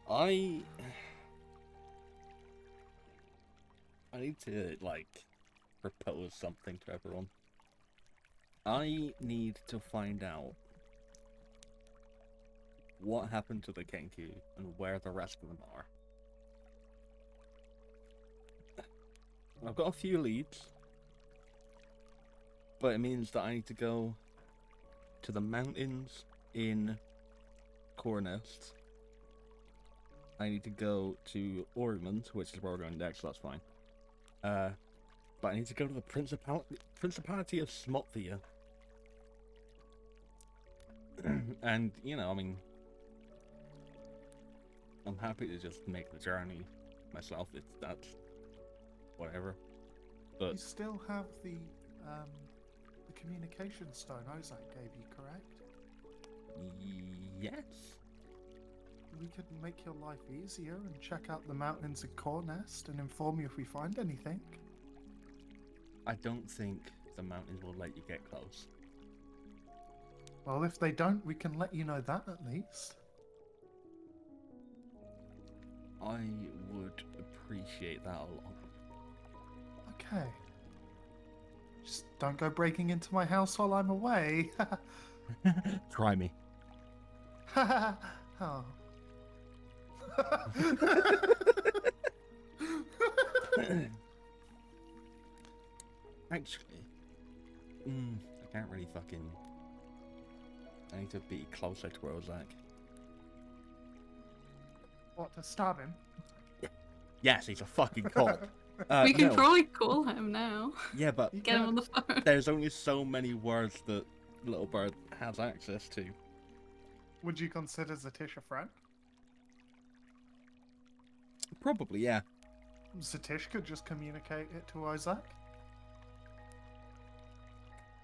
I need to, like, propose something to everyone. I need to find out what happened to the Kenku and where the rest of them are. I've got a few leads, but it means that I need to go to the mountains in Cornest. I need to go to Ormond, which is where we're going next, so that's fine. But I need to go to the Principality of Smotvia. And, you know, I mean, I'm happy to just make the journey myself. That's whatever. You But still have the communication stone Ozak gave you, correct? yes, We could make your life easier and check out the mountains of Cornest and inform you if we find anything. I don't think the mountains will let you get close. Well, if they don't, we can let you know that at least. I would appreciate that a lot. Okay. Just don't go breaking into my house while I'm away. Try me. Oh. Actually, I can't really fucking. I need to be closer to Ozak. What, to stab him? Yes, he's a fucking cop. We can no. probably call him now. Yeah, but You Get him can- on the phone. there's only so many words that Little Bird has access to. Would you consider Zatish a friend? Probably, yeah. Zatish could just communicate it to Isaac.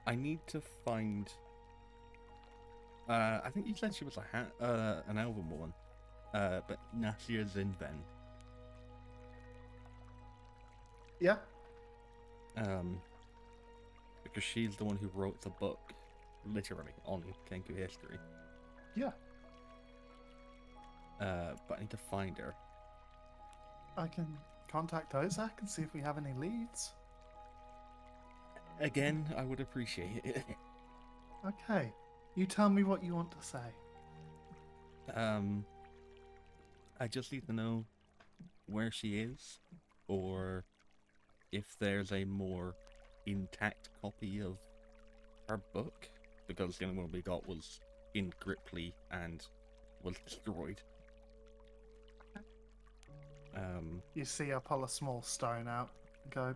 I need to find. I think you said she was an elven woman. But Nasir Zinven. Yeah. Because she's the one who wrote the book, literally, on Kenku history. Yeah. But I need to find her. I can contact Isaac and see if we have any leads. Again, I would appreciate it. Okay. You tell me what you want to say. I just need to know where she is, or if there's a more intact copy of her book, because the only one we got was in Gripply and was destroyed. You see her pull a small stone out and go,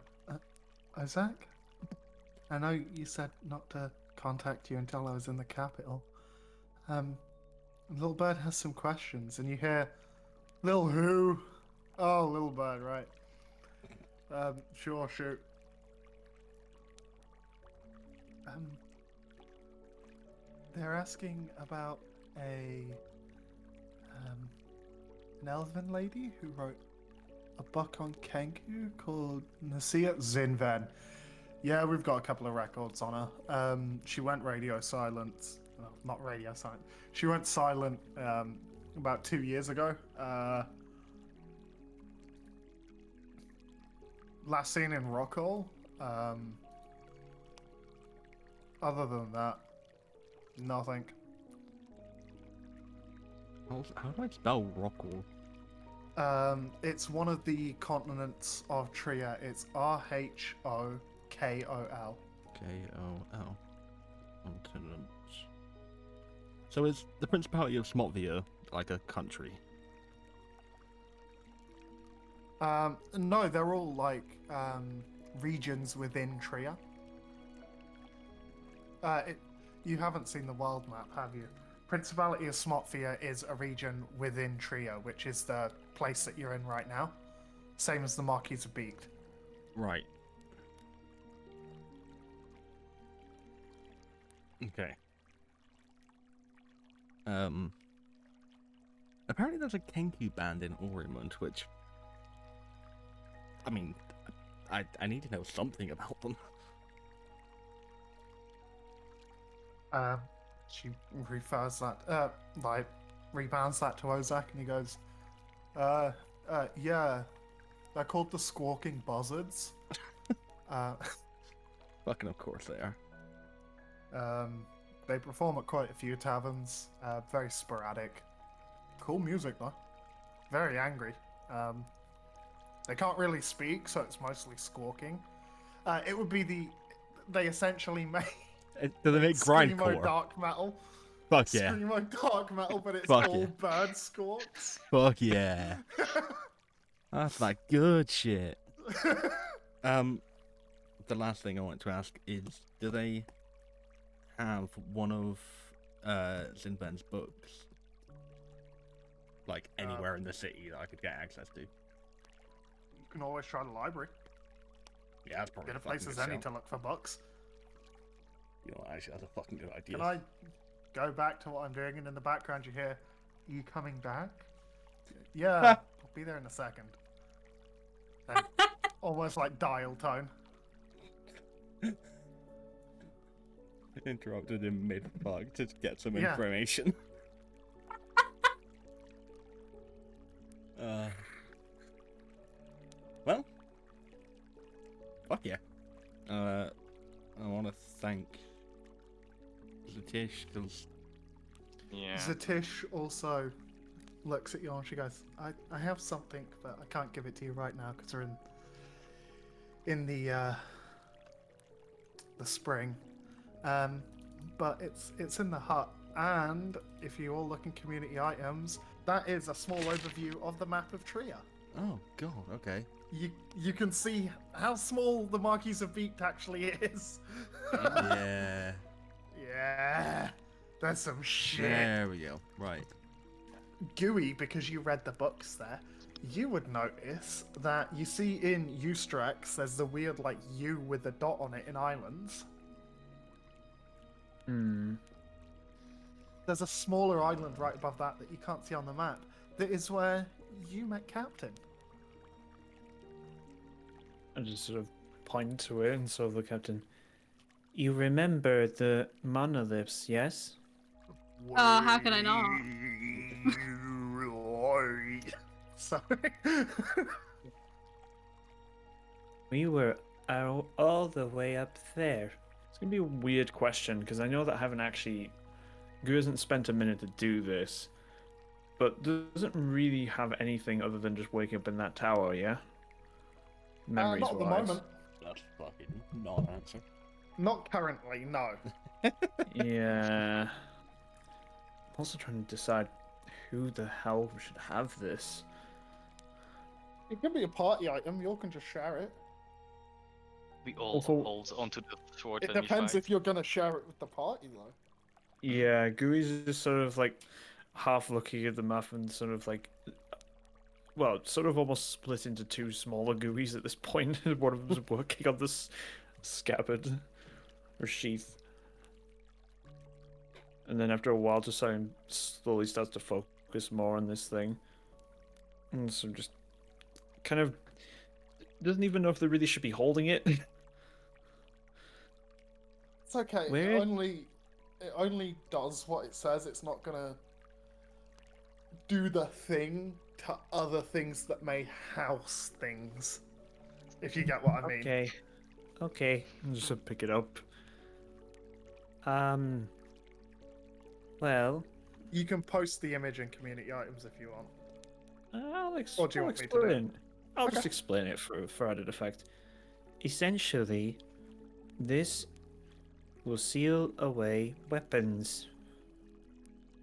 Isaac? I know you said not to contact you until I was in the capital. Little Bird has some questions, and you hear, Lil who? Oh, Little Bird, right. Sure, shoot. They're asking about an elven lady who wrote a book on Kenku called Nasia Zinven. Yeah, we've got a couple of records on her. She went radio silent. Well, not radio silent. She went silent about 2 years ago. Last seen in Rockall. Other than that, nothing. How do I spell Rockall? It's one of the continents of Tria. It's Rhokkol. Kol. Continents. So is the Principality of Smotvia like a country? No, they're all like regions within Tria. You haven't seen the world map, have you? Principality of Smotvia is a region within Tria, which is the place that you're in right now. Same as the Marquis of Beaked. Right. Okay. Apparently there's a Kenku band in Ormond, which... I mean, I need to know something about them. She refers that, rebounds that to Ozak, and he goes, yeah, they're called the Squawking Buzzards. Fucking of course they are. They perform at quite a few taverns, very sporadic. Cool music, though. Very angry. They can't really speak, so it's mostly squawking. It would be they essentially make... Do they make Screamo grindcore? dark metal. Fuck yeah. Screamo dark metal, but it's Fuck all yeah. bird squawks. Fuck yeah. That's like good shit. The last thing I want to ask is, do they have one of Zinven's books, like anywhere in the city that I could get access to? You can always try the library. Yeah, that's probably Get a a fucking place as good any shout. to look for books. You know, actually, that's a fucking good idea. Can I go back to what I'm doing, and in the background you hear, "You coming back?" Yeah, I'll be there in a second. Then, almost like dial tone. Interrupted in mid-fuck to get some Yeah. information. Well, fuck yeah. I want to thank Zatish because Yeah. Zatish also looks at you and she goes, I have something, but I can't give it to you right now because we're in the spring. But it's in the hut, and if you all look in community items, that is a small overview of the map of Tria. oh god, okay. You can see how small the Marquis of Beaked actually is. Yeah. Yeah, that's some shit. There we go. Right. Gooey, because you read the books there, you would notice that you see in Ustrex there's the weird like U with a dot on it in islands. There's a smaller island right above that you can't see on the map. That is where you met Captain. I just sort of point to it and sort of look Captain. You remember the monoliths, yes? How can I not? Sorry. We were all the way up there. It's gonna be a weird question because I know that I haven't actually. Gu hasn't spent a minute to do this, but doesn't really have anything other than just waking up in that tower, yeah? Memories Not at the wise. moment. That's fucking not an answer. Not currently, no. Yeah. I'm also trying to decide who the hell should have this. It could be a party item. You all can just share it. We all Also- hold onto the sword It when depends we if you're gonna share it with the party, though. Yeah, Gooey's just sort of like half looking at the map and sort of like, well, sort of almost split into two smaller Gooeys at this point. One of them's working on this scabbard or sheath, and then after a while, just slowly starts to focus more on this thing, and so just kind of doesn't even know if they really should be holding it. It's okay. Where- It only does what it says. It's not gonna do the thing to other things that may house things. If you get what I mean. Okay. Okay. Just to pick it up. Well, You can post the image in community items if you want. I'll, What do you I'll want me to do? explain. I'll just Okay. explain it for added effect. Essentially, this will seal away weapons,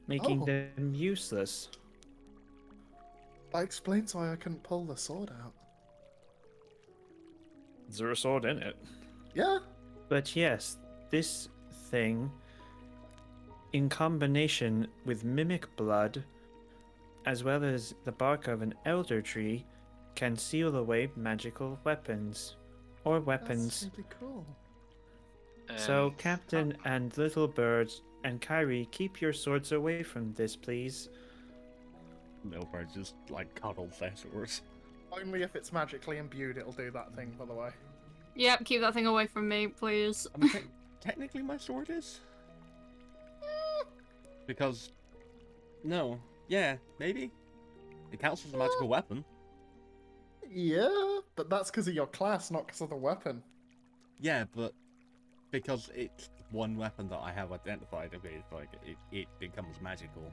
making Oh. them useless. That explains why I couldn't pull the sword out. Is there a sword in it? Yeah. But yes, this thing, in combination with mimic blood, as well as the bark of an elder tree, can seal away magical weapons. Or weapons. That's really cool. So, Captain and Little Bird and Kyrie, keep your swords away from this, please. Milbird just like cuddles their swords. Only if it's magically imbued, it'll do that thing, by the way. Yep, keep that thing away from me, please. I mean, technically my sword is. Because, no, yeah, maybe. It counts as a magical weapon. Yeah, but that's because of your class, not because of the weapon. Yeah, but because it's one weapon that I have identified with, like it becomes magical,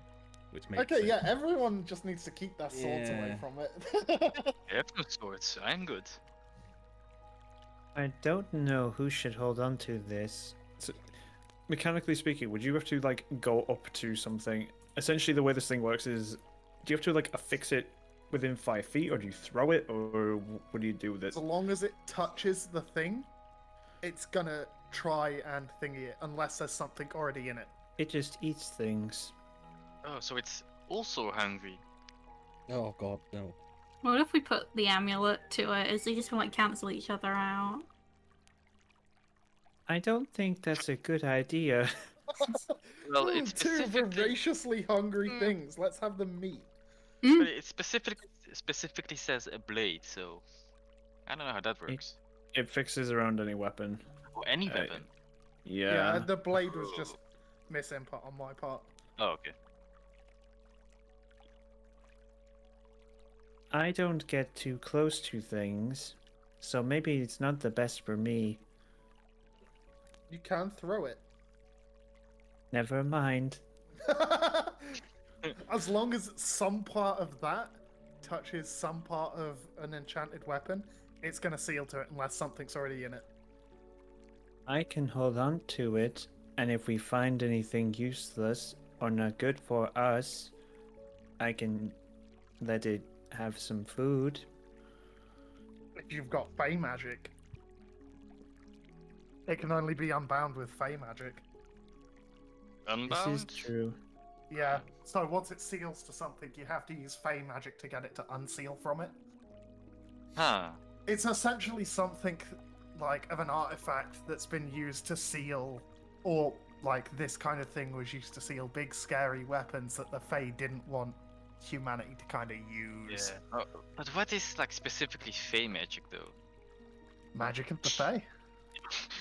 which makes Okay, it... yeah, everyone just needs to keep their swords away Yeah. from it. I have no swords. I'm good. I don't know who should hold on to this. Mechanically speaking, would you have to like go up to something? Essentially, the way this thing works is, do you have to like affix it within 5 feet, or do you throw it, or what do you do with it? As long as it touches the thing, it's gonna try and thingy it, unless there's something already in it. It just eats things. Oh, so it's also hungry. Oh god, no. What if we put the amulet to it? Is they just gonna like cancel each other out? I don't think that's a good idea. Well, Ooh, it's two specifically, voraciously hungry things. Let's have them meet. but it specifically says a blade, so I don't know how that works. It fixes around any weapon. Or any Uh, weapon. Yeah. The blade was just misinput on my part. Oh, okay. I don't get too close to things, so maybe it's not the best for me. You can throw it. Never mind. As long as some part of that touches some part of an enchanted weapon, it's gonna seal to it unless something's already in it. I can hold on to it, and if we find anything useless or not good for us, I can let it have some food. If you've got Fey magic, it can only be unbound with Fey magic. Unbound? This is true. Yeah, so once it seals to something, you have to use Fey magic to get it to unseal from it. Huh. It's essentially something like of an artifact that's been used to seal, or like this kind of thing was used to seal big scary weapons that the Fey didn't want humanity to kind of Yeah. use. Oh, but what is like specifically Fey magic though? Magic of the Fey?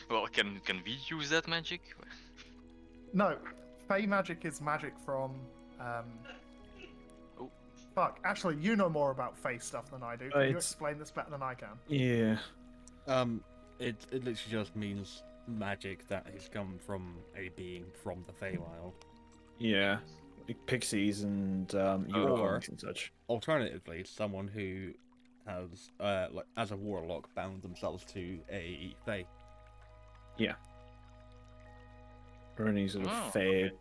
Well, can we use that magic? No, Fey magic is magic from. Oh. Fuck, actually, you know more about Fey stuff than I do. Can you It's- explain this better than I can? Yeah. It literally just means magic that has come from a being from the Feywild. Yeah. Like pixies and unicorns and such. Alternatively, someone who has, like, as a warlock, bound themselves to a Fey. Or any sort of Oh, Fey okay.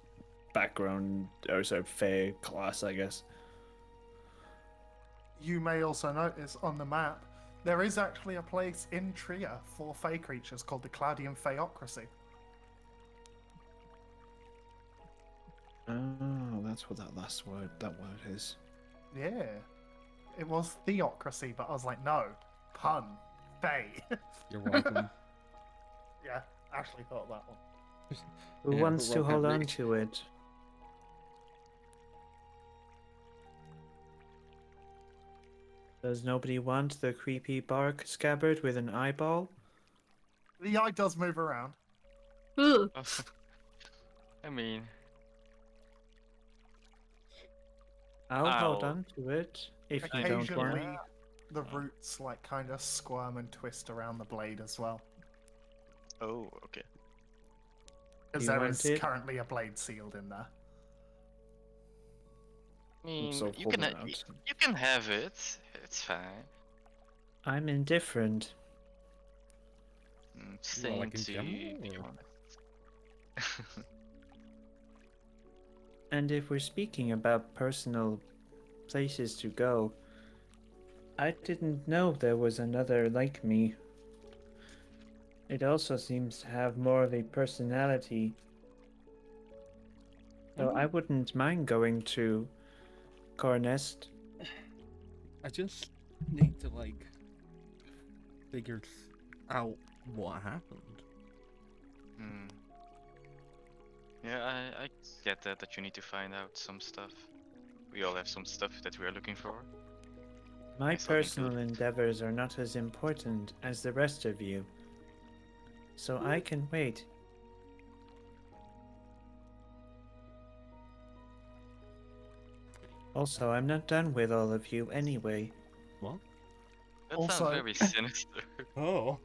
background, or sorry, Fey class, I guess. You may also notice on the map There is actually a place in Trier for fey creatures called the Claudian Feyocracy. Oh, that's what that word is. Yeah. It was theocracy, but I was like, no. Pun. Fey. You're welcome. Yeah, Ashley thought that one. Who Yeah, wants to well, hold on Henry. to it? Does nobody want the creepy bark scabbard with an eyeball? The eye does move around. Ooh. I mean, I'll hold Ow. on to it if you don't Occasionally, want. the roots like kind of squirm and twist around the blade as well. oh, okay. Because You there want is it? currently a blade sealed in there. I mean, sort of you can holding ha- out. you can have it. It's fine. I'm indifferent. Same like in to general, be or- honest. And if we're speaking about personal places to go, I didn't know there was another like me. It also seems to have more of a personality. So I wouldn't mind going to Cornest. I just need to like figure out what happened. Hmm. Yeah, I get that you need to find out some stuff. We all have some stuff that we are looking for. My Myself personal included. endeavors are not as important as the rest of you. So I can wait. Also, I'm not done with all of you anyway. What? That Also- sounds very sinister. Oh.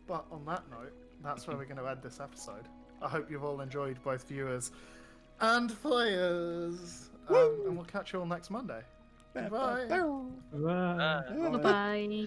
But on that note, that's where we're going to end this episode. I hope you've all enjoyed, both viewers and players. And we'll catch you all next Monday. Goodbye. Bye. Bye.